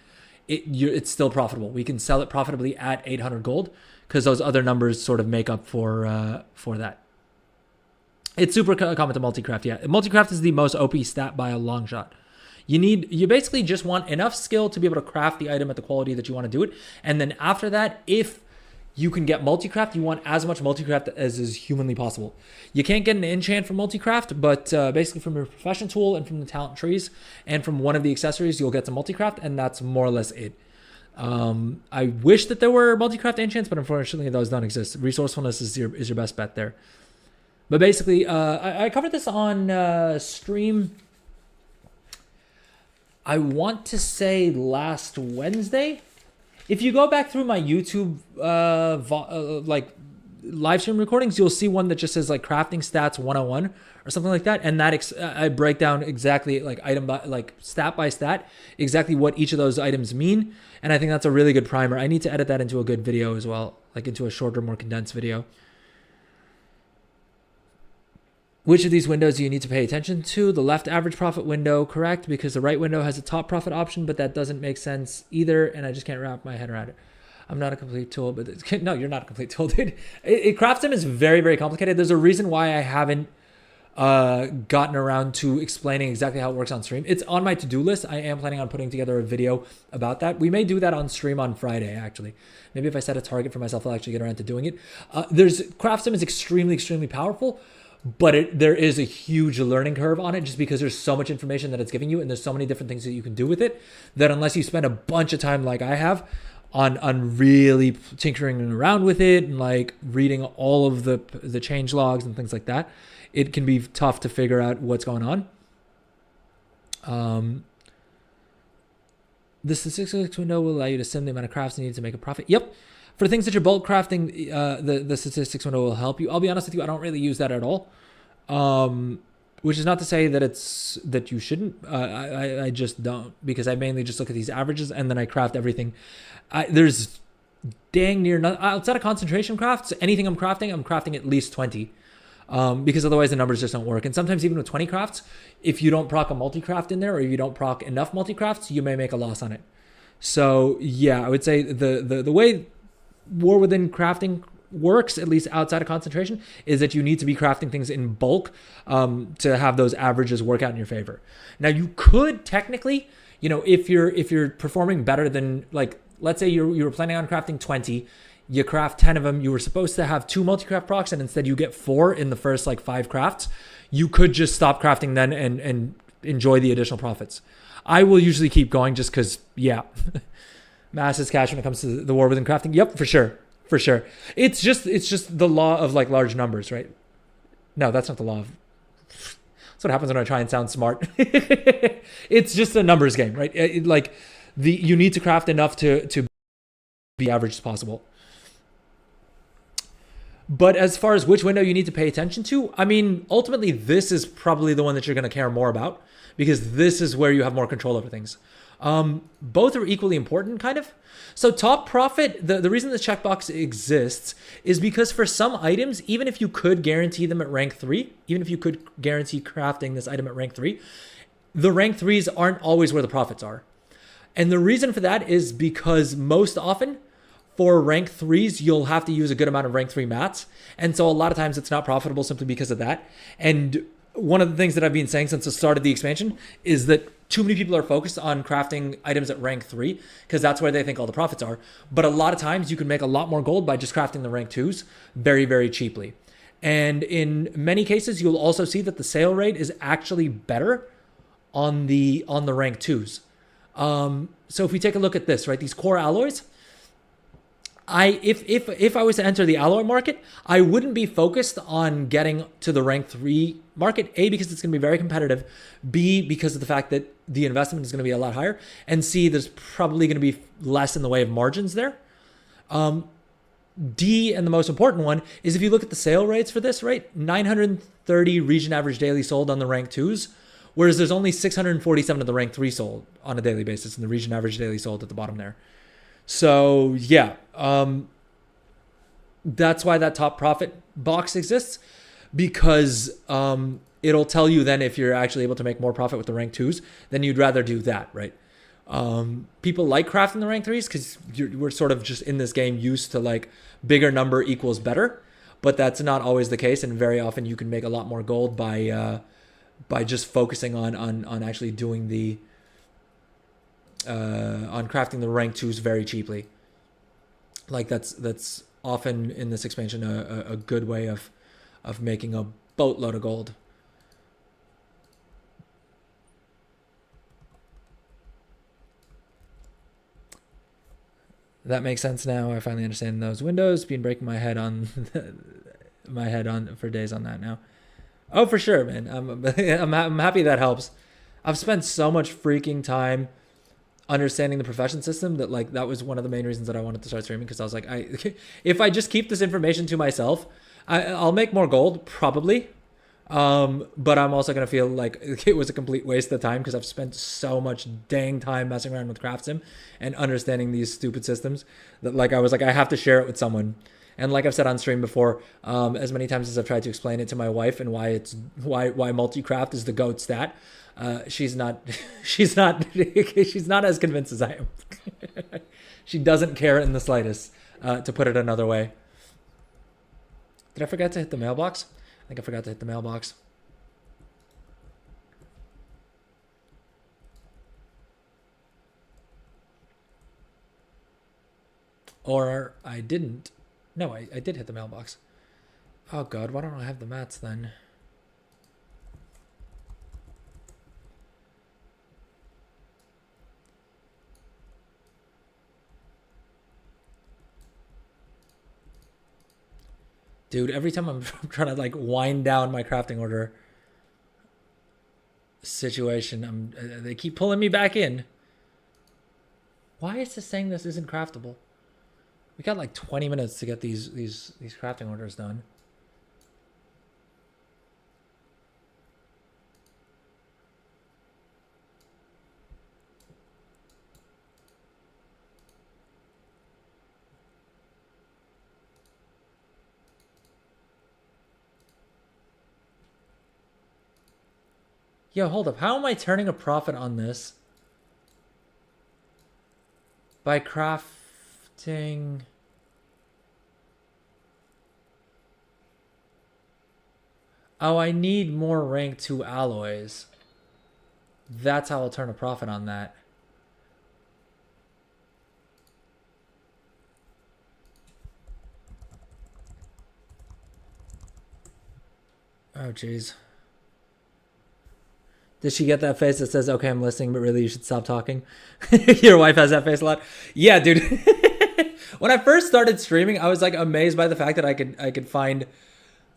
it's still profitable. We can sell it profitably at 800 gold because those other numbers sort of make up for that. It's super common to multi-craft. Yeah, multi-craft is the most OP stat by a long shot. You basically just want enough skill to be able to craft the item at the quality that you want to do it. And then after that, if you can get multi-craft, you want as much multi-craft as is humanly possible. You can't get an enchant from multi-craft, but basically from your profession tool and from the talent trees and from one of the accessories, you'll get some multi-craft, and that's more or less it. I wish that there were multi-craft enchants, but unfortunately those don't exist. Resourcefulness is your best bet there. But basically, I covered this on stream, I want to say last Wednesday. If you go back through my YouTube like live stream recordings, you'll see one that just says like crafting stats 101 or something like that, and that I break down exactly like item by like stat by stat exactly what each of those items mean, and I think that's a really good primer. I need to edit that into a good video as well, like into a shorter, more condensed video. Which of these windows do you need to pay attention to? The left average profit window, correct, because the right window has a top profit option, but that doesn't make sense either, and I just can't wrap my head around it. I'm not a complete tool, but no, you're not a complete tool, dude. Craftsman is very, very complicated. There's a reason why I haven't gotten around to explaining exactly how it works on stream. It's on my to-do list. I am planning on putting together a video about that. We may do that on stream on Friday, actually. Maybe if I set a target for myself, I'll actually get around to doing it. Craftsman is extremely, extremely powerful, but there is a huge learning curve on it just because there's so much information that it's giving you, and there's so many different things that you can do with it that unless you spend a bunch of time like I have on really tinkering around with it and like reading all of the change logs and things like that, it can be tough to figure out what's going on. The statistics window will allow you to sim the amount of crafts needed to make a profit. Yep. For things that you're bulk crafting, the statistics window will help you. I'll be honest with you, I don't really use that at all. Which is not to say that you shouldn't. I just don't, because I mainly just look at these averages and then I craft everything. There's dang near none, outside of concentration crafts, anything I'm crafting at least 20. Because otherwise the numbers just don't work. And sometimes even with 20 crafts, if you don't proc a multi-craft in there, or if you don't proc enough multi-crafts, you may make a loss on it. So yeah, I would say the way War Within crafting works, at least outside of concentration, is that you need to be crafting things in bulk to have those averages work out in your favor. Now you could technically, if you're performing better than, like, let's say you were planning on crafting 20, you craft 10 of them, you were supposed to have 2 multi-craft procs, and instead you get 4 in the first like 5 crafts, you could just stop crafting then and enjoy the additional profits. I will usually keep going just because, yeah. Mass is cash when it comes to the War Within crafting. Yep, for sure. It's just the law of like large numbers, right? No, that's not the law of. That's what happens when I try and sound smart. It's just a numbers game, right? You need to craft enough to be average as possible. But as far as which window you need to pay attention to, I mean, ultimately this is probably the one that you're going to care more about, because this is where you have more control over things. Both are equally important, kind of. So top profit, the reason this checkbox exists is because for some items, even if you could guarantee them at rank 3, even if you could guarantee crafting this item at rank 3, the rank 3s aren't always where the profits are. And the reason for that is because most often for rank 3s, you'll have to use a good amount of rank 3 mats. And so a lot of times it's not profitable simply because of that. And one of the things that I've been saying since the start of the expansion is that too many people are focused on crafting items at rank 3 because that's where they think all the profits are. But a lot of times you can make a lot more gold by just crafting the rank 2s very, very cheaply. And in many cases, you'll also see that the sale rate is actually better on the rank 2s. So if we take a look at this, right, these core alloys, if I was to enter the alloy market, I wouldn't be focused on getting to the rank 3 market, A, because it's going to be very competitive, B, because of the fact that the investment is going to be a lot higher, and C, there's probably going to be less in the way of margins there. D, and the most important one, is if you look at the sale rates for this, right, 930 region average daily sold on the rank 2s, whereas there's only 647 of the rank 3 sold on a daily basis, and the region average daily sold at the bottom there. So yeah, that's why that top profit box exists, because it'll tell you then if you're actually able to make more profit with the rank 2s, then you'd rather do that, right? People like crafting the rank 3s because we're sort of just in this game used to like bigger number equals better, but that's not always the case, and very often you can make a lot more gold by just focusing on actually doing the on crafting the rank 2s very cheaply. Like that's often in this expansion a good way of making a boatload of gold. That makes sense now. I finally understand those windows. Been breaking my head on for days on that now. Oh, for sure, man. I'm happy that helps. I've spent so much freaking time understanding the profession system that like that was one of the main reasons that I wanted to start streaming, because I was like, if I just keep this information to myself, I'll make more gold probably. But I'm also gonna feel like it was a complete waste of time because I've spent so much dang time messing around with Craft Sim and understanding these stupid systems that like I was like, I have to share it with someone. And like I've said on stream before, as many times as I've tried to explain it to my wife and why multi-craft is the GOAT stat, she's not she's not as convinced as I am. She doesn't care in the slightest, to put it another way. Did I forget to hit the mailbox? I think I forgot to hit the mailbox. Or I didn't. No, I did hit the mailbox. Oh god, why don't I have the mats then? Dude, every time I'm trying to like wind down my crafting order situation, they keep pulling me back in. Why is this saying this isn't craftable? We got like 20 minutes to get these crafting orders done. Yo, hold up. How am I turning a profit on this? By crafting... Oh, I need more rank 2 alloys. That's how I'll turn a profit on that. Oh, jeez. Did she get that face that says, okay, I'm listening, but really you should stop talking? Your wife has that face a lot. Yeah, dude. When I first started streaming, I was like amazed by the fact that I could find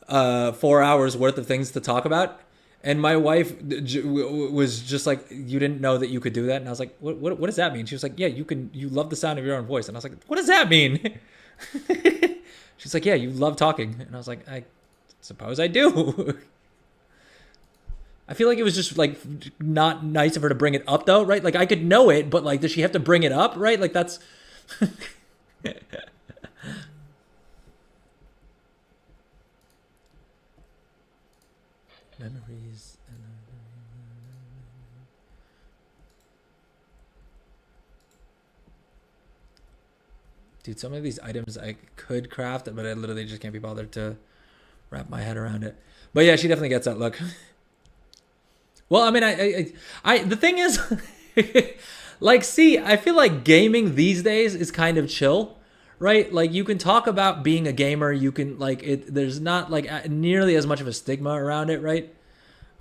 4 hours worth of things to talk about. And my wife was just like, you didn't know that you could do that? And I was like, what does that mean? She was like, yeah, you love the sound of your own voice. And I was like, what does that mean? She's like, yeah, you love talking. And I was like, I suppose I do. I feel like it was just like not nice of her to bring it up though, right? Like I could know it, but like, does she have to bring it up, right? Like that's... Memories. Dude, some of these items I could craft, but I literally just can't be bothered to wrap my head around it. But yeah, she definitely gets that look. Well, I mean, the thing is, like, see, I feel like gaming these days is kind of chill, right? Like, you can talk about being a gamer. You can, like, there's not, like, nearly as much of a stigma around it, right?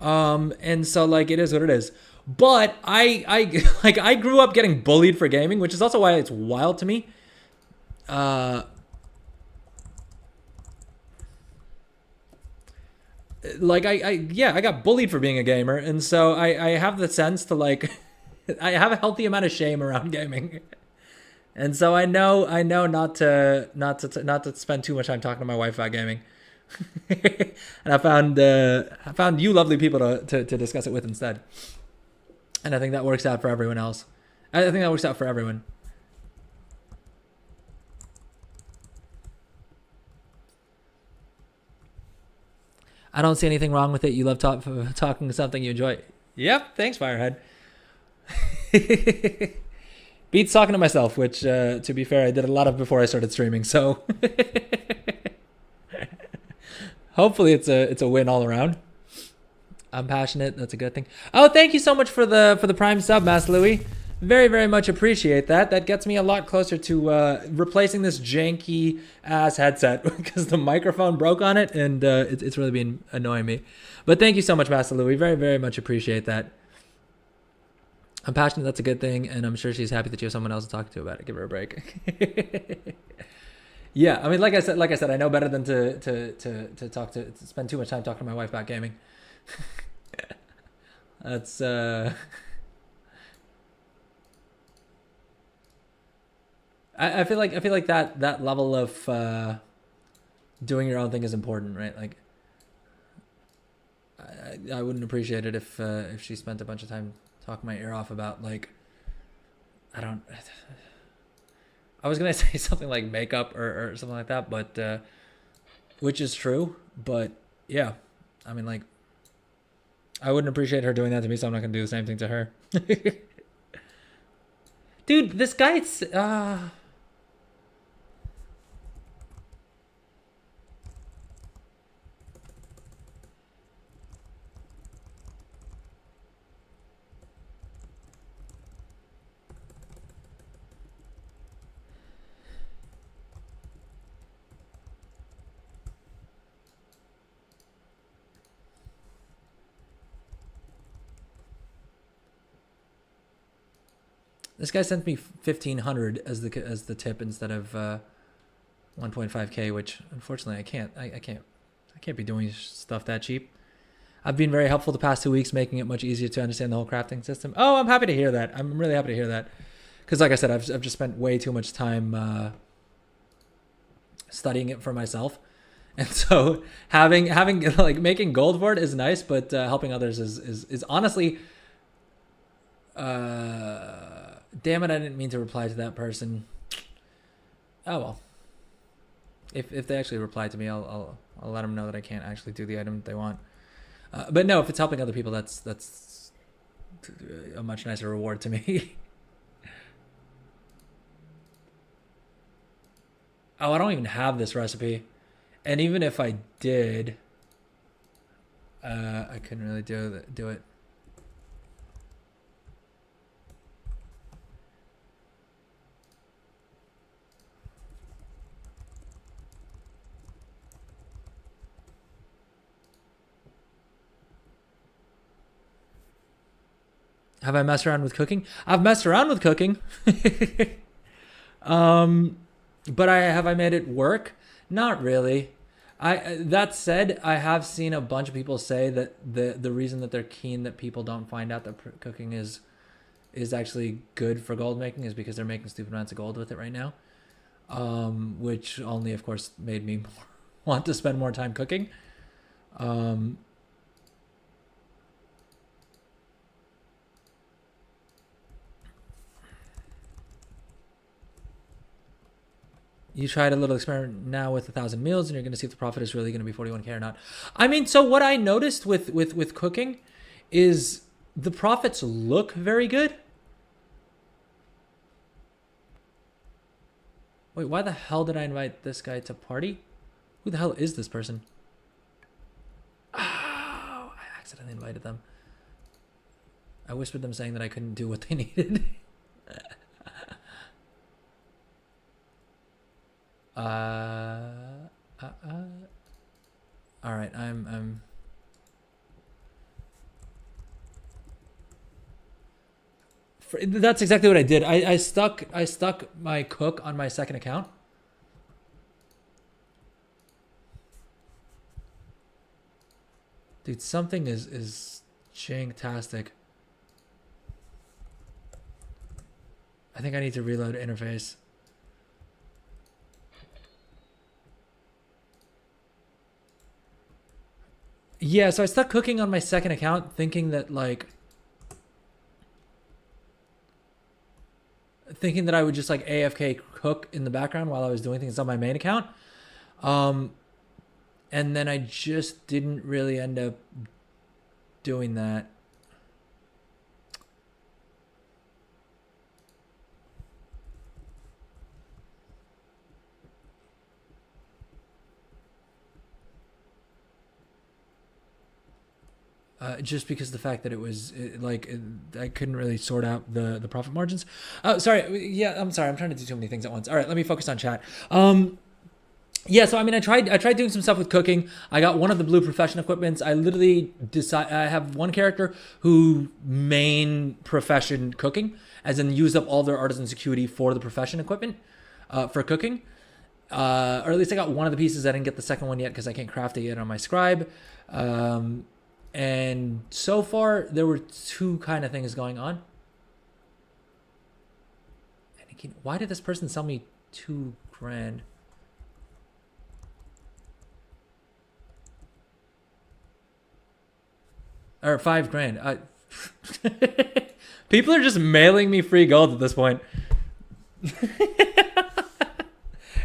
And so, like, it is what it is. But I grew up getting bullied for gaming, which is also why it's wild to me. Like I got bullied for being a gamer, and so I have the sense to like I have a healthy amount of shame around gaming, and so I know not to spend too much time talking to my wife about gaming. And I found you lovely people to discuss it with instead, and I think that works out for everyone else. I think that works out for everyone. I don't see anything wrong with it. You love talking something you enjoy. Yep. Thanks, Firehead. Beats talking to myself, which, to be fair, I did a lot of before I started streaming. So hopefully it's a win all around. I'm passionate. That's a good thing. Oh, thank you so much for the Prime sub, Mass Louie. Very, very much appreciate that. That gets me a lot closer to replacing this janky ass headset because the microphone broke on it, and it's really been annoying me. But thank you so much, Master Louie. Very, very much appreciate that. I'm passionate. That's a good thing, and I'm sure she's happy that you have someone else to talk to about it. Give her a break. Yeah, I mean, like I said, I know better than to spend too much time talking to my wife about gaming. That's I feel like that level of doing your own thing is important, right? Like I wouldn't appreciate it if she spent a bunch of time talking my ear off about, like, I was gonna say something like makeup or something like that, but which is true, but yeah, I mean, like, I wouldn't appreciate her doing that to me, so I'm not gonna do the same thing to her. Dude, this guy's this guy sent me 1,500 as the tip instead of 1.5K, which unfortunately I can't be doing stuff that cheap. I've been very helpful the past 2 weeks, making it much easier to understand the whole crafting system. Oh, I'm happy to hear that. I'm really happy to hear that, because like I said, I've just spent way too much time studying it for myself, and so having like making gold for it is nice, but helping others is honestly. Damn it, I didn't mean to reply to that person. Oh well. If they actually reply to me, I'll let them know that I can't actually do the item that they want. But no, if it's helping other people, that's a much nicer reward to me. Oh, I don't even have this recipe, and even if I did, I couldn't really do it. Have I messed around with cooking? I've messed around with cooking. But have I made it work? Not really. That said, I have seen a bunch of people say that the reason that they're keen that people don't find out that cooking is actually good for gold making is because they're making stupid amounts of gold with it right now. Which only, of course, made me want to spend more time cooking. You tried a little experiment now with 1,000 meals, and you're going to see if the profit is really going to be 41K or not. I mean, so what I noticed with cooking is the profits look very good. Wait, why the hell did I invite this guy to party? Who the hell is this person? Oh, I accidentally invited them. I whispered them saying that I couldn't do what they needed. All right, I'm that's exactly what I did. I stuck my cook on my second account. Dude, something is janktastic. I think I need to reload interface. Yeah, so I stuck cooking on my second account thinking that I would just like AFK cook in the background while I was doing things on my main account. And then I just didn't really end up doing that. just because of the fact that I couldn't really sort out the profit margins. Oh, sorry. Yeah, I'm sorry. I'm trying to do too many things at once. All right, let me focus on chat. Yeah, so I mean, I tried doing some stuff with cooking. I got one of the blue profession equipments. I literally I have one character who main profession cooking, as in used up all their artisan security for the profession equipment for cooking. Or at least I got one of the pieces. I didn't get the second one yet because I can't craft it yet on my scribe. And so far, there were two kind of things going on. And again, why did this person sell me $2,000? Or $5,000. People are just mailing me free gold at this point.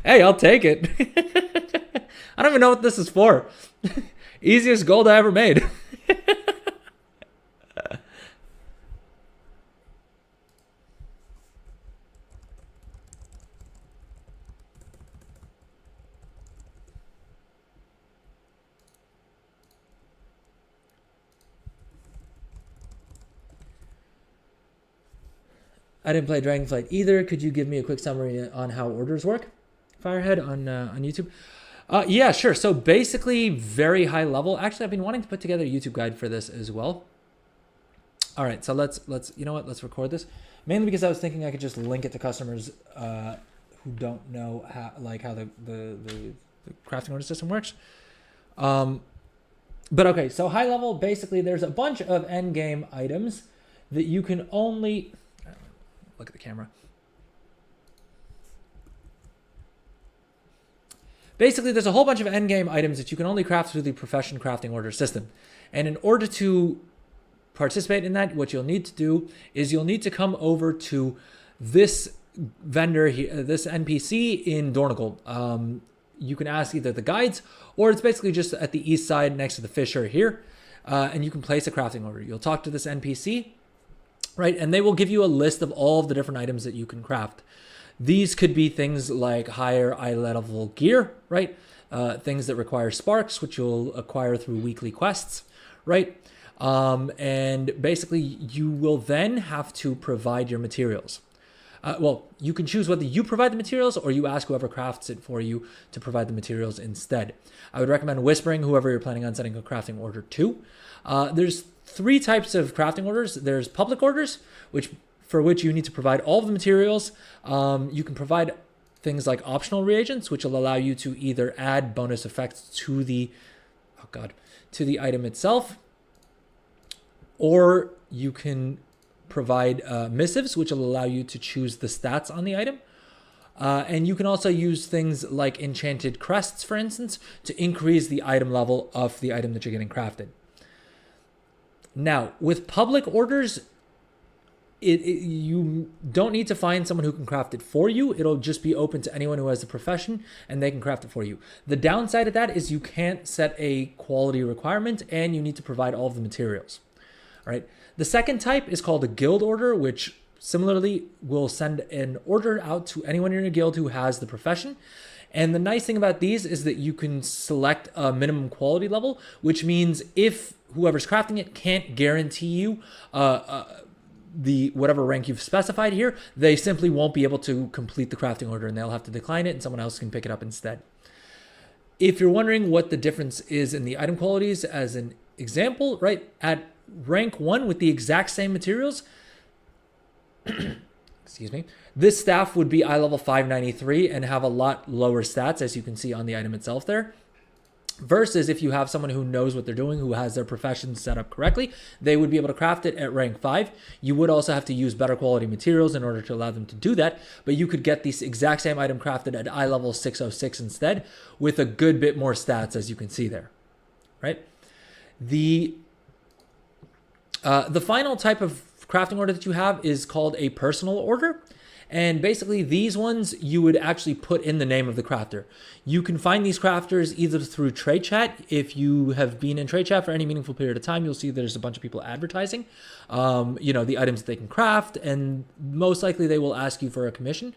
Hey, I'll take it. I don't even know what this is for. Easiest gold I ever made. I didn't play Dragonflight either. Could you give me a quick summary on how orders work? Firehead on YouTube. Yeah, sure. So basically, very high level. Actually, I've been wanting to put together a YouTube guide for this as well. All right, so let's you know what? Let's record this. Mainly because I was thinking I could just link it to customers who don't know how the crafting order system works. But okay, so high level. Basically, there's a bunch of end game items that you can only look at the camera. Basically, there's a whole bunch of endgame items that you can only craft through the profession crafting order system. And in order to participate in that, what you'll need to do is you'll need to come over to this vendor here, this NPC in Dornigold. You can ask either the guides, or it's basically just at the east side next to the Fisher here. And you can place a crafting order. You'll talk to this NPC, right? And they will give you a list of all of the different items that you can craft. These could be things like higher eye level gear, right? Things that require sparks, which you'll acquire through weekly quests, right? And basically, you will then have to provide your materials. Well, you can choose whether you provide the materials or you ask whoever crafts it for you to provide the materials instead. I would recommend whispering whoever you're planning on sending a crafting order to. There's 3 types of crafting orders. There's public orders, for which you need to provide all of the materials. You can provide things like optional reagents, which will allow you to either add bonus effects to the item itself, or you can provide missives, which will allow you to choose the stats on the item. And you can also use things like enchanted crests, for instance, to increase the item level of the item that you're getting crafted. Now, with public orders, you don't need to find someone who can craft it for you. It'll just be open to anyone who has the profession, and they can craft it for you. The downside of that is you can't set a quality requirement, and you need to provide all of the materials. All right. The second type is called a guild order, which similarly will send an order out to anyone in your guild who has the profession. And the nice thing about these is that you can select a minimum quality level, which means if whoever's crafting it can't guarantee you the whatever rank you've specified here, they simply won't be able to complete the crafting order, and they'll have to decline it, and someone else can pick it up instead. If you're wondering what the difference is in the item qualities, as an example, right, at rank 1 with the exact same materials, excuse me, this staff would be eye level 593 and have a lot lower stats, as you can see on the item itself there. Versus if you have someone who knows what they're doing, who has their profession set up correctly, they would be able to craft it at rank 5. You would also have to use better quality materials in order to allow them to do that, but you could get this exact same item crafted at eye level 606 instead, with a good bit more stats, as you can see there, right? The final type of crafting order that you have is called a personal order. And basically these ones you would actually put in the name of the crafter. You can find these crafters either through trade chat. If you have been in trade chat for any meaningful period of time, you'll see there's a bunch of people advertising, the items that they can craft, and most likely they will ask you for a commission.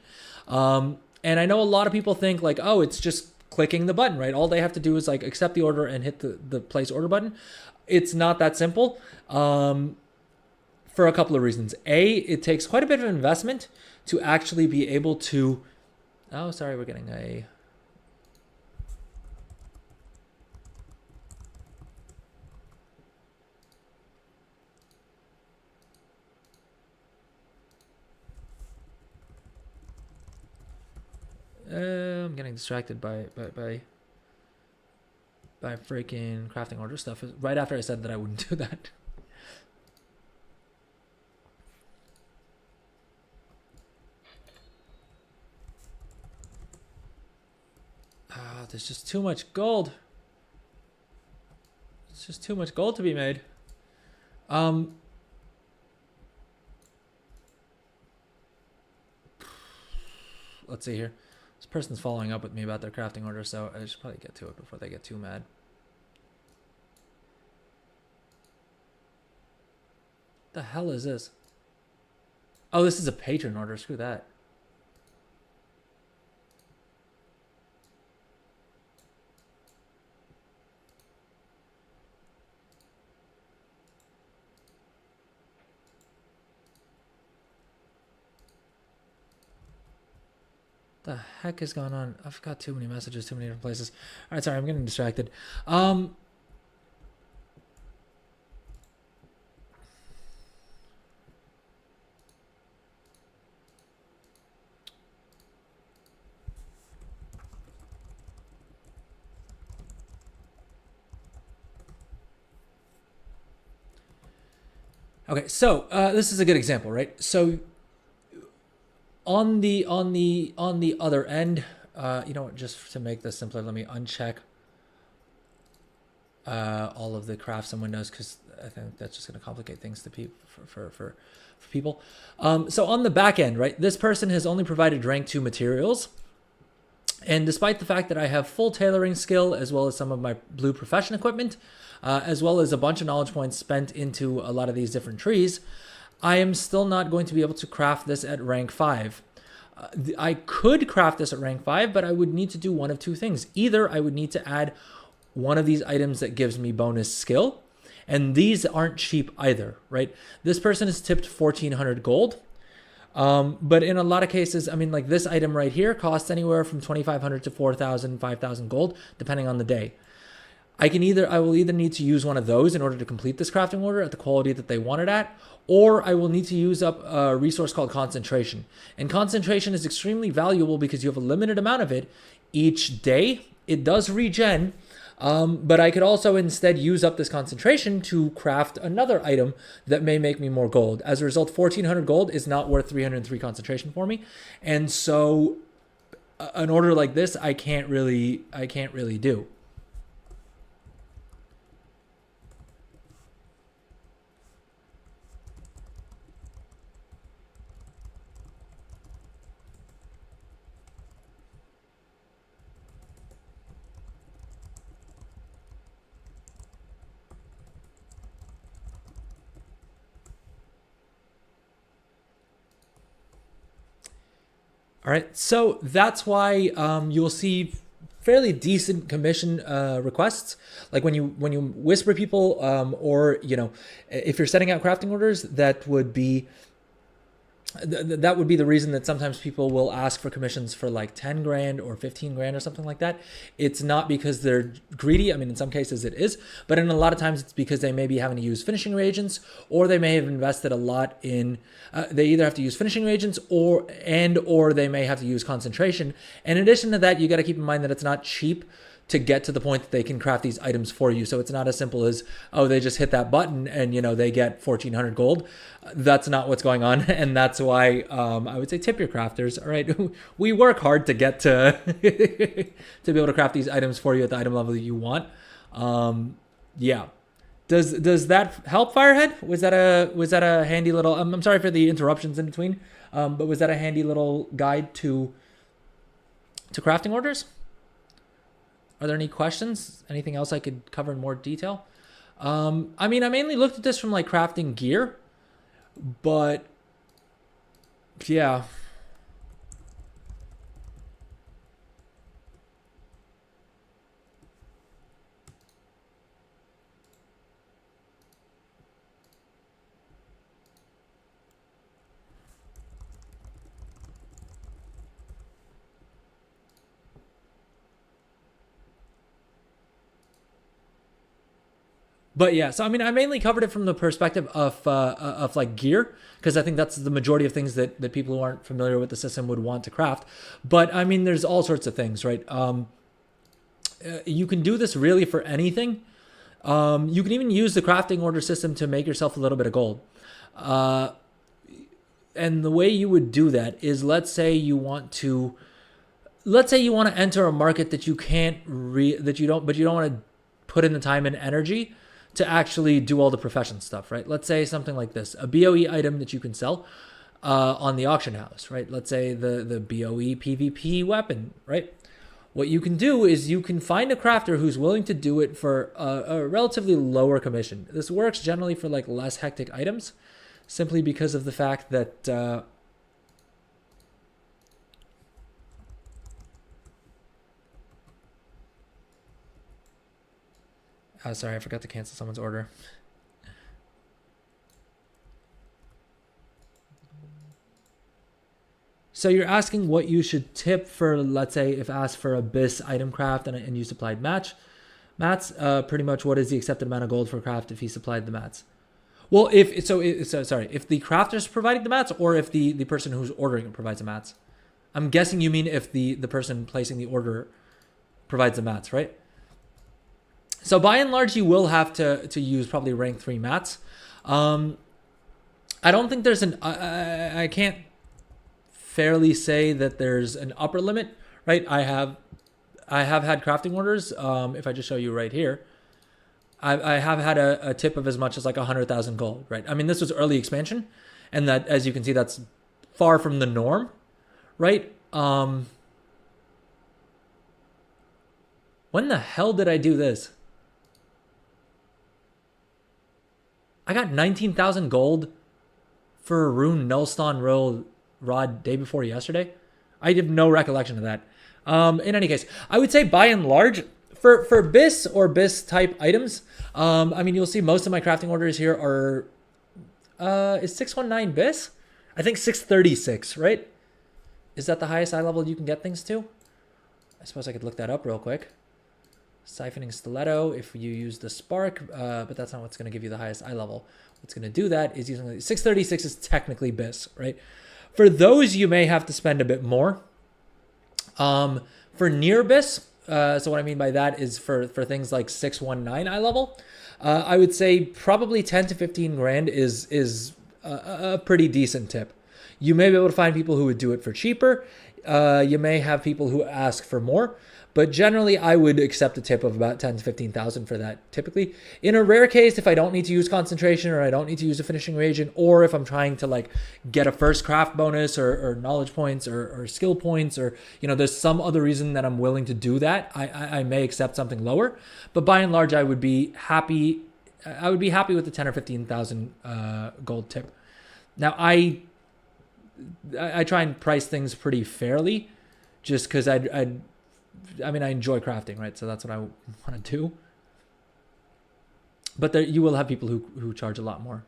And I know a lot of people think like, oh, it's just clicking the button, right? All they have to do is like accept the order and hit the place order button. it's not that simple. For a couple of reasons. A, it takes quite a bit of investment to actually be able to. Oh, sorry, we're getting a. I'm getting distracted by freaking crafting order stuff right after I said that I wouldn't do that. There's just too much gold. It's just too much gold to be made. Let's see here. This person's following up with me about their crafting order, so I should probably get to it before they get too mad. The hell is this? Oh, this is a patron order. Screw that. The heck is going on? I've got too many messages, too many different places. All right, sorry, I'm getting distracted. Okay, so this is a good example, right? So on the other end, you know what? Just to make this simpler, let me uncheck all of the crafts and windows because I think that's just going to complicate things to for people. So on the back end, right? This person has only provided rank 2 materials. And despite the fact that I have full tailoring skill, as well as some of my blue profession equipment, as well as a bunch of knowledge points spent into a lot of these different trees, I am still not going to be able to craft this at rank 5. I could craft this at rank 5, but I would need to do one of two things. Either I would need to add one of these items that gives me bonus skill, and these aren't cheap either, right? This person is tipped 1,400 gold. But in a lot of cases, I mean, like this item right here costs anywhere from 2,500 to 4,000, 5,000 gold, depending on the day. I will either need to use one of those in order to complete this crafting order at the quality that they want it at, or I will need to use up a resource called concentration. And concentration is extremely valuable because you have a limited amount of it each day. It does regen, but I could also instead use up this concentration to craft another item that may make me more gold. As a result, 1,400 gold is not worth 303 concentration for me. And so an order like this, I can't really do. All right, so that's why you'll see fairly decent commission requests. Like when you whisper people, or if you're setting out crafting orders, that would be the reason that sometimes people will ask for commissions for like 10 grand or 15 grand or something like that. It's not because they're greedy. I mean, in some cases it is, but in a lot of times it's because they may be having to use finishing reagents, or they may have invested a lot in, they either have to use finishing reagents or they may have to use concentration. In addition to that, you got to keep in mind that it's not cheap to get to the point that they can craft these items for you. So it's not as simple as, oh, they just hit that button and, they get 1,400 gold. That's not what's going on. And that's why I would say tip your crafters. All right. We work hard to get to, to be able to craft these items for you at the item level that you want. Yeah. Does that help, Firehead? Was that a handy little, I'm sorry for the interruptions in between, but was that a handy little guide to crafting orders? Are there any questions? Anything else I could cover in more detail? I mean, I mainly looked at this from like crafting gear, but yeah. But yeah, so I mean, I mainly covered it from the perspective of like gear, because I think that's the majority of things that people who aren't familiar with the system would want to craft. But I mean, there's all sorts of things, right? You can do this really for anything. You can even use the crafting order system to make yourself a little bit of gold. And the way you would do that is, let's say you want to enter a market that you don't want to put in the time and energy to actually do all the profession stuff, right? Let's say something like this, a BOE item that you can sell on the auction house, right? Let's say the BOE PvP weapon, right? What you can do is you can find a crafter who's willing to do it for a relatively lower commission. This works generally for like less hectic items, simply because of the fact that sorry, I forgot to cancel someone's order. So you're asking what you should tip for, let's say, if asked for a BIS item craft and you supplied mats, pretty much what is the accepted amount of gold for craft if he supplied the mats? Well, if the crafter's providing the mats, or if the person who's ordering it provides the mats. I'm guessing you mean if the person placing the order provides the mats, right? So by and large, you will have to use probably rank 3 mats. I don't think there's I can't fairly say that there's an upper limit, right? I have had crafting orders. If I just show you right here, I have had a tip of as much as like 100,000 gold, right? I mean, this was early expansion, and that, as you can see, that's far from the norm, right? When the hell did I do this? I got 19,000 gold for a rune Nullstone Roll Rod day before yesterday. I have no recollection of that. In any case, I would say by and large, for BIS or BIS type items, I mean, you'll see most of my crafting orders here are, is 619 BIS? I think 636, right? Is that the highest eye level you can get things to? I suppose I could look that up real quick. Siphoning Stiletto, if you use the Spark, but that's not what's going to give you the highest eye level. What's going to do that is using 636 is technically BIS, right? For those, you may have to spend a bit more. For near BIS, so what I mean by that is for things like 619 eye level, I would say probably 10 to 15 grand is a pretty decent tip. You may be able to find people who would do it for cheaper. You may have people who ask for more. But generally, I would accept a tip of about 10 to 15,000 for that typically. In a rare case, if I don't need to use concentration, or I don't need to use a finishing reagent, or if I'm trying to like get a first craft bonus or knowledge points or skill points, or there's some other reason that I'm willing to do that, I may accept something lower. But by and large, I would be happy with the 10 or 15,000 gold tip. Now I try and price things pretty fairly, just because I mean, I enjoy crafting, right? So that's what I want to do. But you will have people who charge a lot more.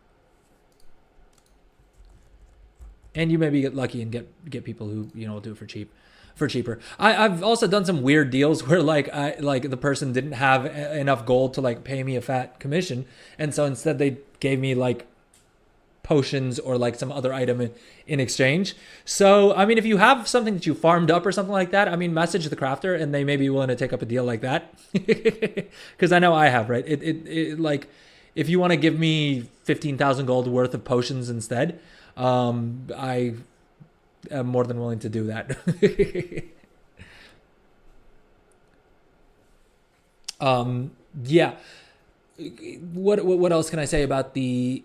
And you maybe get lucky and get people who do it for cheaper. I've also done some weird deals where like the person didn't have enough gold to like pay me a fat commission, and so instead they gave me like potions or like some other item in exchange. So I mean, if you have something that you farmed up or something like that, I mean, message the crafter and they may be willing to take up a deal like that. Because I know I have, right? It like, if you want to give me 15,000 gold worth of potions instead, I am more than willing to do that. Yeah. What else can I say about the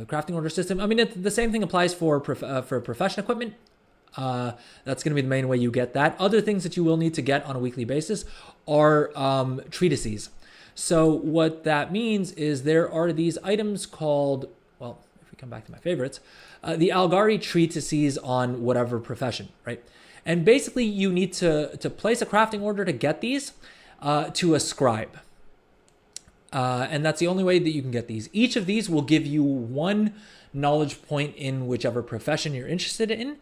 crafting order system? I mean, the same thing applies for profession equipment. That's going to be the main way you get that. Other things that you will need to get on a weekly basis are treatises. So what that means is there are these items called, well, if we come back to my favorites, the Algari treatises on whatever profession, right? And basically you need to place a crafting order to get these to a scribe. And that's the only way that you can get these. Each of these will give you one knowledge point in whichever profession you're interested in.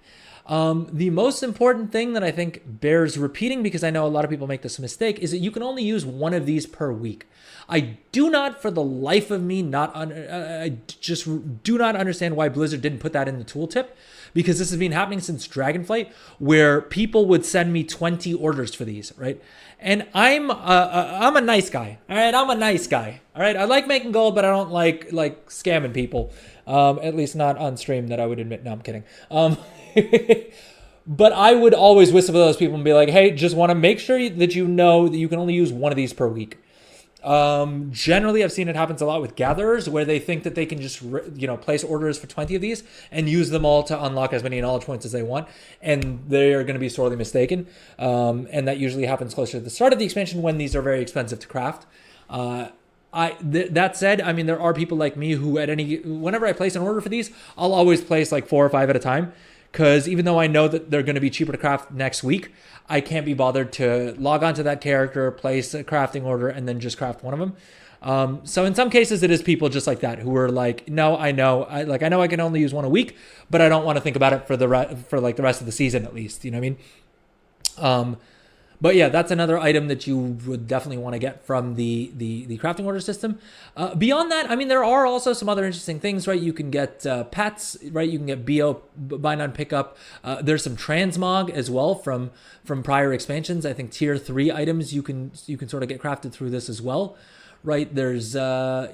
The most important thing that I think bears repeating, because I know a lot of people make this mistake, is that you can only use one of these per week. I do not, for the life of me, I just do not understand why Blizzard didn't put that in the tooltip, because this has been happening since Dragonflight, where people would send me 20 orders for these, right? And I'm a nice guy, all right? I'm a nice guy, all right? I like making gold, but I don't like scamming people, at least not on stream that I would admit. No, I'm kidding. But I would always whistle to those people and be like, hey, just want to make sure that you know that you can only use one of these per week. Generally, I've seen it happens a lot with gatherers where they think that they can just, place orders for 20 of these and use them all to unlock as many knowledge points as they want. And they are going to be sorely mistaken. And that usually happens closer to the start of the expansion when these are very expensive to craft. That said, I mean, there are people like me who whenever I place an order for these, I'll always place like 4 or 5 at a time. Because even though I know that they're going to be cheaper to craft next week, I can't be bothered to log onto that character, place a crafting order, and then just craft one of them. So in some cases, it is people just like that who are like, no, I know I can only use one a week, but I don't want to think about it for the rest of the season at least. You know what I mean? But yeah, that's another item that you would definitely want to get from the crafting order system. Beyond that, I mean, there are also some other interesting things, right? You can get pets, right? You can get BO, bind on pickup. There's some transmog as well from prior expansions. I think tier 3 items you can sort of get crafted through this as well, right? There's I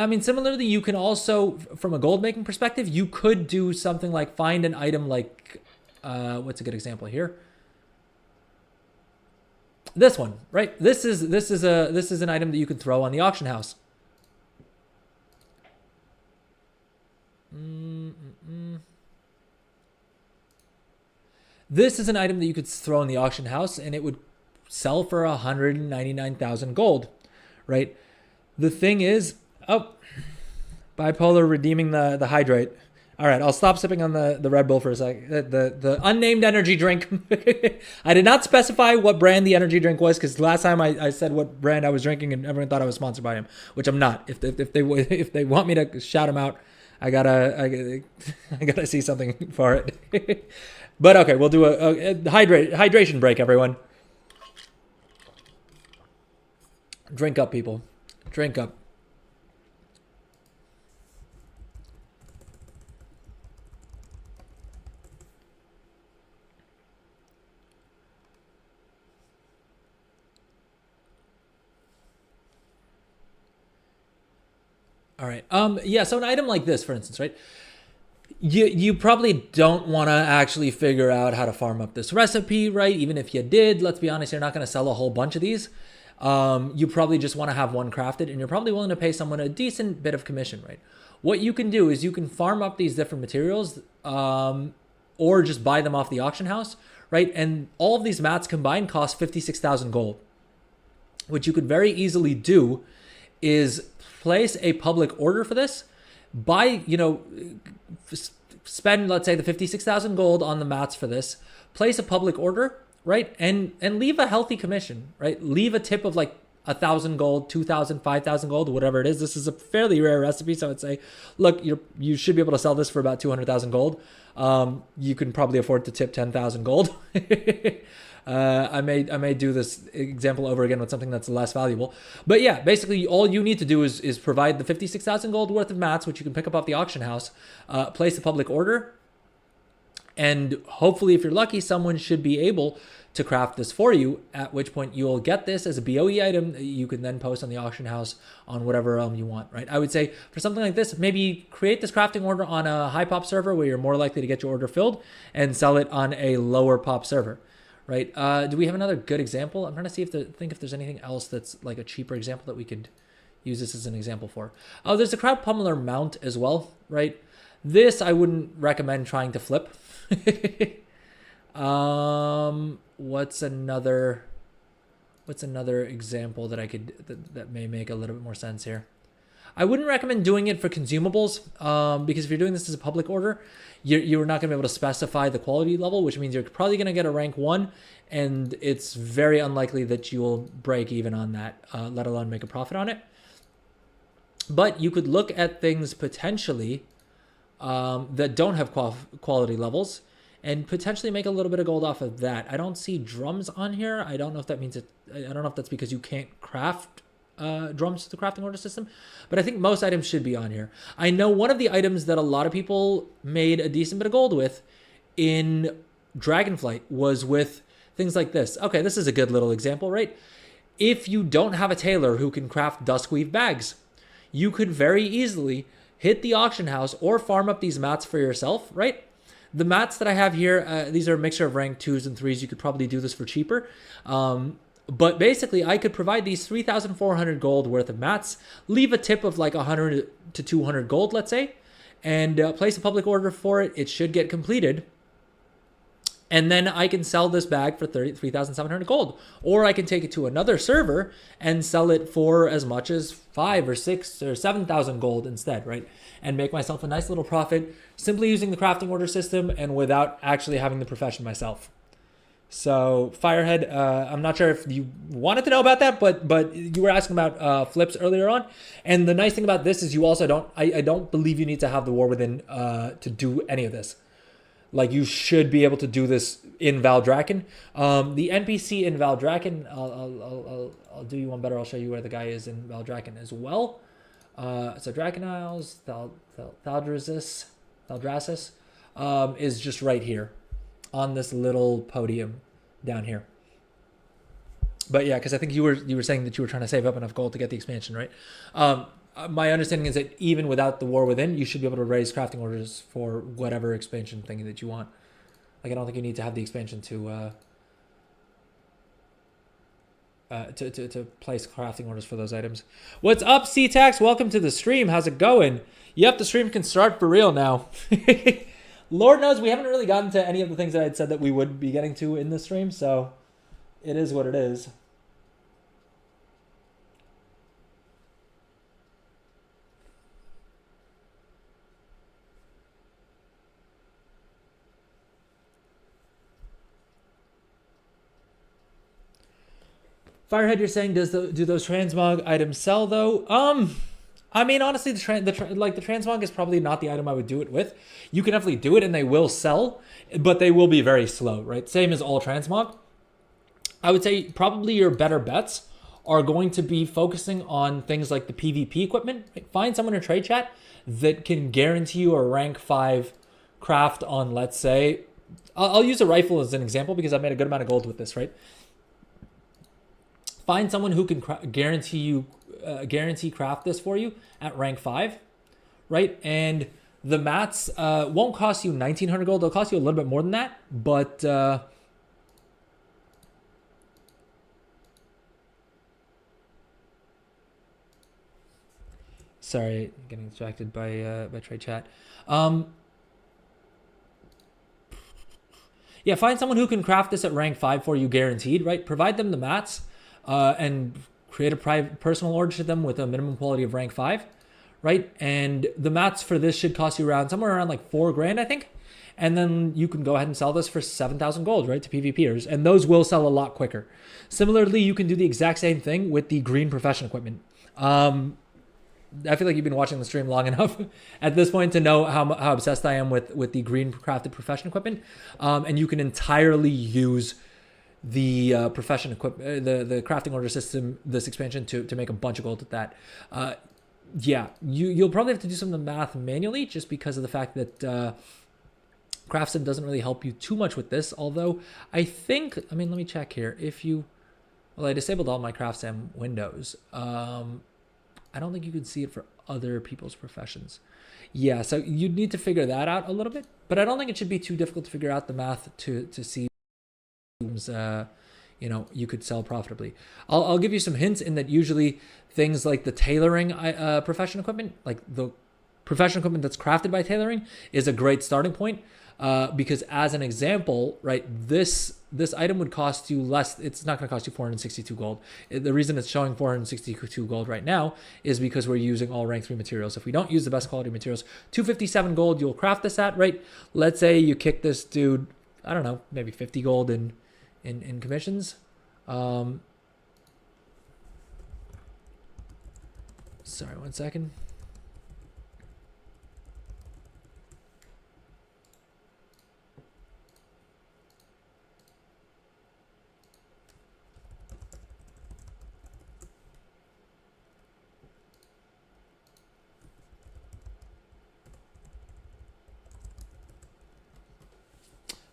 mean, similarly, you can also, from a gold making perspective, you could do something like find an item like what's a good example here? This one, right? This is an item that you can throw on the auction house. This is an item that you could throw in the auction house, and it would sell for 199,000 gold, right? The thing is, bipolar redeeming the hydrate. All right, I'll stop sipping on the Red Bull for a sec. The unnamed energy drink. I did not specify what brand the energy drink was, because last time I said what brand I was drinking and everyone thought I was sponsored by him, which I'm not. If they want me to shout him out, I gotta see something for it. But okay, we'll do a hydration break, everyone. Drink up, people. Drink up. All right. Yeah, so an item like this, for instance, right? You probably don't want to actually figure out how to farm up this recipe, right? Even if you did, let's be honest, you're not going to sell a whole bunch of these. You probably just want to have one crafted, and you're probably willing to pay someone a decent bit of commission, right? What you can do is you can farm up these different materials, or just buy them off the auction house, right? And all of these mats combined cost 56,000 gold. What you could very easily do is place a public order for this, spend, let's say, the 56,000 gold on the mats for this, place a public order, right? And leave a healthy commission, right? Leave a tip of like 1,000 gold, 2,000, 5,000 gold, whatever it is. This is a fairly rare recipe, so I'd say, look, you should be able to sell this for about 200,000 gold. You can probably afford to tip 10,000 gold. I may do this example over again with something that's less valuable. But yeah, basically all you need to do is provide the 56,000 gold worth of mats, which you can pick up off the auction house, place a public order, and hopefully, if you're lucky, someone should be able to craft this for you, at which point you'll get this as a BOE item that you can then post on the auction house on whatever realm you want, right? I would say for something like this, maybe create this crafting order on a high pop server where you're more likely to get your order filled, and sell it on a lower pop server. Right. Do we have another good example? I'm trying to see if there's anything else that's like a cheaper example that we could use this as an example for. Oh, there's a crowd pummeler mount as well, right? This I wouldn't recommend trying to flip. What's another example that I could that may make a little bit more sense here? I wouldn't recommend doing it for consumables, because if you're doing this as a public order, you're not going to be able to specify the quality level, which means you're probably going to get a rank 1, and it's very unlikely that you will break even on that, let alone make a profit on it. But you could look at things potentially that don't have quality levels, and potentially make a little bit of gold off of that. I don't see drums on here. I don't know if that means I don't know if that's because you can't craft drums to the crafting order system, but I think most items should be on here. I know one of the items that a lot of people made a decent bit of gold with in Dragonflight was with things like this. Okay, this is a good little example, right? If you don't have a tailor who can craft duskweave bags, you could very easily hit the auction house or farm up these mats for yourself, right? The mats that I have here, these are a mixture of rank 2s and 3s. You could probably do this for cheaper. But basically, I could provide these 3,400 gold worth of mats, leave a tip of like 100 to 200 gold, let's say, and place a public order for it. It should get completed. And then I can sell this bag for 3,700 gold. Or I can take it to another server and sell it for as much as 5 or 6 or 7,000 gold instead, right? And make myself a nice little profit simply using the crafting order system and without actually having the profession myself. So Firehead, I'm not sure if you wanted to know about that, but you were asking about flips earlier on. And the nice thing about this is you also I don't believe you need to have the War Within to do any of this. Like, you should be able to do this in Valdrakken. The NPC in Valdrakken, I'll do you one better. I'll show you where the guy is in Valdrakken as well. So Draken Isles, Thaldraszus is just right here on this little podium down here. But yeah, because I think you were saying that you were trying to save up enough gold to get the expansion, right? My understanding is that even without the War Within, you should be able to raise crafting orders for whatever expansion thing that you want. Like, I don't think you need to have the expansion to place crafting orders for those items. What's up, C-Tax? Welcome to the stream. How's it going? Yep, the stream can start for real now. Lord knows we haven't really gotten to any of the things that I'd said that we would be getting to in the stream, so it is what it is. Firehead, you're saying do those transmog items sell though? I mean, honestly, the transmog is probably not the item I would do it with. You can definitely do it and they will sell, but they will be very slow, right? Same as all transmog. I would say probably your better bets are going to be focusing on things like the PvP equipment. Like, find someone in trade chat that can guarantee you a rank 5 craft on, let's say, I'll use a rifle as an example because I've made a good amount of gold with this, right? Find someone who can guarantee craft this for you at rank 5, right? And the mats won't cost you 1,900 gold. They'll cost you a little bit more than that, but sorry, getting distracted by trade chat. Yeah, find someone who can craft this at rank 5 for you, guaranteed, right? Provide them the mats. And create a private personal order to them with a minimum quality of rank 5, right? And the mats for this should cost you somewhere around like 4 grand, I think. And then you can go ahead and sell this for 7,000 gold, right, to PvPers. And those will sell a lot quicker. Similarly, you can do the exact same thing with the green profession equipment. I feel like you've been watching the stream long enough at this point to know how obsessed I am with the green crafted profession equipment. And you can entirely use the profession equipment, the crafting order system, this expansion to make a bunch of gold with that. Yeah, you'll probably have to do some of the math manually just because of the fact that Craftsym doesn't really help you too much with this. Although I mean, let me check here. I disabled all my Craftsym windows. I don't think you can see it for other people's professions. Yeah, so you'd need to figure that out a little bit, but I don't think it should be too difficult to figure out the math to see you could sell profitably. I'll give you some hints in that usually things like the tailoring profession equipment, like the profession equipment that's crafted by tailoring, is a great starting point because as an example, right, this item would cost you less. It's not going to cost you 462 gold. The reason it's showing 462 gold right now is because we're using all rank 3 materials. If we don't use the best quality materials, 257 gold you'll craft this at, right? Let's say you kick this dude, I don't know, maybe 50 gold in commissions. Sorry, 1 second.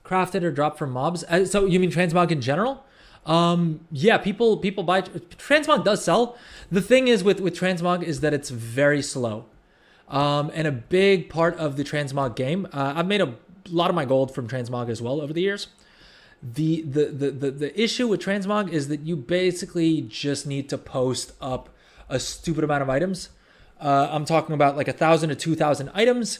crafted or dropped from mobs. So you mean transmog in general? Yeah, people buy transmog does sell. The thing is with transmog is that it's very slow. And a big part of the transmog game, I've made a lot of my gold from transmog as well over the years. The issue with transmog is that you basically just need to post up a stupid amount of items. I'm talking about like 1,000 to 2,000 items.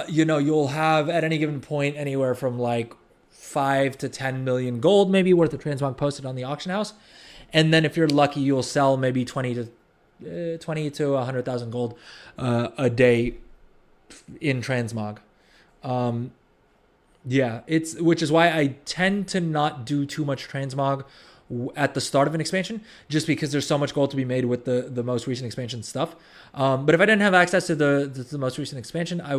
You'll have at any given point anywhere from like 5 to 10 million gold maybe worth of transmog posted on the auction house. And then if you're lucky, you'll sell maybe 20 to 100,000 gold a day in transmog. Which is why I tend to not do too much transmog at the start of an expansion, just because there's so much gold to be made with the most recent expansion stuff. But if I didn't have access to the most recent expansion, I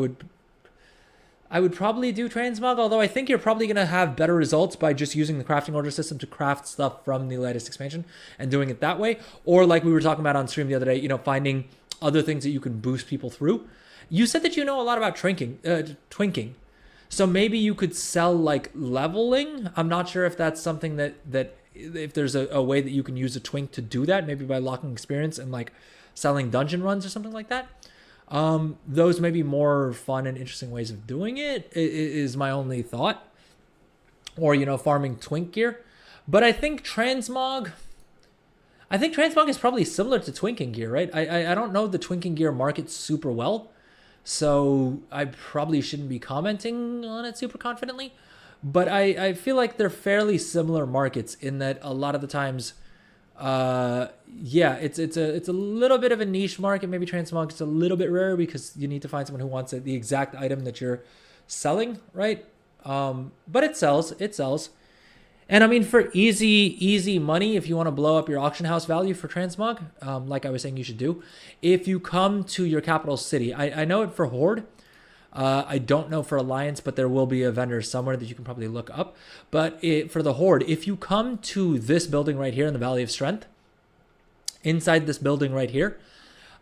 would probably do transmog, although I think you're probably going to have better results by just using the crafting order system to craft stuff from the latest expansion and doing it that way. Or like we were talking about on stream the other day, finding other things that you can boost people through. You said that you know a lot about twinking. So maybe you could sell like leveling. I'm not sure if that's something that if there's a way that you can use a twink to do that, maybe by locking experience and like selling dungeon runs or something like that. Those may be more fun and interesting ways of doing it, is my only thought. Or, farming twink gear. But I think transmog is probably similar to twinking gear, right? I don't know the twinking gear market super well, so I probably shouldn't be commenting on it super confidently. But I feel like they're fairly similar markets in that a lot of the times, it's a little bit of a niche market. Maybe transmog is a little bit rare because you need to find someone who wants the exact item that you're selling, right? But it sells. And I mean, for easy money, if you want to blow up your auction house value for transmog, like I was saying you should do, if you come to your capital city, I know it for Horde. I don't know for Alliance, but there will be a vendor somewhere that you can probably look up. But for the Horde, if you come to this building right here in the Valley of Strength, inside this building right here,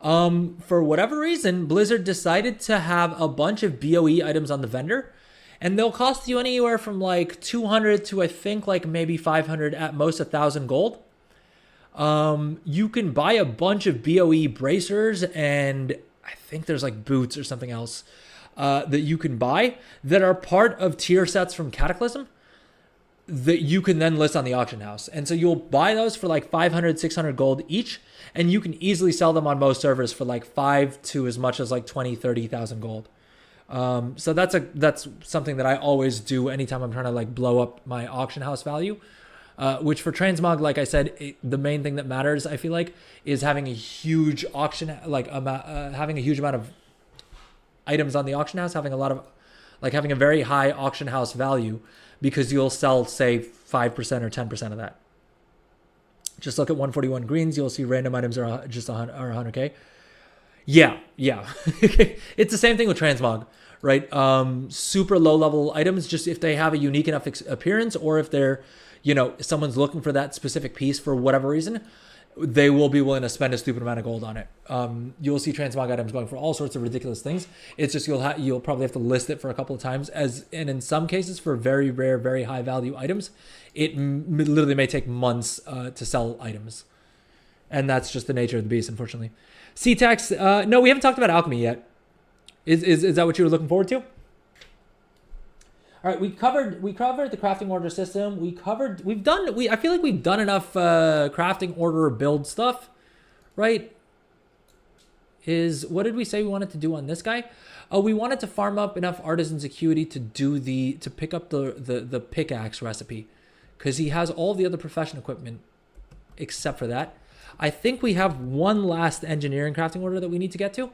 for whatever reason, Blizzard decided to have a bunch of BOE items on the vendor, and they'll cost you anywhere from like 200 to I think like maybe 500, at most 1,000 gold. You can buy a bunch of BOE bracers, and I think there's like boots or something else that you can buy that are part of tier sets from Cataclysm that you can then list on the auction house. And so you'll buy those for like 500, 600 gold each, and you can easily sell them on most servers for like 5 to as much as like 20, 30,000 gold. So that's something that I always do anytime I'm trying to like blow up my auction house value. Which for transmog, like I said, the main thing that matters, I feel like, is having a huge auction, having a huge amount of items on the auction house, having a very high auction house value, because you'll sell, say, 5% or 10% of that. Just look at 141 greens, you'll see random items are just 100k. Yeah. It's the same thing with transmog, right? Super low level items, just if they have a unique enough appearance, or if they're, someone's looking for that specific piece for whatever reason, they will be willing to spend a stupid amount of gold on it. You'll see transmog items going for all sorts of ridiculous things. It's just you'll probably have to list it for a couple of times, and in some cases for very rare, very high value items, it literally may take months to sell items, and that's just the nature of the beast, unfortunately. C-Tax, no, we haven't talked about alchemy yet. Is that what you were looking forward to? All right, we covered the crafting order system. I feel like we've done enough crafting order build stuff, right? What did we say we wanted to do on this guy? Oh, we wanted to farm up enough artisan's acuity to pick up the pickaxe recipe, because he has all the other profession equipment except for that. I think we have one last engineering crafting order that we need to get to.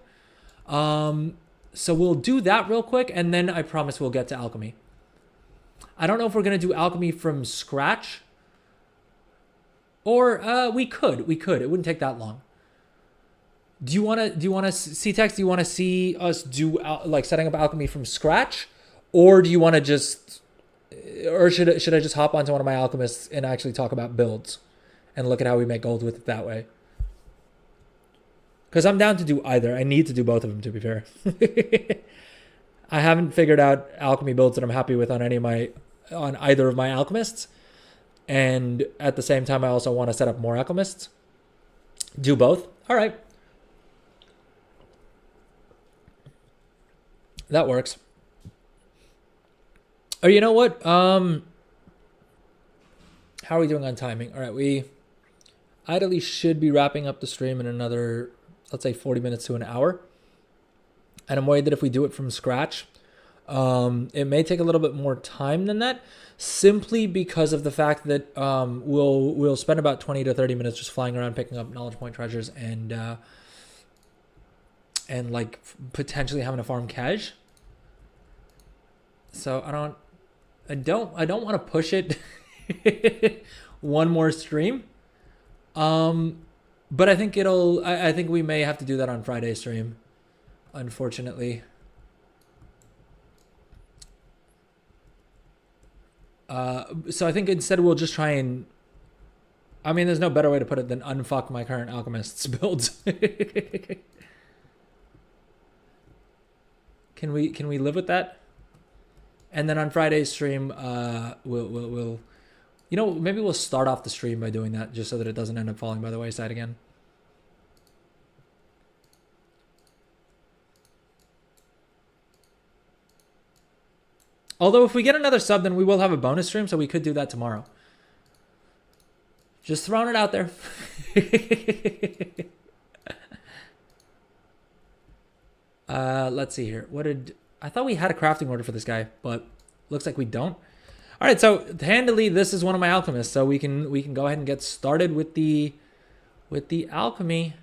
So we'll do that real quick, and then I promise we'll get to alchemy. I don't know if we're going to do alchemy from scratch, or we could. It wouldn't take that long. Do you want to C-Tex? Do you want to see us do setting up alchemy from scratch, or do you want to just, or should I just hop onto one of my alchemists and actually talk about builds and look at how we make gold with it that way? Because I'm down to do either. I need to do both of them, to be fair. I haven't figured out alchemy builds that I'm happy with on either of my alchemists. And at the same time, I also want to set up more alchemists. Do both. All right. That works. Oh, you know what? How are we doing on timing? All right, we ideally should be wrapping up the stream in another, let's say 40 minutes to an hour. And I'm worried that if we do it from scratch, it may take a little bit more time than that, simply because of the fact that we'll spend about 20 to 30 minutes just flying around picking up knowledge point treasures and like potentially having to farm cash. So I don't want to push it one more stream. But I think I think we may have to do that on Friday's stream, unfortunately. So I think instead we'll just try and, I mean, there's no better way to put it than unfuck my current alchemist's builds. Can we live with that? And then on Friday's stream, we'll you know, maybe we'll start off the stream by doing that just so that it doesn't end up falling by the wayside again. Although if we get another sub, then we will have a bonus stream, so we could do that tomorrow. Just throwing it out there. Let's see here. I thought we had a crafting order for this guy, but looks like we don't. All right, so handily, this is one of my alchemists, so we can go ahead and get started with the alchemy.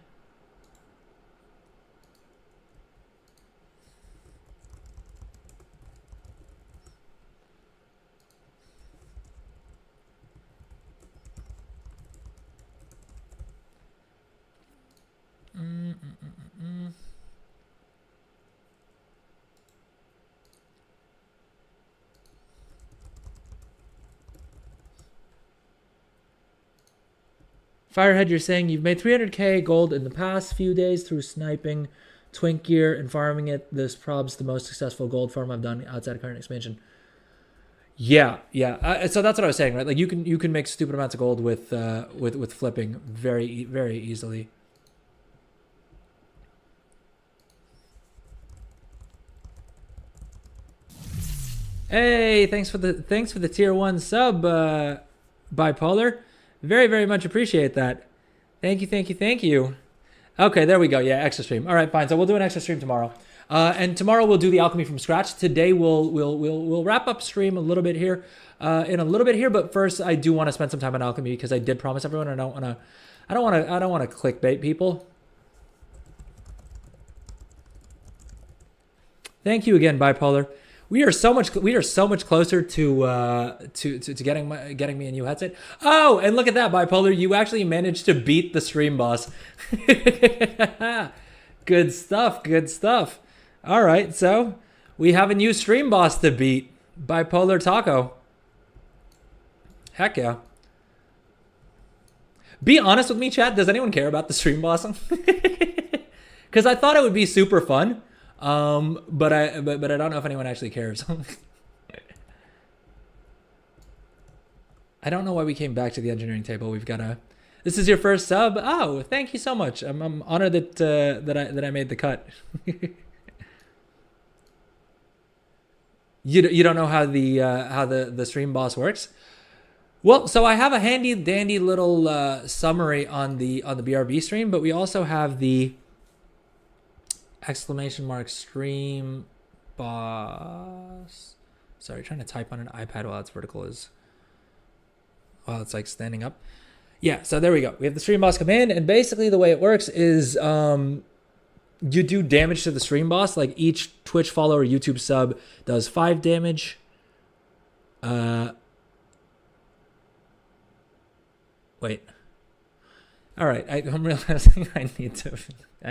Firehead, you're saying you've made 300k gold in the past few days through sniping twink gear and farming it. This prob's the most successful gold farm I've done outside of current expansion. Yeah. So that's what I was saying, right? Like you can make stupid amounts of gold with flipping very easily. Hey, thanks for the tier 1 sub, Bipolar. Very much appreciate that. Thank you. Okay, there we go. Yeah, extra stream. All right, fine. So we'll do an extra stream tomorrow. And tomorrow we'll do the alchemy from scratch. Today we'll wrap up stream a little bit here, But first, I do want to spend some time on alchemy because I did promise everyone. I don't want to clickbait people. Thank you again, Bipolar. We are so much closer to getting me a new headset. Oh, and look at that, Bipolar! You actually managed to beat the stream boss. Good stuff. All right, so we have a new stream boss to beat, Bipolar Taco. Heck yeah. Be honest with me, chat. Does anyone care about the stream boss? Because I thought it would be super fun. But I don't know if anyone actually cares. I don't know why we came back to the engineering table. We've got this is your first sub. Oh, thank you so much. I'm honored that I made the cut. You don't know how the stream boss works? Well, so I have a handy dandy little summary on the BRB stream, but we also have the !stream boss. Sorry, trying to type on an iPad while it's vertical while it's like standing up. Yeah, so there we go. We have the stream boss command, and basically the way it works is you do damage to the stream boss. Like each Twitch follow or YouTube sub does 5 damage. Wait. All right, I'm realizing I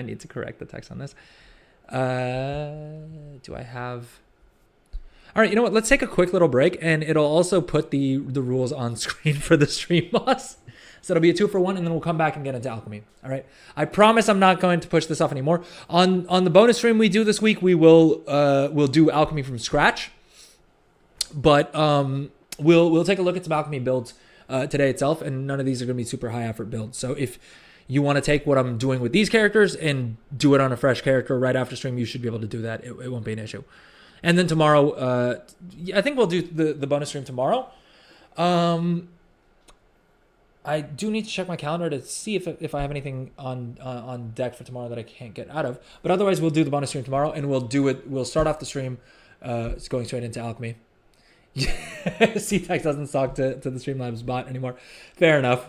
need to correct the text on this. Do I have? All right, you know what? Let's take a quick little break, and it'll also put the rules on screen for the stream boss. So it'll be a 2-for-1, and then we'll come back and get into alchemy. All right. I promise I'm not going to push this off anymore. On the bonus stream we do this week, we'll do alchemy from scratch. But we'll take a look at some alchemy builds today itself, and none of these are going to be super high effort builds. So if you want to take what I'm doing with these characters and do it on a fresh character right after stream, you should be able to do that. It won't be an issue. And then tomorrow, I think we'll do the bonus stream tomorrow. I do need to check my calendar to see if I have anything on deck for tomorrow that I can't get out of. But otherwise, we'll do the bonus stream tomorrow, and we'll start off the stream it's going straight into alchemy. CTEX doesn't talk to the Streamlabs bot anymore. Fair enough.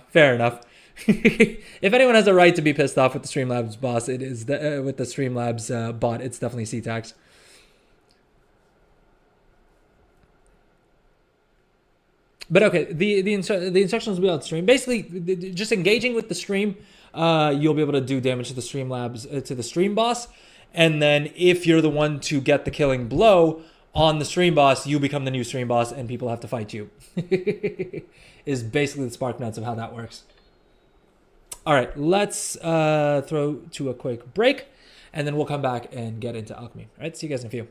If anyone has a right to be pissed off with the Streamlabs boss, it is with the Streamlabs bot. It's definitely CTEX. But okay, the instructions will be on stream. Basically, just engaging with the stream, you'll be able to do damage to the Streamlabs to the stream boss, and then if you're the one to get the killing blow on the stream boss, you become the new stream boss, and people have to fight you. Is basically the spark notes of how that works. All right, let's throw to a quick break, and then we'll come back and get into alchemy. All right, see you guys in a few.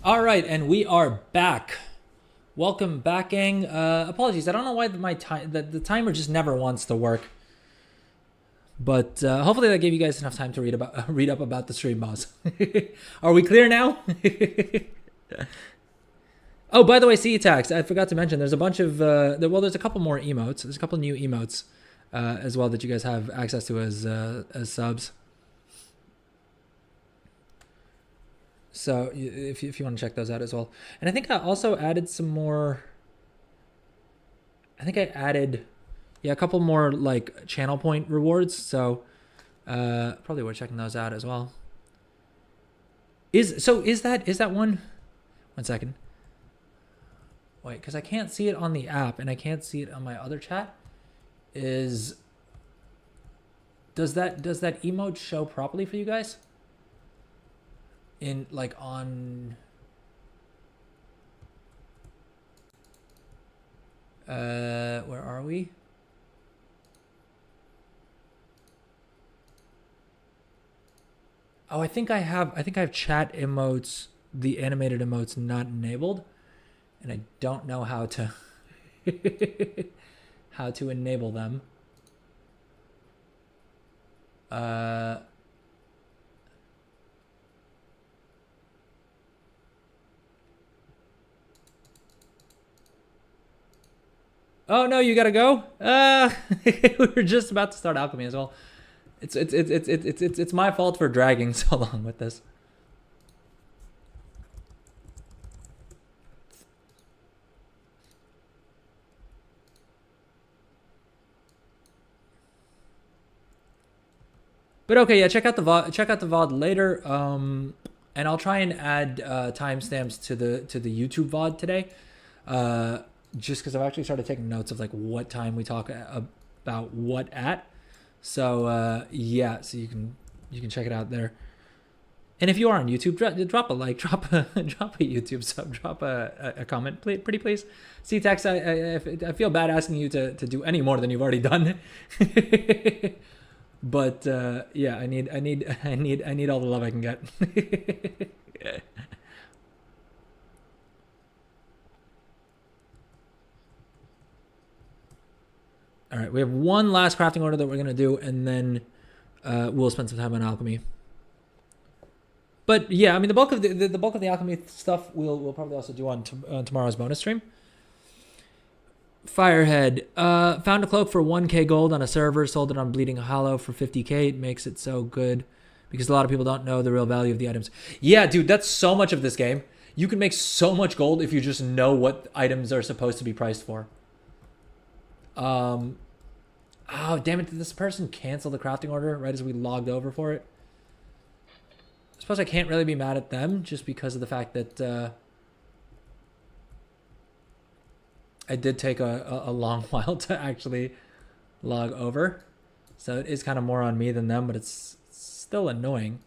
All right, and we are back. Welcome back, gang. Apologies, I don't know why the timer just never wants to work. But hopefully that gave you guys enough time to read up about the stream boss. Are we clear now? Oh, by the way, CE tax. I forgot to mention. There's a bunch of there's a couple more emotes. There's a couple new emotes as well that you guys have access to as subs. So if you want to check those out as well. And I think I also added some more. I think I added, yeah, a couple more like channel point rewards. So probably worth checking those out as well. Is that one? 1 second. Wait, because I can't see it on the app and I can't see it on my other chat. Does that emote show properly for you guys? In like on where are we? Oh, I think I have chat emotes, the animated emotes not enabled, and I don't know how to how to enable them. Oh no, you gotta go. We were just about to start alchemy as well. It's my fault for dragging so long with this. But okay, yeah, check out the VOD later. And I'll try and add timestamps to the YouTube VOD today. Just because I've actually started taking notes of like what time we talk about what at. So yeah, so you can check it out there. And if you are on YouTube, drop a like, drop a YouTube sub, drop a comment, pretty please. C-Tax, I feel bad asking you to do any more than you've already done. But yeah, I need all the love I can get. All right, we have one last crafting order that we're gonna do, and then we'll spend some time on alchemy. But yeah, I mean the bulk of the alchemy stuff we'll probably also do on tomorrow's bonus stream. Firehead found a cloak for 1k gold on a server, sold it on Bleeding Hollow for 50k. It makes it so good because a lot of people don't know the real value of the items. Yeah, dude, that's so much of this game. You can make so much gold if you just know what items are supposed to be priced for. Oh, damn it. Did this person cancel the crafting order right as we logged over for it? I suppose I can't really be mad at them just because of the fact that I did take a long while to actually log over. So it is kind of more on me than them, but it's still annoying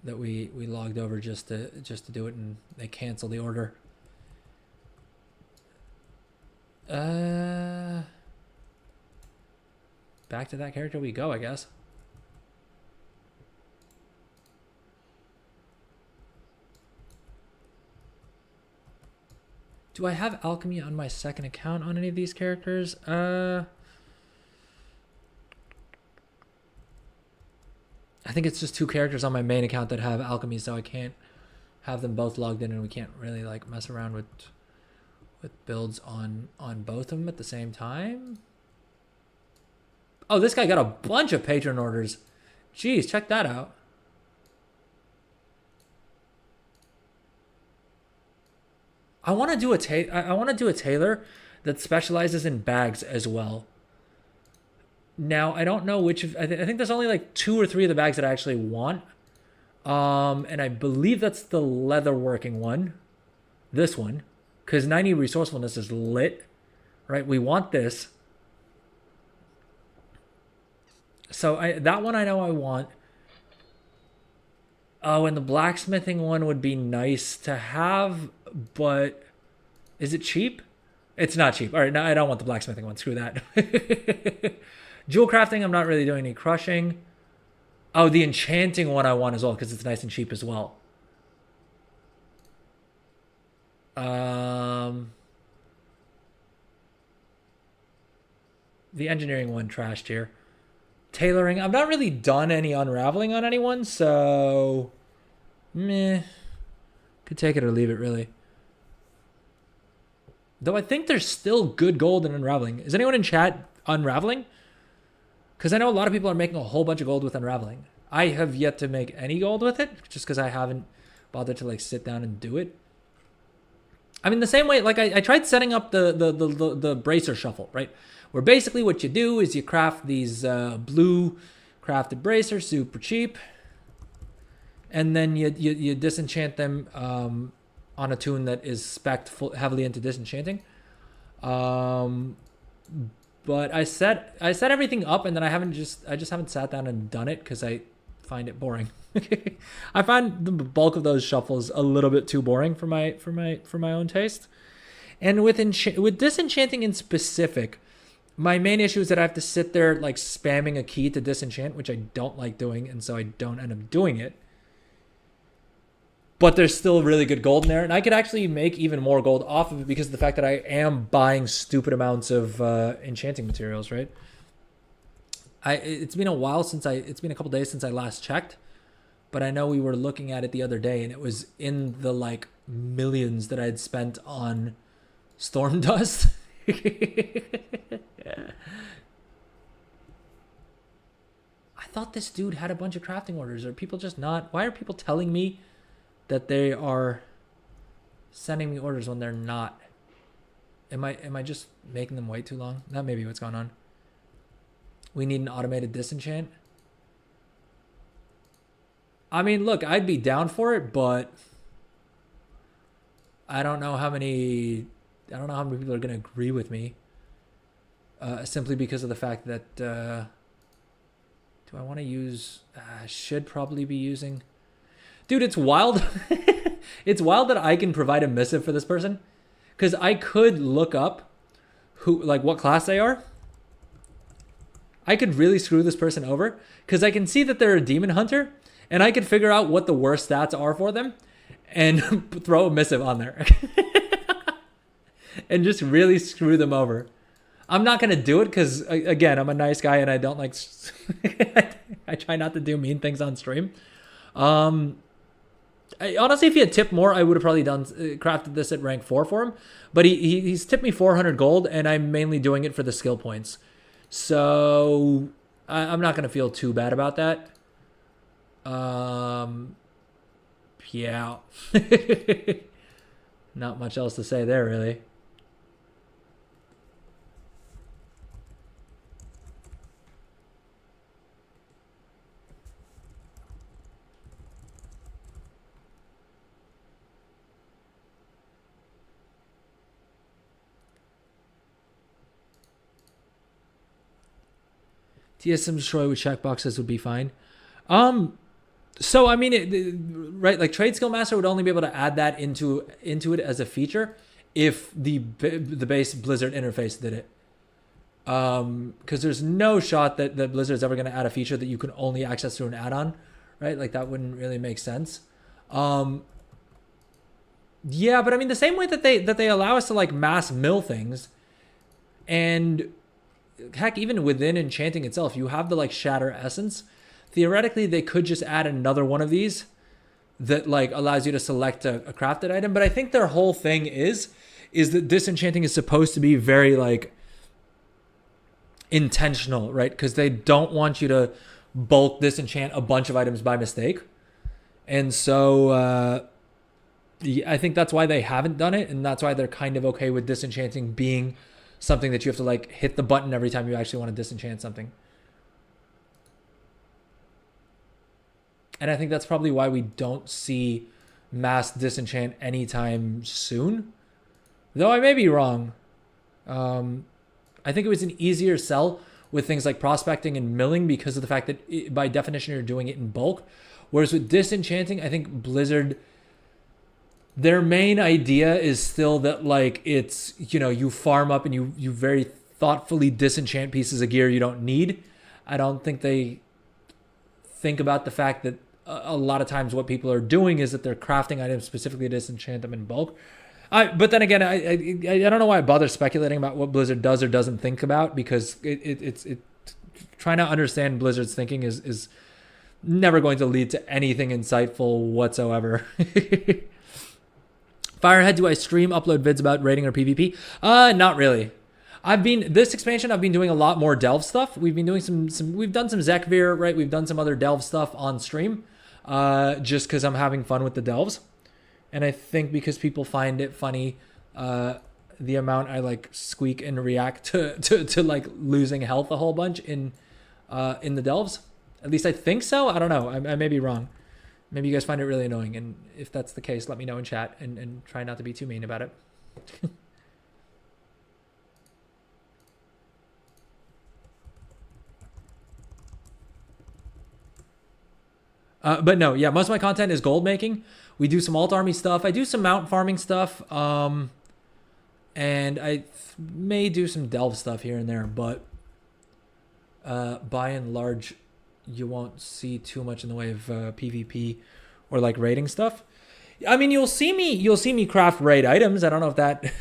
that we logged over just to do it and they cancel the order. Back to that character we go, I guess. Do I have alchemy on my second account on any of these characters? I think it's just 2 characters on my main account that have alchemy, so I can't have them both logged in, and we can't really like mess around with builds on both of them at the same time. Oh, this guy got a bunch of patron orders. Jeez, check that out. I want to do a tailor that specializes in bags as well. Now, I don't know which of, I think there's only like 2 or 3 of the bags that I actually want. And I believe that's the leatherworking one. This one. Because 90 resourcefulness is lit. Right? We want this. So that one I know I want. Oh, and the blacksmithing one would be nice to have, but is it cheap? It's not cheap. All right, no, I don't want the blacksmithing one. Screw that. Jewel crafting, I'm not really doing any crushing. Oh, the enchanting one I want as well because it's nice and cheap as well. The engineering one trashed here. Tailoring. I've not really done any unraveling on anyone, so meh. Could take it or leave it, really. Though I think there's still good gold in unraveling. Is anyone in chat unraveling? Because I know a lot of people are making a whole bunch of gold with unraveling. I have yet to make any gold with it, just because I haven't bothered to like sit down and do it. I mean, the same way, like I tried setting up the bracer shuffle, right? Where basically what you do is you craft these blue crafted bracers, super cheap. And then you disenchant them on a tune that is spec'd heavily into disenchanting. But I set everything up, and then I just haven't sat down and done it because I find it boring. I find the bulk of those shuffles a little bit too boring for my own taste. And with disenchanting in specific, my main issue is that I have to sit there like spamming a key to disenchant, which I don't like doing, and so I don't end up doing it. But there's still really good gold in there, and I could actually make even more gold off of it because of the fact that I am buying stupid amounts of enchanting materials, right? It's been a while it's been a couple days since I last checked, but I know we were looking at it the other day, and it was in the like millions that I had spent on storm dust. I thought this dude had a bunch of crafting orders. Are people just not? Why are people telling me that they are sending me orders when they're not? Am I just making them wait too long? That may be what's going on. We need an automated disenchant. I mean, look, I'd be down for it, but I don't know how many people are going to agree with me. Simply because of the fact that do I want to use should probably be using. Dude, it's wild. It's wild that I can provide a missive for this person, because I could look up what class they are. I could really screw this person over because I can see that they're a demon hunter, and I could figure out what the worst stats are for them and throw a missive on there and just really screw them over. I'm not going to do it because, again, I'm a nice guy and I don't like... I try not to do mean things on stream. Honestly, if he had tipped more, I would have probably crafted this at rank 4 for him. But he's tipped me 400 gold, and I'm mainly doing it for the skill points. So I'm not going to feel too bad about that. Yeah. Not much else to say there, really. TSM destroy with checkboxes would be fine. So I mean, right? Like Trade Skill Master would only be able to add that into it as a feature if the base Blizzard interface did it. Because there's no shot that Blizzard's ever going to add a feature that you can only access through an add-on, right? Like that wouldn't really make sense. Yeah, but I mean the same way that they allow us to like mass mill things, and heck, even within enchanting itself, you have the like shatter essence. Theoretically, they could just add another one of these that like allows you to select a crafted item. But I think their whole thing is that disenchanting is supposed to be very like intentional, right? Because they don't want you to bulk disenchant a bunch of items by mistake. And so I think that's why they haven't done it, and that's why they're kind of okay with disenchanting being something that you have to like hit the button every time you actually want to disenchant something. And I think that's probably why we don't see mass disenchant anytime soon. Though I may be wrong. I think it was an easier sell with things like prospecting and milling because of the fact that by definition you're doing it in bulk. Whereas with disenchanting, I think Blizzard, their main idea is still that like it's, you know, you farm up and you very thoughtfully disenchant pieces of gear you don't need. I don't think they think about the fact that a lot of times what people are doing is that they're crafting items specifically to disenchant them in bulk. But then again, I don't know why I bother speculating about what Blizzard does or doesn't think about, because it's trying to understand Blizzard's thinking is never going to lead to anything insightful whatsoever. Firehead, do I stream, upload vids about raiding or PvP? Not really. This expansion, I've been doing a lot more Delve stuff. We've been doing we've done some Zekvir, right? We've done some other Delve stuff on stream, just because I'm having fun with the Delves. And I think because people find it funny, the amount I like squeak and react to like losing health a whole bunch in the Delves. At least I think so. I don't know. I may be wrong. Maybe you guys find it really annoying. And if that's the case, let me know in chat and try not to be too mean about it. But no, yeah, most of my content is gold making. We do some alt army stuff. I do some mount farming stuff. And I may do some delve stuff here and there, but by and large, you won't see too much in the way of PvP or like raiding stuff. I mean, you'll see me craft raid items. I don't know if that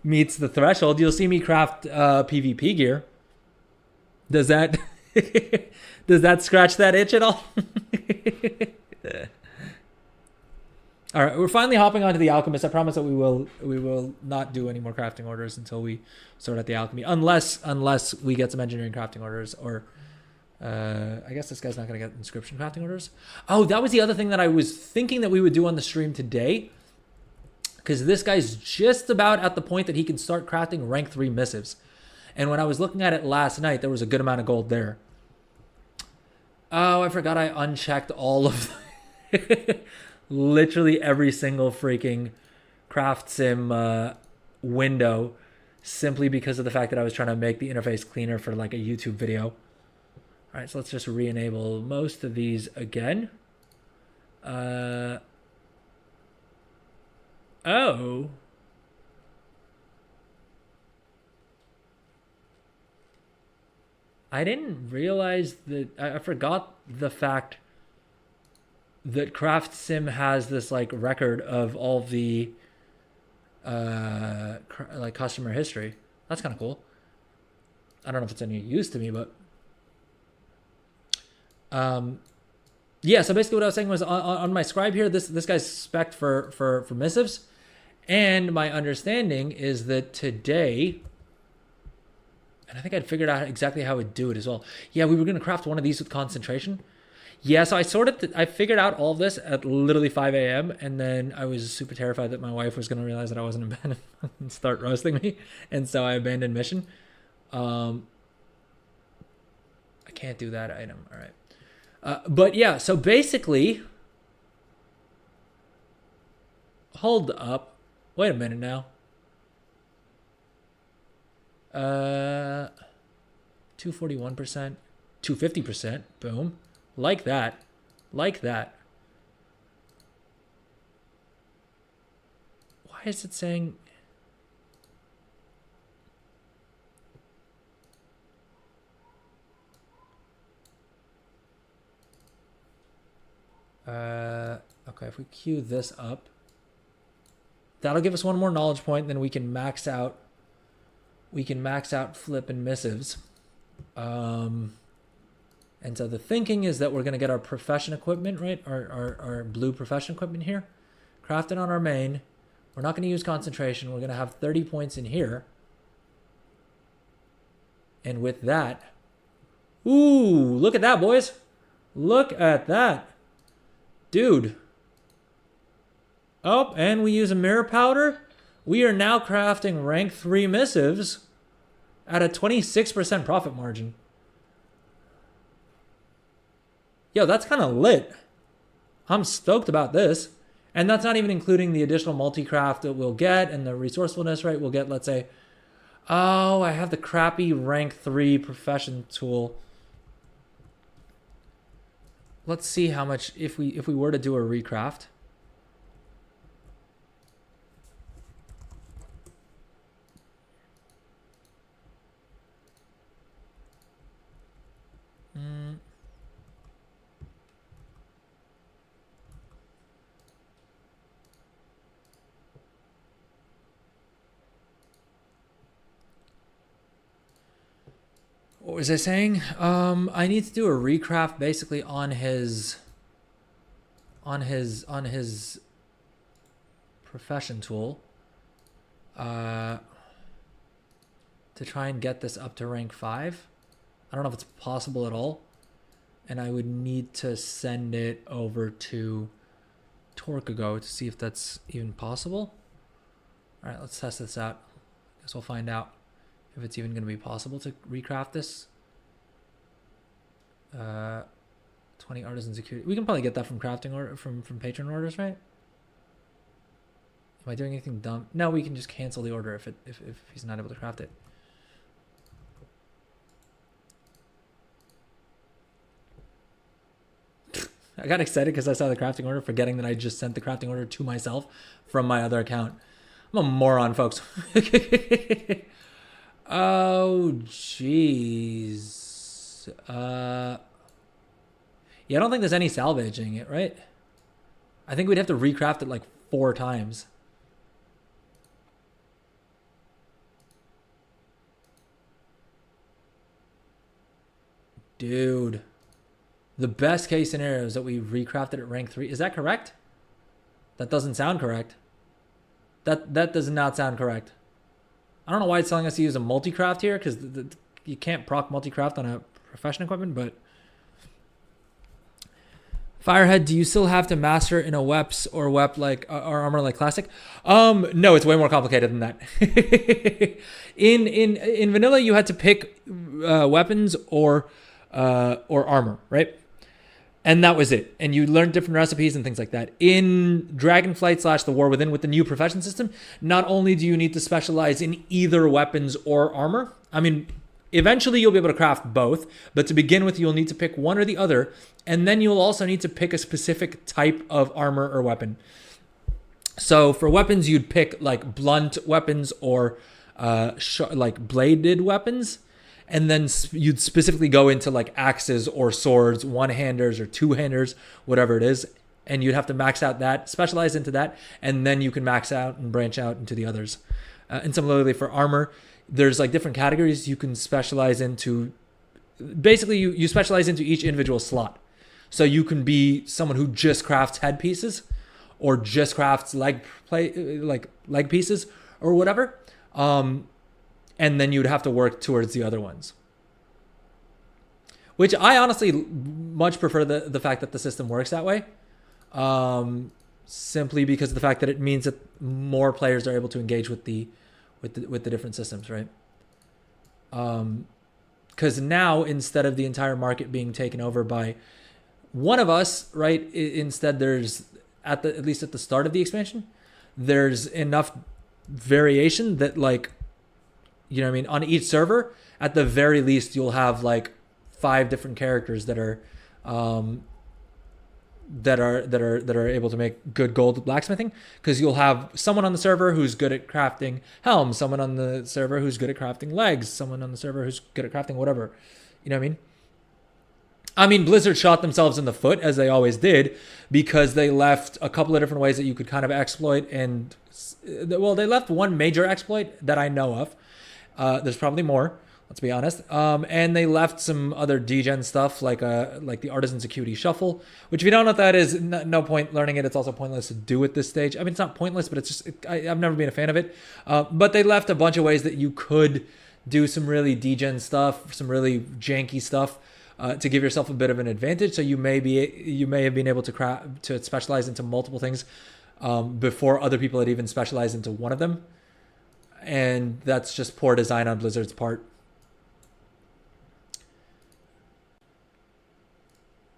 meets the threshold. You'll see me craft PvP gear. Does that does that scratch that itch at all? All right, we're finally hopping onto the alchemist. I promise that we will not do any more crafting orders until we sort out the alchemy, unless we get some engineering crafting orders, or I guess this guy's not going to get inscription crafting orders. Oh, that was the other thing that I was thinking that we would do on the stream today, because this guy's just about at the point that he can start crafting rank 3 missives. And when I was looking at it last night, there was a good amount of gold there. Oh, I forgot I unchecked all of literally every single freaking craft sim window, simply because of the fact that I was trying to make the interface cleaner for like a YouTube video. All right, so let's just re-enable most of these again. Oh. I didn't realize that, I forgot the fact that Craft Sim has this like record of all the like customer history. That's kind of cool. I don't know if it's any use to me, but yeah. So basically, what I was saying was on my scribe here, this guy's spec'd for missives, and my understanding is that today. And I think I'd figured out exactly how I'd do it as well. Yeah, we were going to craft one of these with concentration. Yeah, so I figured out all of this at literally 5 a.m. And then I was super terrified that my wife was going to realize that I wasn't in bed and start roasting me. And so I abandoned mission. I can't do that item. All right. But yeah, so basically, hold up. Wait a minute now. 241%, 250%, boom. Like that. Like that. Why is it saying... okay, if we queue this up, that'll give us one more knowledge point, then we can max out flip and missives. And so the thinking is that we're going to get our profession equipment, right? Our blue profession equipment here, crafted on our main. We're not going to use concentration. We're going to have 30 points in here. And with that, ooh, look at that, boys. Look at that. Dude. Oh, and we use a mirror powder. We are now crafting rank 3 missives at a 26% profit margin. Yo, that's kind of lit. I'm stoked about this. And that's not even including the additional multi-craft that we'll get and the resourcefulness, right? We'll get, let's say, oh, I have the crappy rank 3 profession tool. Let's see how much, if we were to do a recraft. What was I saying? I need to do a recraft basically on his profession tool. To try and get this up to rank 5. I don't know if it's possible at all. And I would need to send it over to Torkago to see if that's even possible. All right, let's test this out. Guess we'll find out if it's even going to be possible to recraft this. 20 artisan security. We can probably get that from crafting or from patron orders, right? Am I doing anything dumb? No, we can just cancel the order if he's not able to craft it. I got excited because I saw the crafting order, forgetting that I just sent the crafting order to myself from my other account. I'm a moron, folks. Oh, jeez. Yeah, I don't think there's any salvaging it, right? I think we'd have to recraft it like 4 times. Dude. The best case scenario is that we recrafted at rank 3. Is that correct? That doesn't sound correct. That does not sound correct. I don't know why it's telling us to use a multi-craft here, because you can't proc multi-craft on a profession equipment, but... Firehead, do you still have to master in a weps or wep like or armor like classic? No, it's way more complicated than that. in vanilla, you had to pick weapons or armor, right? And that was it. And you learned different recipes and things like that. In Dragonflight / The War Within with the new profession system, not only do you need to specialize in either weapons or armor, I mean, eventually you'll be able to craft both, but to begin with, you'll need to pick one or the other, and then you'll also need to pick a specific type of armor or weapon. So for weapons, you'd pick like blunt weapons or like bladed weapons. And then you'd specifically go into like axes or swords, one-handers or two-handers, whatever it is. And you'd have to max out that, specialize into that, and then you can max out and branch out into the others. And similarly for armor, there's like different categories you can specialize into. Basically, you specialize into each individual slot. So you can be someone who just crafts headpieces or just crafts leg pieces or whatever. And then you'd have to work towards the other ones. Which I honestly much prefer the fact that the system works that way. Simply because of the fact that it means that more players are able to engage with the different systems, right? Because now, instead of the entire market being taken over by one of us, right? Instead, there's at least at the start of the expansion, there's enough variation that like, you know what I mean? On each server, at the very least, you'll have like 5 different characters that are able to make good gold blacksmithing, because you'll have someone on the server who's good at crafting helms, someone on the server who's good at crafting legs, someone on the server who's good at crafting whatever. You know what I mean? I mean, Blizzard shot themselves in the foot, as they always did, because they left a couple of different ways that you could kind of exploit, and well, they left one major exploit that I know of. There's probably more, let's be honest. And they left some other degen stuff like the Artisan's Acuity Shuffle, which if you don't know what that is, no point learning it. It's also pointless to do at this stage. I mean, it's not pointless, but it's just, I've never been a fan of it. But they left a bunch of ways that you could do some really degen stuff, some really janky stuff, to give yourself a bit of an advantage. So you may have been able to specialize into multiple things before other people had even specialized into one of them. And that's just poor design on Blizzard's part.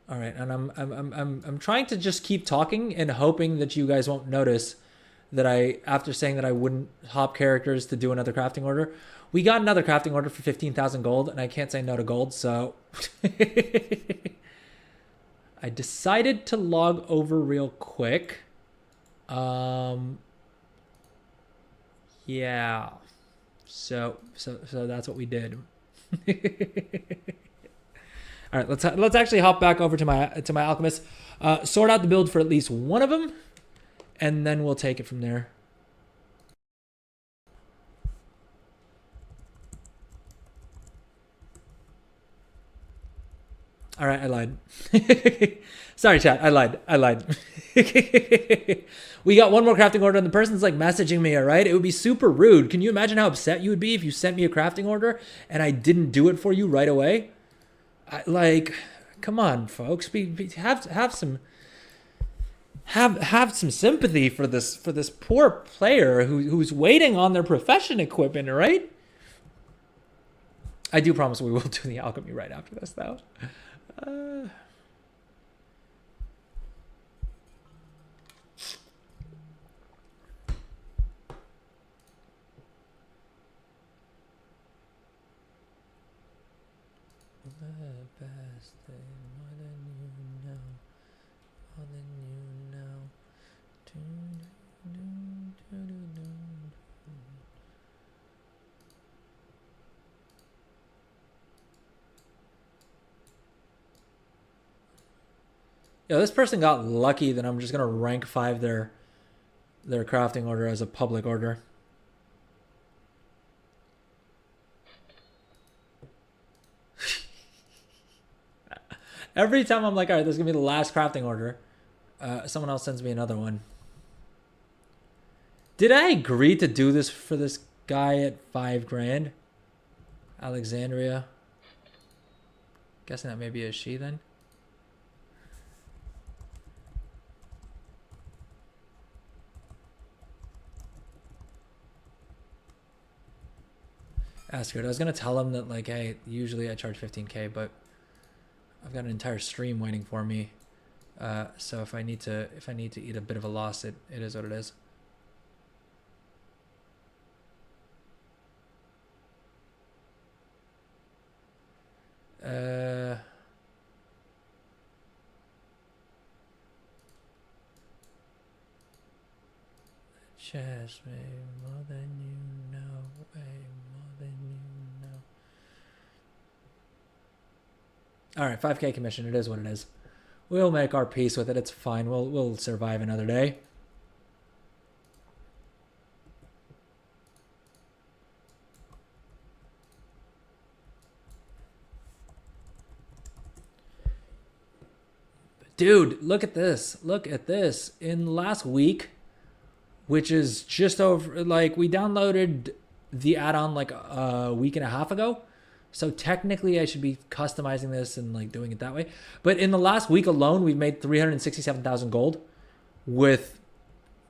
All right, and I'm trying to just keep talking and hoping that you guys won't notice that after saying that I wouldn't hop characters to do another crafting order, we got another crafting order for 15,000 gold, and I can't say no to gold, so I decided to log over real quick. Yeah, so that's what we did. All right, let's actually hop back over to my alchemist, sort out the build for at least one of them, and then we'll take it from there. All right, I lied. Sorry, chat. I lied. We got one more crafting order and the person's like messaging me, all right? It would be super rude. Can you imagine how upset you would be if you sent me a crafting order and I didn't do it for you right away? Come on, folks. Have some sympathy for this poor player who's waiting on their profession equipment, right? I do promise we will do the alchemy right after this, though. Yeah, this person got lucky that I'm just gonna rank 5 their crafting order as a public order. Every time I'm like, all right, this is gonna be the last crafting order, someone else sends me another one. Did I agree to do this for this guy at 5 grand? Alexandria. Guessing that may be a she then. Ask her. I was gonna tell him that like, hey, usually I charge 15K, but I've got an entire stream waiting for me. So if I need to eat a bit of a loss, it is what it is. Just way more than you know, way more than you know. All right, 5K commission. It is what it is. We'll make our peace with it. It's fine. We'll survive another day. Dude, look at this. Look at this. In last week, which is just over, like, we downloaded the add-on like a week and a half ago. So technically I should be customizing this and like doing it that way. But in the last week alone, we've made 367,000 gold with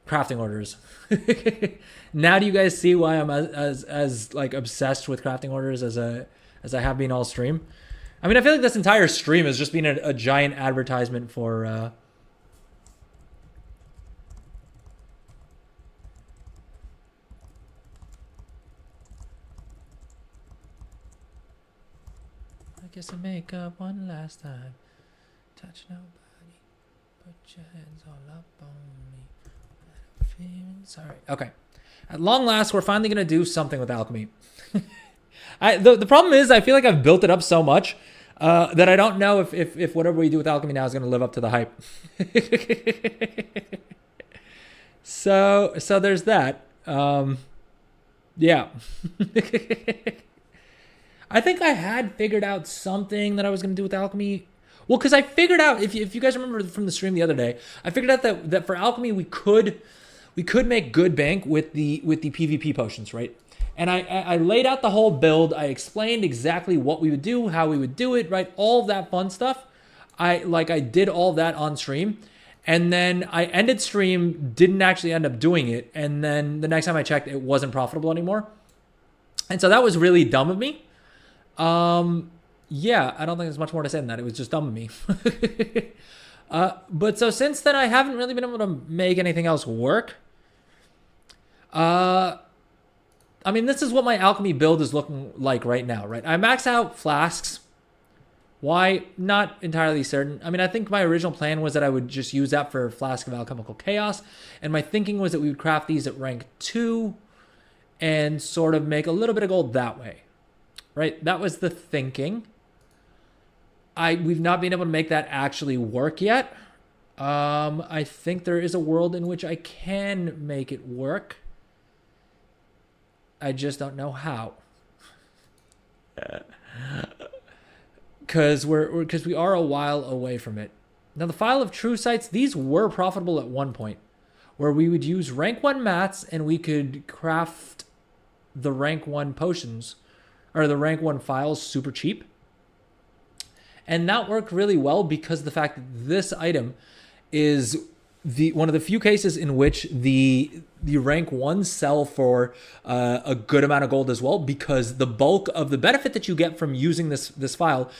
crafting orders. Now do you guys see why I'm as like obsessed with crafting orders as I have been all stream? I mean, I feel like this entire stream has just been a giant advertisement for I guess I make up one last time. Touch nobody. Put your hands all up on me. Feeling sorry. Okay. At long last, we're finally going to do something with alchemy. The problem is I feel like I've built it up so much that I don't know if whatever we do with alchemy now is going to live up to the hype. So there's that. Yeah. I think I had figured out something that I was going to do with alchemy. Well, because I figured out, if you guys remember from the stream the other day, I figured out that for alchemy we could make good bank with the PvP potions, right? And I laid out the whole build. I explained exactly what we would do, how we would do it, right? All of that fun stuff. I did all that on stream. And then I ended stream, didn't actually end up doing it. And then the next time I checked, it wasn't profitable anymore. And so that was really dumb of me. Yeah, I don't think there's much more to say than that. It was just dumb of me. But so since then, I haven't really been able to make anything else work. I mean, this is what my alchemy build is looking like right now, right? I max out flasks. Why? Not entirely certain. I mean, I think my original plan was that I would just use that for Flask of Alchemical Chaos. And my thinking was that we would craft these at rank 2 and sort of make a little bit of gold that way. Right? That was the thinking. We've not been able to make that actually work yet. I think there is a world in which I can make it work. I just don't know how. because we are a while away from it. Now the file of true sites, these were profitable at one point, where we would use rank 1 mats and we could craft the rank 1 potions or the rank 1 files super cheap. And that worked really well because the fact that this item is one of the few cases in which the rank 1 sell for a good amount of gold as well, because the bulk of the benefit that you get from using this file,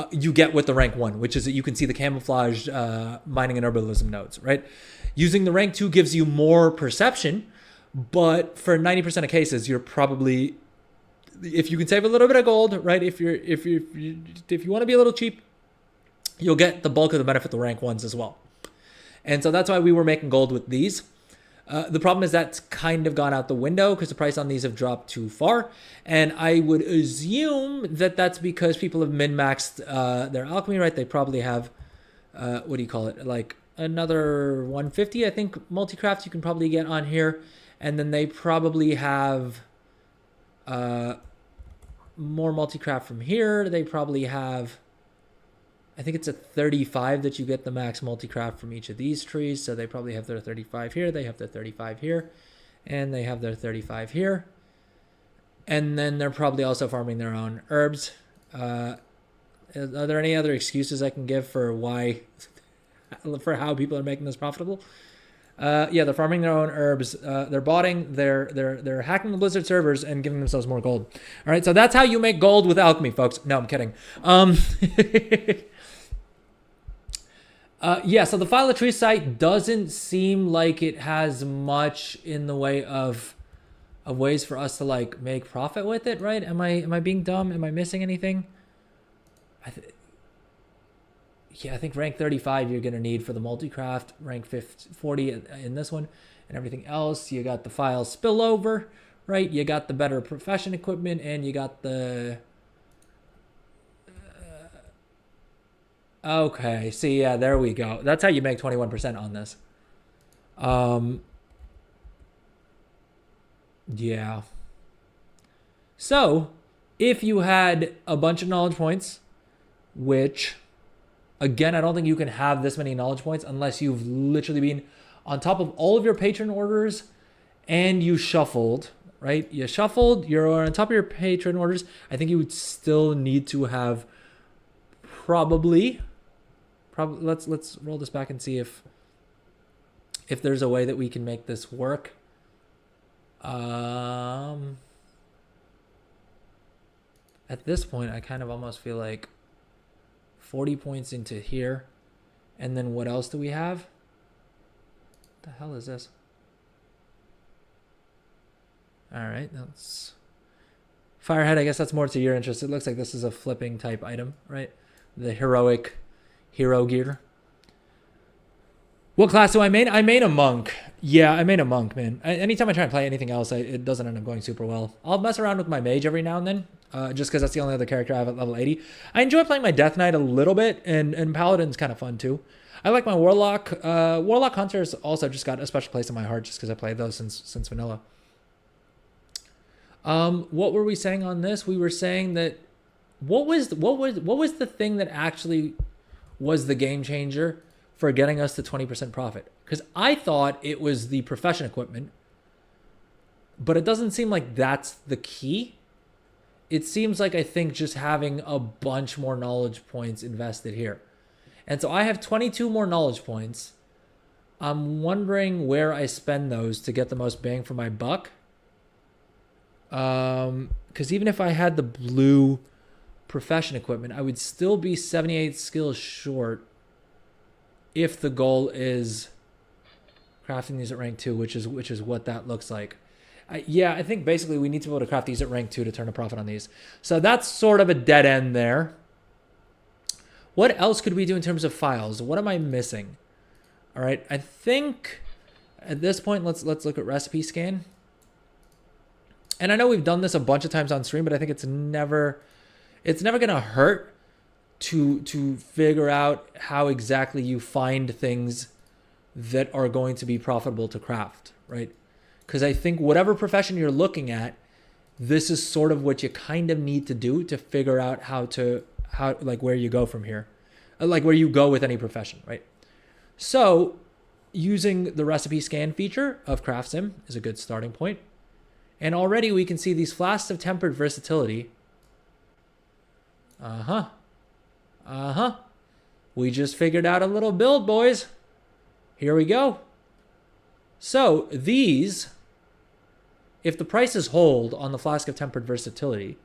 you get with the rank 1, which is that you can see the camouflage mining and herbalism nodes, right? Using the rank 2 gives you more perception, but for 90% of cases, you're probably, if you can save a little bit of gold, right? If you want to be a little cheap, you'll get the bulk of the benefit the rank 1s as well. And so that's why we were making gold with these. The problem is that's kind of gone out the window because the price on these have dropped too far. And I would assume that that's because people have min-maxed their alchemy, right? They probably have, what do you call it? Like another 150, I think, multi-craft you can probably get on here. And then they probably have more multi-craft from here. They probably have, I think it's a 35 that you get the max multi-craft from each of these trees. So they probably have their 35 here. They have their 35 here. And they have their 35 here. And then they're probably also farming their own herbs. Are there any other excuses I can give for how people are making this profitable? Yeah, they're farming their own herbs. They're botting. They're hacking the Blizzard servers and giving themselves more gold. All right, so that's how you make gold with alchemy, folks. No, I'm kidding. Yeah, so the File of Tree site doesn't seem like it has much in the way of ways for us to like make profit with it, right? Am I being dumb? Am I missing anything? Yeah, I think rank 35 you're gonna need for the multi-craft, rank 40 in this one, and everything else. You got the file spillover, right? You got the better profession equipment, and you got the okay, see, yeah, there we go. That's how you make 21% on this. Yeah. So, if you had a bunch of knowledge points, which, again, I don't think you can have this many knowledge points unless you've literally been on top of all of your patron orders and you shuffled, right? You shuffled, you're on top of your patron orders. I think you would still need to have probably let's roll this back and see if there's a way that we can make this work. At this point, I kind of almost feel like 40 points into here, and then what else do we have? What the hell is this? All right, that's Firehead. I guess that's more to your interest. It looks like this is a flipping type item, right? The heroic hero gear. What class do I main? I main a monk. Yeah, I main a monk, man. Anytime I try and play anything else, it doesn't end up going super well. I'll mess around with my mage every now and then, just because that's the only other character I have at level 80. I enjoy playing my Death Knight a little bit, and Paladin's kind of fun too. I like my Warlock. Warlock Hunters also just got a special place in my heart just because I played those since vanilla. What were we saying on this? We were saying that what was the thing that actually was the game changer for getting us to 20% profit? Because I thought it was the profession equipment, but it doesn't seem like that's the key. It seems like I think just having a bunch more knowledge points invested here. And so I have 22 more knowledge points. I'm wondering where I spend those to get the most bang for my buck. Because even if I had the blue profession equipment, I would still be 78 skills short if the goal is crafting these at rank 2, which is what that looks like. Yeah, I think basically we need to be able to craft these at rank 2 to turn a profit on these. So that's sort of a dead end there. What else could we do in terms of files? What am I missing? All right, I think at this point, let's look at recipe scan. And I know we've done this a bunch of times on stream, but I think it's never gonna hurt to figure out how exactly you find things that are going to be profitable to craft, right? Because I think whatever profession you're looking at, this is sort of what you kind of need to do to figure out how to where you go from here, like where you go with any profession, right? So using the recipe scan feature of CraftSim is a good starting point. And already we can see these flasks of tempered versatility. We just figured out a little build, boys. Here we go. So these, if the prices hold on the flask of tempered versatility,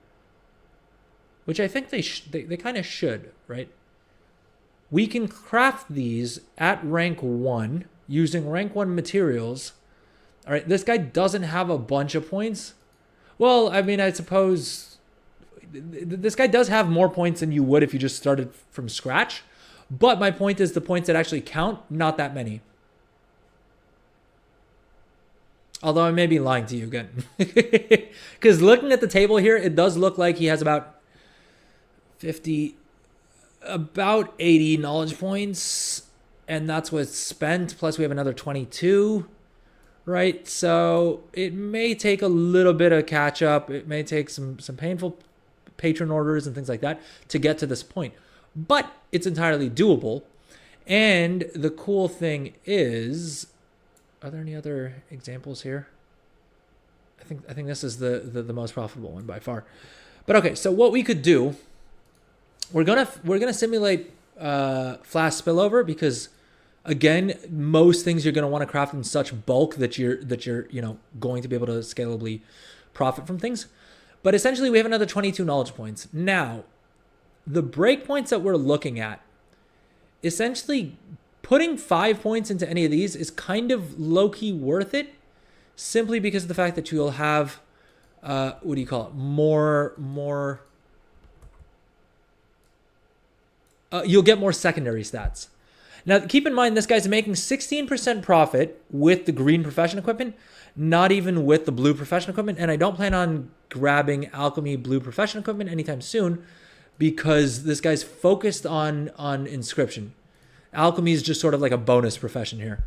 which I think they kind of should, right? We can craft these at rank 1 using rank 1 materials. All right, this guy doesn't have a bunch of points. Well, I mean, I suppose this guy does have more points than you would if you just started from scratch. But my point is the points that actually count, not that many. Although I may be lying to you again. Because looking at the table here, it does look like he has about 80 knowledge points. And that's what's spent. Plus we have another 22. Right? So it may take a little bit of catch up. It may take some painful patron orders and things like that to get to this point. But it's entirely doable. And the cool thing is, are there any other examples here? I think this is the most profitable one by far. But okay, so what we could do, we're gonna simulate flash spillover, because again, most things you're gonna want to craft in such bulk that you're going to be able to scalably profit from things. But essentially, we have another 22 knowledge points. Now, the breakpoints that we're looking at, essentially putting 5 points into any of these is kind of low-key worth it, simply because of the fact that you'll have, you'll get more secondary stats. Now, keep in mind, this guy's making 16% profit with the green profession equipment, not even with the blue profession equipment. And I don't plan on grabbing alchemy blue profession equipment anytime soon, because this guy's focused on inscription. Alchemy is just sort of like a bonus profession here,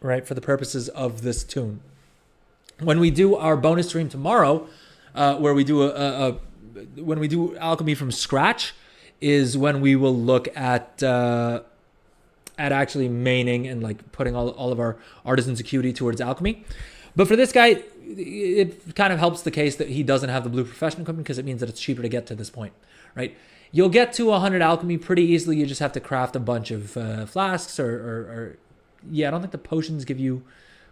right? For the purposes of this tune. When we do our bonus stream tomorrow, where we do when we do alchemy from scratch, is when we will look at actually maining and like putting all of our artisan's acuity towards alchemy. But for this guy, it kind of helps the case that he doesn't have the blue profession equipment, because it means that it's cheaper to get to this point, right? You'll get to 100 alchemy pretty easily. You just have to craft a bunch of flasks or I don't think the potions give you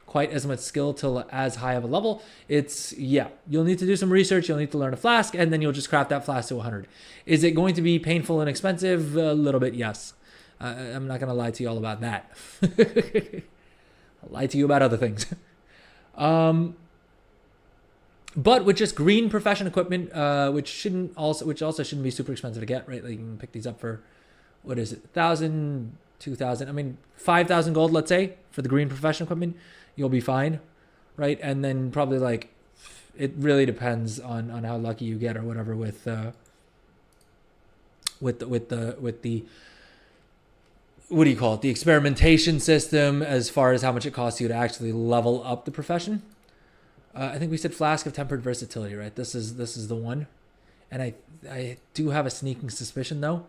quite as much skill till as high of a level. You'll need to do some research. You'll need to learn a flask, and then you'll just craft that flask to 100. Is it going to be painful and expensive? A little bit, yes. I'm not going to lie to you all about that. I'll lie to you about other things. But with just green profession equipment, which also shouldn't be super expensive to get, right? Like you can pick these up for, what is it, 1,000, 2,000, 5,000 gold, let's say, for the green profession equipment, you'll be fine, right? And then probably like, it really depends on how lucky you get or whatever with the what do you call it? The experimentation system, as far as how much it costs you to actually level up the profession. I think we said flask of tempered versatility, right? This is the one. And I do have a sneaking suspicion though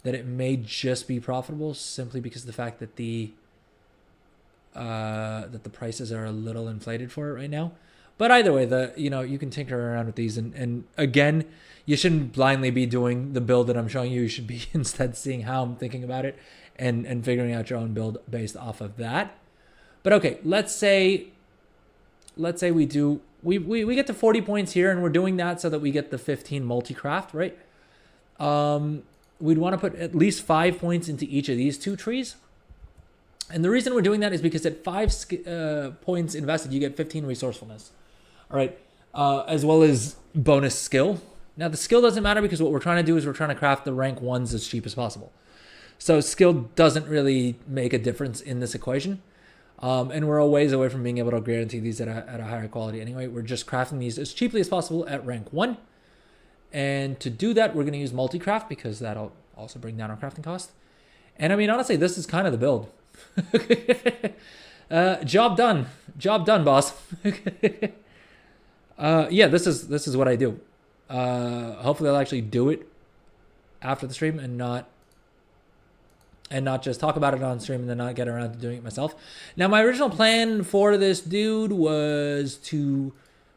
that it may just be profitable, simply because of the fact that the prices are a little inflated for it right now. But either way, you can tinker around with these, and again, you shouldn't blindly be doing the build that I'm showing you. You should be instead seeing how I'm thinking about it and figuring out your own build based off of that. But okay, let's say we get to 40 points here, and we're doing that so that we get the 15 multi-craft, right? We'd want to put at least 5 points into each of these two trees. And the reason we're doing that is because at 5 points invested, you get 15 resourcefulness. All right. As well as bonus skill. Now, the skill doesn't matter, because what we're trying to do is we're trying to craft the rank 1s as cheap as possible. So skill doesn't really make a difference in this equation. And we're a ways away from being able to guarantee these at a higher quality anyway. We're just crafting these as cheaply as possible at rank 1. And to do that, we're going to use multi-craft, because that'll also bring down our crafting cost. And honestly, this is kind of the build. Job done, boss. This is what I do. Hopefully I'll actually do it after the stream and not just talk about it on stream and then not get around to doing it myself. Now, my original plan for this dude was to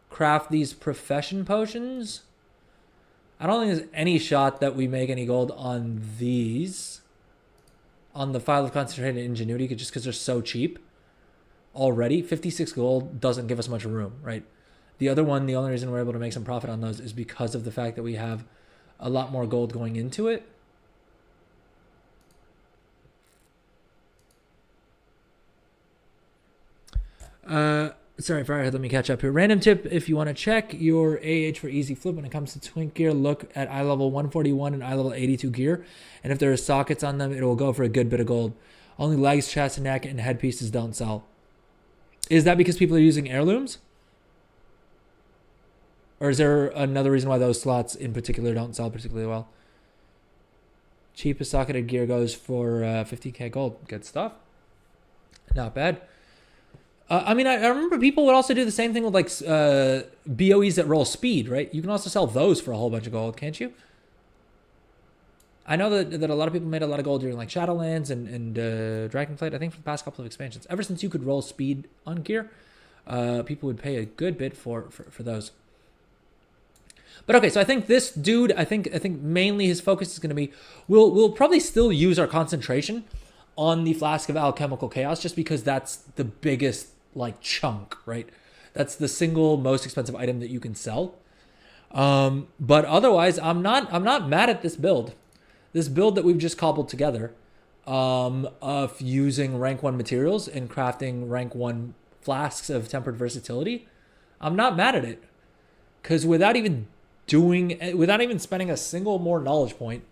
craft these profession potions. I don't think there's any shot that we make any gold on these. On the File of Concentrated Ingenuity, just because they're so cheap already. 56 gold doesn't give us much room, right? The other one, the only reason we're able to make some profit on those is because of the fact that we have a lot more gold going into it. Sorry, Firehead, let me catch up here. Random tip, if you want to check your AH for easy flip when it comes to twink gear, look at eye level 141 and eye level 82 gear. And if there are sockets on them, it will go for a good bit of gold. Only legs, chest, and neck, and headpieces don't sell. Is that because people are using heirlooms? Or is there another reason why those slots in particular don't sell particularly well? Cheapest socketed gear goes for 50k gold. Good stuff. Not bad. I mean, I remember people would also do the same thing with like BOEs that roll speed, right? You can also sell those for a whole bunch of gold, can't you? I know that a lot of people made a lot of gold during like Shadowlands and Dragonflight, I think for the past couple of expansions. Ever since you could roll speed on gear, people would pay a good bit for those. But okay, so I think this dude, I think mainly his focus is going to be, we'll probably still use our concentration on the Flask of Alchemical Chaos just because that's the biggest like chunk, right? That's the single most expensive item that you can sell. But otherwise, I'm not mad at this build. This build that we've just cobbled together of using rank 1 materials and crafting rank 1 flasks of tempered versatility, I'm not mad at it. Because without even spending a single more knowledge point,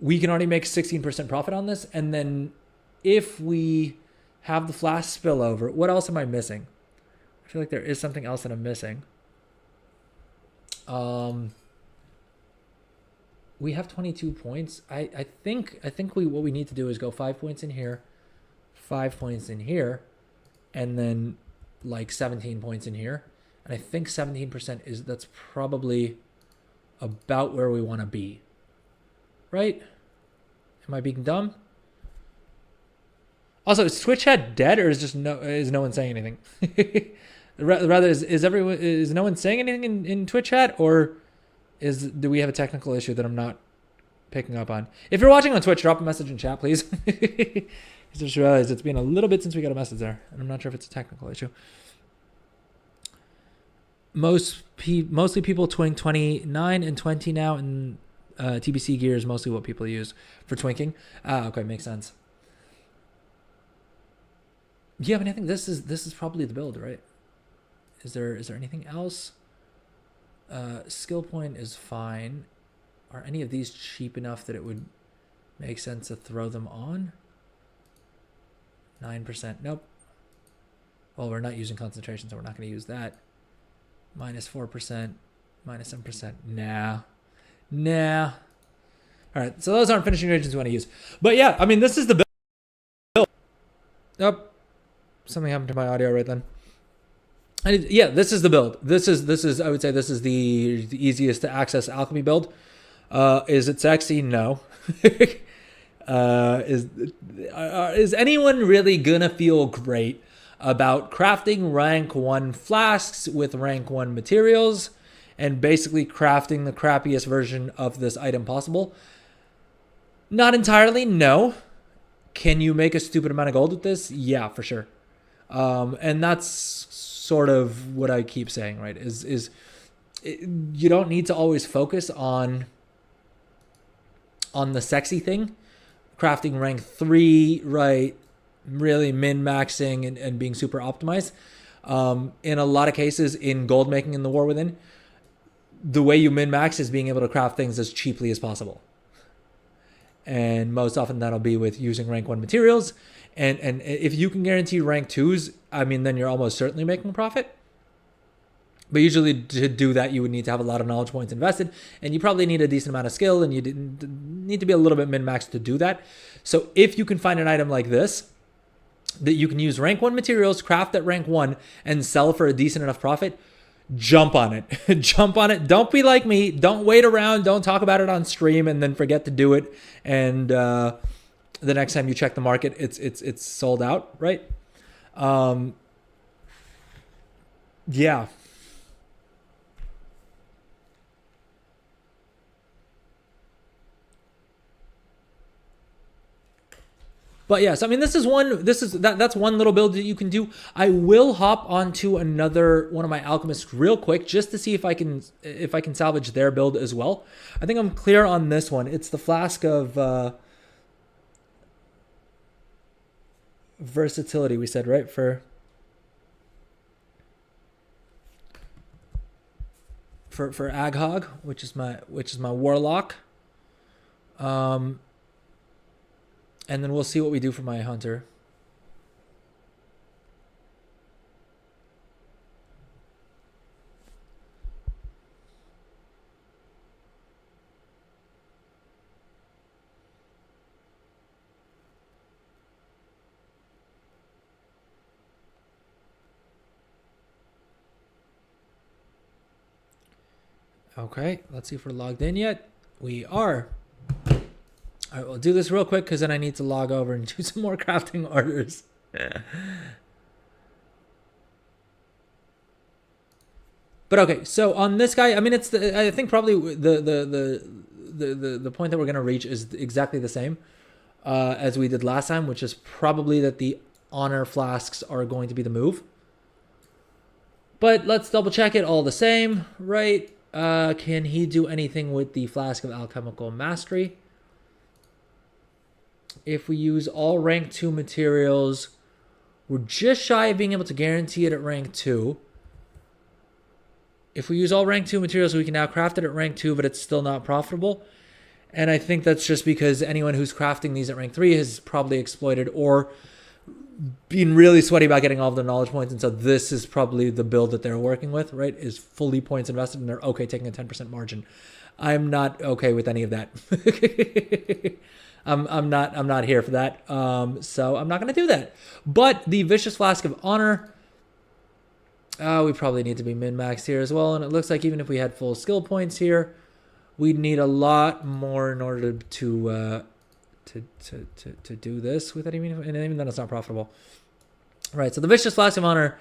we can already make 16% profit on this. And then if we have the flask spill over, what else am I missing? I feel like there is something else that I'm missing. We have 22 points. I think what we need to do is go 5 points in here, 5 points in here, and then like 17 points in here. And I think 17% that's probably about where we want to be. Right? Am I being dumb? Also, is Twitch chat dead, or is no one saying anything? Rather, is no one saying anything in Twitch chat, or do we have a technical issue that I'm not picking up on? If you're watching on Twitch, drop a message in chat, please. I just realized it's been a little bit since we got a message there, and I'm not sure if it's a technical issue. Mostly people twink 29 and 20 now, and TBC gear is mostly what people use for twinking. Okay, makes sense. Yeah, I mean, I think this is probably the build, right? Is there anything else? Skill point is fine. Are any of these cheap enough that it would make sense to throw them on? 9%. Nope. Well, we're not using concentration, so we're not going to use that. -4%, -7%. Nah. All right, so those aren't finishing reagents we want to use. But yeah, I mean, this is the build. Oh, something happened to my audio right then. Yeah, this is the build. This is I would say this is the easiest to access alchemy build. Is it sexy? No. Is anyone really gonna feel great about crafting rank 1 flasks with rank 1 materials and basically crafting the crappiest version of this item possible? Not entirely, no. Can you make a stupid amount of gold with this? Yeah, for sure. And that's sort of what I keep saying, right? You don't need to always focus on the sexy thing. Crafting rank 3, right? Really min-maxing and being super optimized. In a lot of cases, in gold making in the War Within, the way you min-max is being able to craft things as cheaply as possible. And most often that'll be with using rank 1 materials. And if you can guarantee rank 2s, I mean, then you're almost certainly making profit. But usually to do that, you would need to have a lot of knowledge points invested, and you probably need a decent amount of skill, and you need to be a little bit min-maxed to do that. So if you can find an item like this, that you can use rank 1 materials, craft at rank 1, and sell for a decent enough profit, jump on it. Jump on it. Don't be like me. Don't wait around. Don't talk about it on stream and then forget to do it. And the next time you check the market, it's sold out, right? Yeah. But yes, I mean, that's one little build that you can do. I will hop onto another one of my alchemists real quick just to see if I can salvage their build as well. I think I'm clear on this one. It's the flask of versatility, we said, right? For Aghog, which is my warlock. And then we'll see what we do for my hunter. Okay, let's see if we're logged in yet. We are. All right, we'll do this real quick because then I need to log over and do some more crafting orders. But okay, so on this guy, I mean, I think probably the point that we're gonna reach is exactly the same as we did last time, which is probably that the honor flasks are going to be the move. But let's double check it all the same, right? Can he do anything with the flask of alchemical mastery? If we use all rank 2 materials, we're just shy of being able to guarantee it at rank 2. If we use all rank 2 materials, we can now craft it at rank 2, but it's still not profitable. And I think that's just because anyone who's crafting these at rank 3 has probably exploited or been really sweaty about getting all of their knowledge points. And so this is probably the build that they're working with, right? Is fully points invested and they're okay taking a 10% margin. I'm not okay with any of that. I'm not here for that. So I'm not going to do that. But the Vicious Flask of Honor, we probably need to be min-maxed here as well. And it looks like even if we had full skill points here, we'd need a lot more in order to do this with it. And even then it's not profitable. Right, so the Vicious Flask of Honor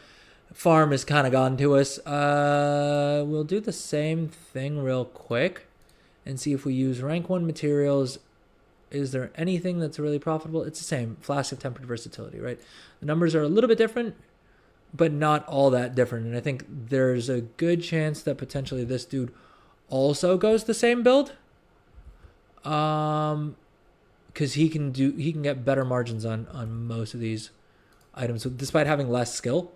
farm is kind of gone to us. We'll do the same thing real quick and see if we use rank 1 materials. Is there anything that's really profitable? It's the same. Flask of Tempered Versatility, right? The numbers are a little bit different, but not all that different. And I think there's a good chance that potentially this dude also goes the same build. Because he can get better margins on most of these items, so despite having less skill.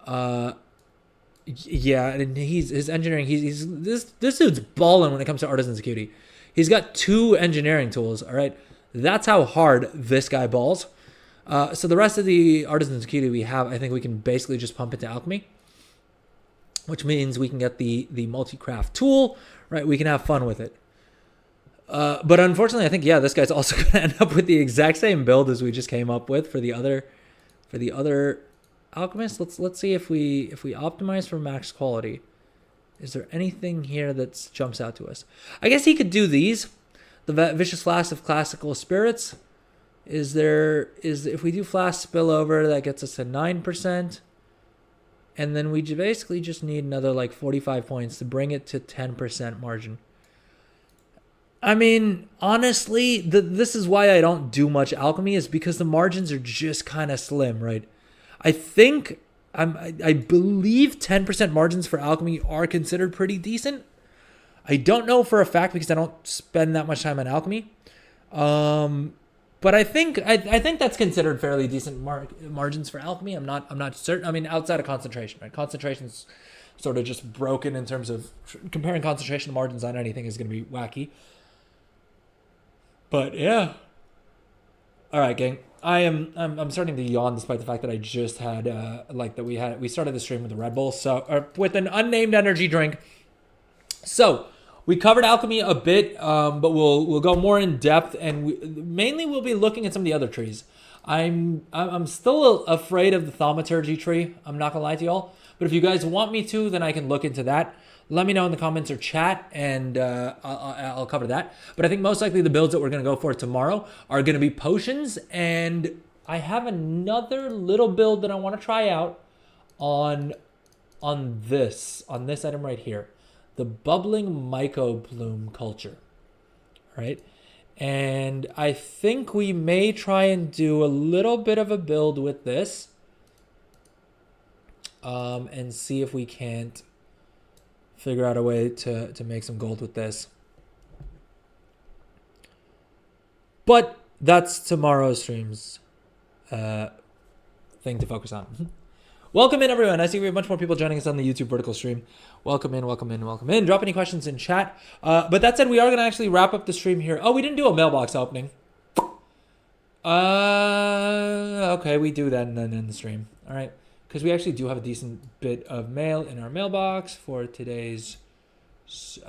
Yeah, and his engineering, this dude's balling when it comes to Artisan's Acuity. He's got 2 engineering tools, all right? That's how hard this guy balls. So the rest of the Artisan's Acuity we have, I think we can basically just pump into Alchemy, which means we can get the multi-craft tool, right? We can have fun with it. But unfortunately, I think, yeah, this guy's also going to end up with the exact same build as we just came up with for the other alchemist. Let's see if we optimize for max quality. Is there anything here that jumps out to us? I guess he could do these. The Vicious Flask of Classical Spirits. If we do Flask Spillover, that gets us to 9%. And then we basically just need another like 45 points to bring it to 10% margin. I mean, honestly, this is why I don't do much alchemy, is because the margins are just kind of slim, right? I believe 10% margins for alchemy are considered pretty decent. I don't know for a fact because I don't spend that much time on alchemy. But I think that's considered fairly decent margins for alchemy. I'm not certain. I mean, outside of concentration, right? Concentration's sort of just broken in terms of comparing concentration margins on anything is going to be wacky. But yeah. All right, gang. I'm starting to yawn despite the fact that I just had we started the stream with a Red Bull, with an unnamed energy drink. So We covered alchemy a bit, but we'll go more in depth, and mainly we'll be looking at some of the other trees. I'm still afraid of the thaumaturgy tree. I'm not gonna lie to y'all, but if you guys want me to, then I can look into that. Let me know in the comments or chat, and I'll cover that. But I think most likely the builds that we're gonna go for tomorrow are gonna be potions, and I have another little build that I want to try out on this item right here. The bubbling mycobloom culture, right? And I think we may try and do a little bit of a build with this, and see if we can't figure out a way to make some gold with this. But that's tomorrow's stream's thing to focus on. Welcome in, everyone. I see we have much more people joining us on the YouTube vertical stream. Welcome in, welcome in, welcome in. Drop any questions in chat. But that said, we are going to actually wrap up the stream here. Oh, we didn't do a mailbox opening. Okay, we do that and then in the stream. All right, because we actually do have a decent bit of mail in our mailbox for today's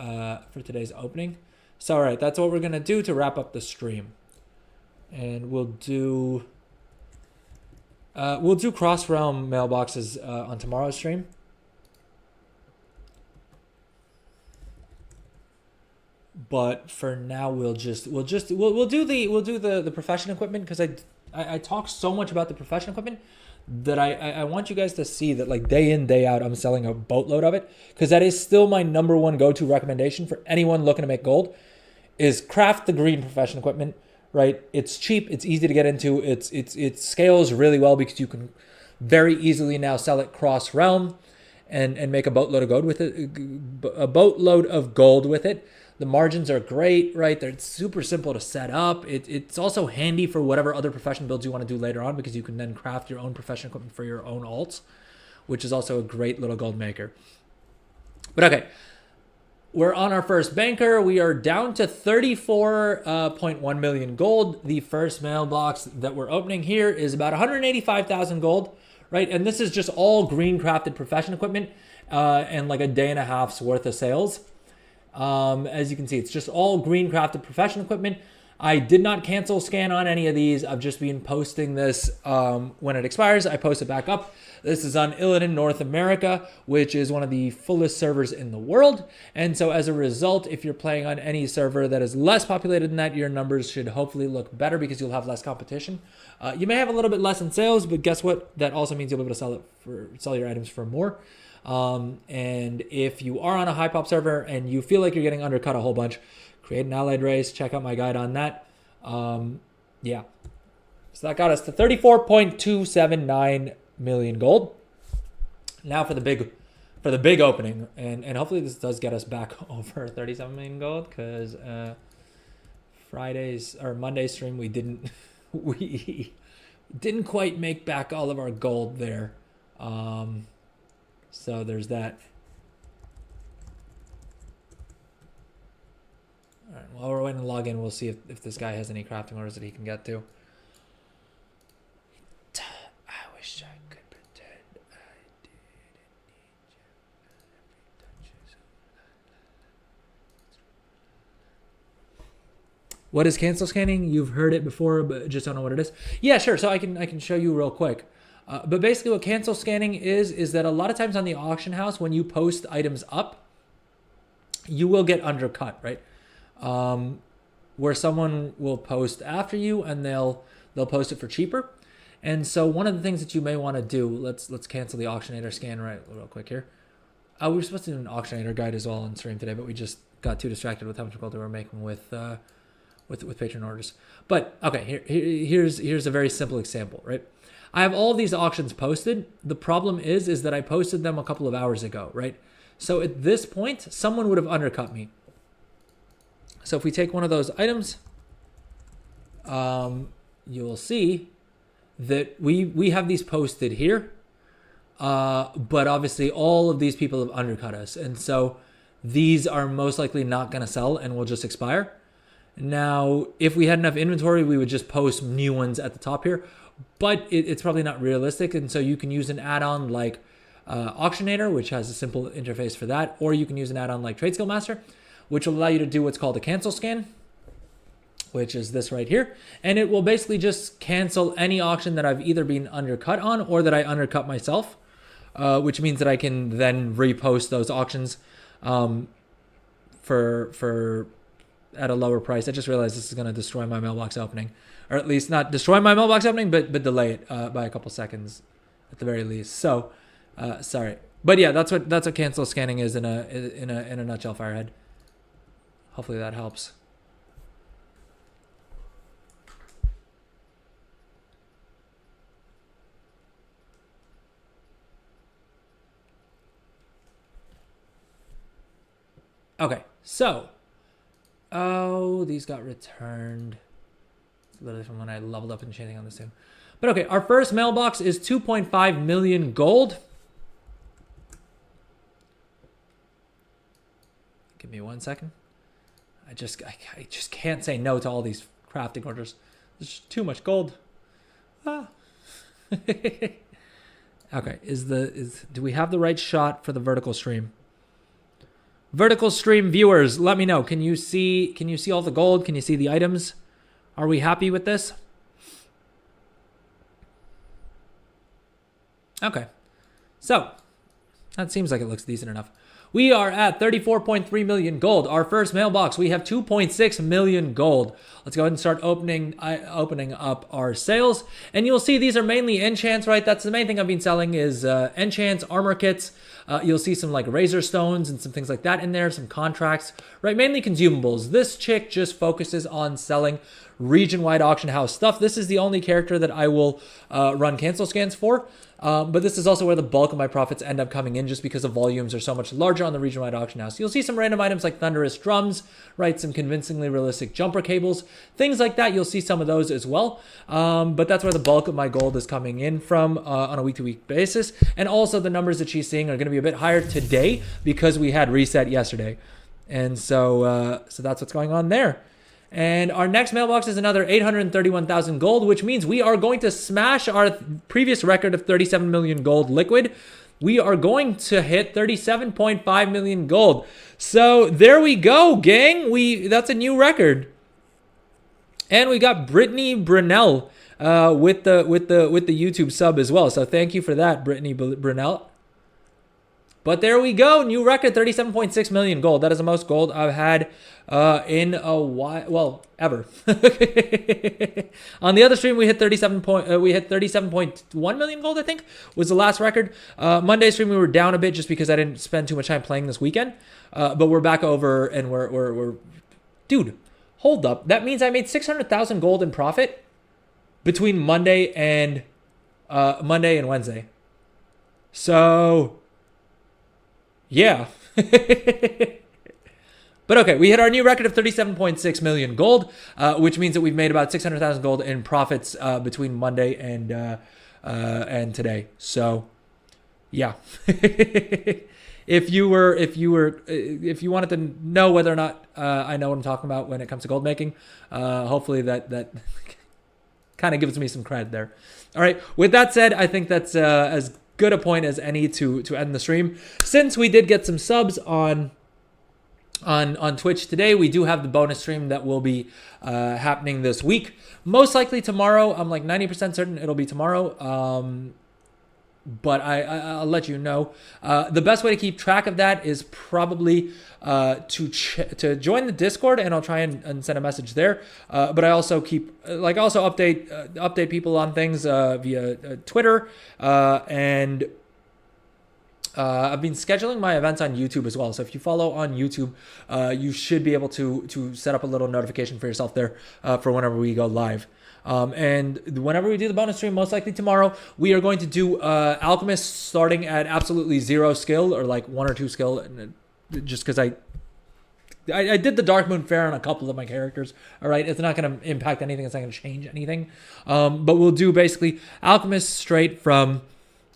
opening. So, all right, that's what we're going to do to wrap up the stream. And we'll do cross-realm mailboxes on tomorrow's stream. But for now, we'll do the profession equipment, because I talk so much about the profession equipment that I want you guys to see that, like, day in, day out, I'm selling a boatload of it, because that is still my number one go-to recommendation for anyone looking to make gold, is craft the green profession equipment. Right, it's cheap, it's easy to get into, it scales really well because you can very easily now sell it cross realm and make a boatload of gold with it. The margins are great, right? They're super simple to set up. It's also handy for whatever other profession builds you want to do later on, because you can then craft your own profession equipment for your own alts, which is also a great little gold maker. But okay. We're on our first banker. We are down to 34.1 million gold. The first mailbox that we're opening here is about 185,000 gold, right? And this is just all green crafted profession equipment and like a day and a half's worth of sales. As you can see, it's just all green crafted profession equipment. I did not cancel scan on any of these. I've just been posting this when it expires. I post it back up. This is on Illidan, North America, which is one of the fullest servers in the world. And so as a result, if you're playing on any server that is less populated than that, your numbers should hopefully look better because you'll have less competition. You may have a little bit less in sales, but guess what? That also means you'll be able to sell your items for more. And if you are on a high pop server and you feel like you're getting undercut a whole bunch, create an allied race. Check out my guide on that. Yeah. So that got us to 34.279 million gold. Now for the big opening, and hopefully this does get us back over 37 million gold, because Monday's stream we didn't quite make back all of our gold there. So there's that. All right, while we're waiting to log in, we'll see if this guy has any crafting orders that he can get to. I wish I could pretend I didn't need you. What is cancel scanning? You've heard it before, but just don't know what it is. Yeah, sure. So I can show you real quick. But basically what cancel scanning is that a lot of times on the auction house, when you post items up, you will get undercut, right? Where someone will post after you and they'll post it for cheaper. And so one of the things that you may want to do, let's cancel the auctionator scan real quick here. We were supposed to do an auctionator guide as well on stream today, but we just got too distracted with how much gold we were making with patron orders. But okay, here's a very simple example, right? I have all these auctions posted. The problem is that I posted them a couple of hours ago, right? So at this point, someone would have undercut me. So if we take one of those items, you will see that we have these posted here, but obviously all of these people have undercut us. And so these are most likely not going to sell and will just expire. Now, if we had enough inventory, we would just post new ones at the top here, but it's probably not realistic. And so you can use an add-on like Auctionator, which has a simple interface for that, or you can use an add-on like Trade Skill Master, which will allow you to do what's called a cancel scan, which is this right here. And it will basically just cancel any auction that I've either been undercut on or that I undercut myself, which means that I can then repost those auctions for at a lower price. I just realized this is going to destroy my mailbox opening, or at least not destroy my mailbox opening, but delay it by a couple seconds at the very least. So sorry, but yeah, that's what cancel scanning is in a nutshell, Firehead. Hopefully that helps. Okay, so, these got returned. It's literally from when I leveled up and chaining on this too. But okay, our first mailbox is 2.5 million gold. Give me 1 second. I just can't say no to all these crafting orders. There's too much gold. Ah. Okay, do we have the right shot for the vertical stream? Vertical stream viewers, let me know. Can you see all the gold? Can you see the items? Are we happy with this? Okay. So, that seems like it looks decent enough. We are at 34.3 million gold. Our first mailbox, we have 2.6 million gold. Let's go ahead and start opening up our sales. And you'll see these are mainly enchants, right? That's the main thing I've been selling is enchants, armor kits. You'll see some like razor stones and some things like that in there, some contracts, right? Mainly consumables. This chick just focuses on selling region-wide auction house stuff. This is the only character that I will run cancel scans for. But this is also where the bulk of my profits end up coming in just because the volumes are so much larger on the region-wide auction house. You'll see some random items like thunderous drums, right? Some convincingly realistic jumper cables, things like that. You'll see some of those as well. But that's where the bulk of my gold is coming in from on a week-to-week basis. And also the numbers that she's seeing are going to be a bit higher today because we had reset yesterday. And so that's what's going on there. And our next mailbox is another 831,000 gold, which means we are going to smash our previous record of 37 million gold liquid. We are going to hit 37.5 million gold. So there we go, gang. That's a new record. And we got Brittany Brunel with the YouTube sub as well. So thank you for that, Brittany Brunel. But there we go, new record, 37.6 million gold. That is the most gold I've had in a while, well, ever. On the other stream, we hit 37.1 million gold, I think, was the last record. Monday stream, we were down a bit just because I didn't spend too much time playing this weekend. But we're back over, and we're dude, hold up. That means I made 600,000 gold in profit between Monday and Wednesday. So yeah. But okay, we hit our new record of 37.6 million gold, which means that we've made about 600,000 gold in profits between Monday and today. So yeah. If you wanted to know whether or not I know what I'm talking about when it comes to gold making, hopefully that kind of gives me some credit there. All right. With that said, I think that's as good a point as any to end the stream. Since we did get some subs on Twitch today, we do have the bonus stream that will be happening this week. Most likely tomorrow. I'm like 90% certain it'll be tomorrow. But I'll let you know. The best way to keep track of that is probably to join the Discord, and I'll try and send a message there. But I also update people on things via Twitter, and I've been scheduling my events on YouTube as well. So if you follow on YouTube, you should be able to set up a little notification for yourself there for whenever we go live. And whenever we do the bonus stream, most likely tomorrow, we are going to do Alchemist starting at absolutely 0 skill, or like 1 or 2 skill, just because I did the Dark Moon Fair on a couple of my characters. All right, it's not going to impact anything. It's not going to change anything. But we'll do basically Alchemist straight from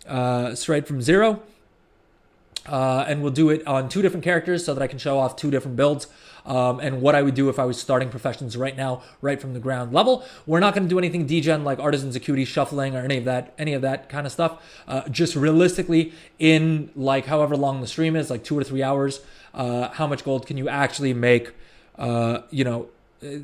0. And we'll do it on 2 different characters so that I can show off 2 different builds. And what I would do if I was starting professions right now, right from the ground level. We're not going to do anything degen like Artisan's Acuity shuffling or any of that kind of stuff. Just realistically in like however long the stream is, like 2 or 3 hours. how much gold can you actually make,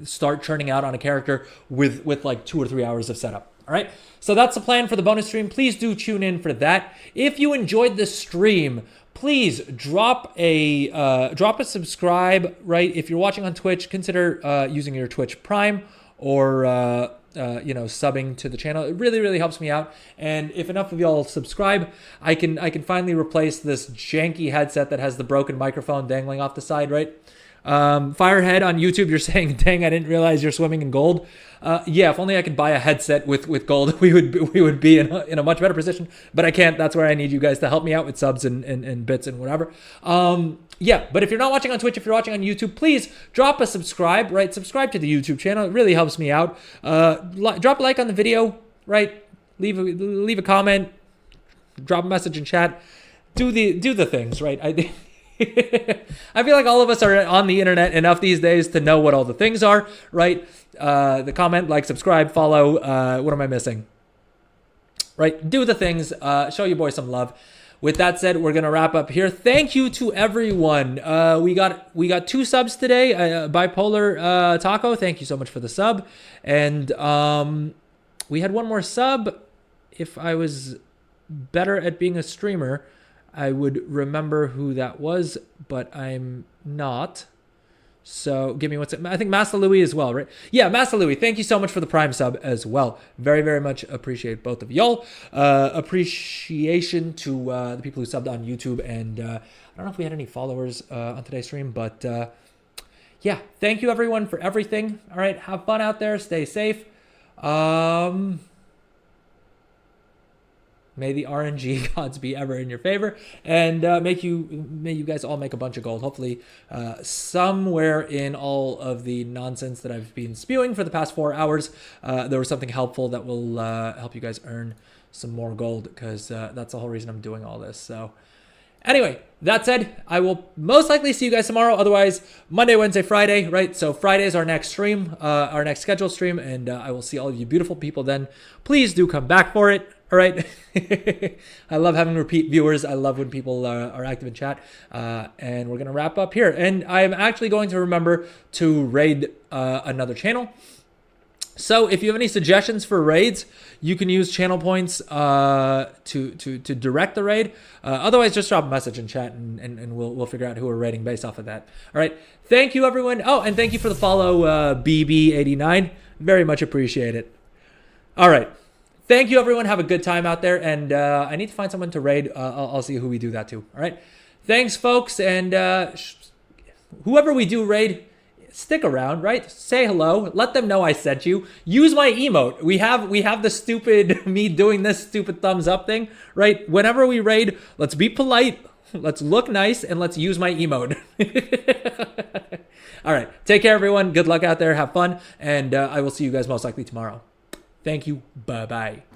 start churning out on a character with like 2 or 3 hours of setup. All right, so that's the plan for the bonus stream. Please do tune in for that. If you enjoyed the stream, please drop a subscribe. Right, if you're watching on Twitch, consider using your Twitch Prime or subbing to the channel. It really, really helps me out. And if enough of y'all subscribe, I can finally replace this janky headset that has the broken microphone dangling off the side. Right. Firehead on YouTube, you're saying, dang, I didn't realize you're swimming in gold. Yeah, if only I could buy a headset with gold, we would be in a much better position, but I can't. That's where I need you guys to help me out with subs and bits and whatever. Yeah, but if you're not watching on Twitch, if you're watching on YouTube, please drop a subscribe, right? Subscribe to the YouTube channel. It really helps me out. Drop a like on the video, right? Leave a comment, drop a message in chat. Do the things, right? I feel like all of us are on the internet enough these days to know what all the things are, right? The comment, like, subscribe, follow. What am I missing? Right? Do the things. Show your boy some love. With that said, we're gonna wrap up here. Thank you to everyone. We got 2 subs today. Bipolar Taco, thank you so much for the sub. And we had one more sub. If I was better at being a streamer, I would remember who that was, but I'm not. So give me I think Master Louis as well, right? Yeah, Master Louis, thank you so much for the Prime sub as well. Very, very much appreciate both of y'all. Appreciation to the people who subbed on YouTube. And I don't know if we had any followers on today's stream, but yeah, thank you everyone for everything. All right, have fun out there. Stay safe. May the RNG gods be ever in your favor, and may you guys all make a bunch of gold. Hopefully, somewhere in all of the nonsense that I've been spewing for the past 4 hours, there was something helpful that will help you guys earn some more gold, because that's the whole reason I'm doing all this. So anyway, that said, I will most likely see you guys tomorrow. Otherwise, Monday, Wednesday, Friday, right? So Friday is our next stream, our next scheduled stream, and I will see all of you beautiful people then. Please do come back for it. All right. I love having repeat viewers. I love when people are active in chat. And we're going to wrap up here. And I'm actually going to remember to raid another channel. So if you have any suggestions for raids, you can use channel points to direct the raid. Otherwise, just drop a message in chat and we'll figure out who we're raiding based off of that. All right. Thank you, everyone. Oh, and thank you for the follow, BB89. Very much appreciate it. All right. Thank you, everyone. Have a good time out there. And I need to find someone to raid. I'll see who we do that to. All right. Thanks, folks. And whoever we do raid, stick around, right? Say hello. Let them know I sent you. Use my emote. We have the stupid, me doing this stupid thumbs up thing, right? Whenever we raid, let's be polite. Let's look nice. And let's use my emote. All right. Take care, everyone. Good luck out there. Have fun. And I will see you guys most likely tomorrow. Thank you. Bye-bye.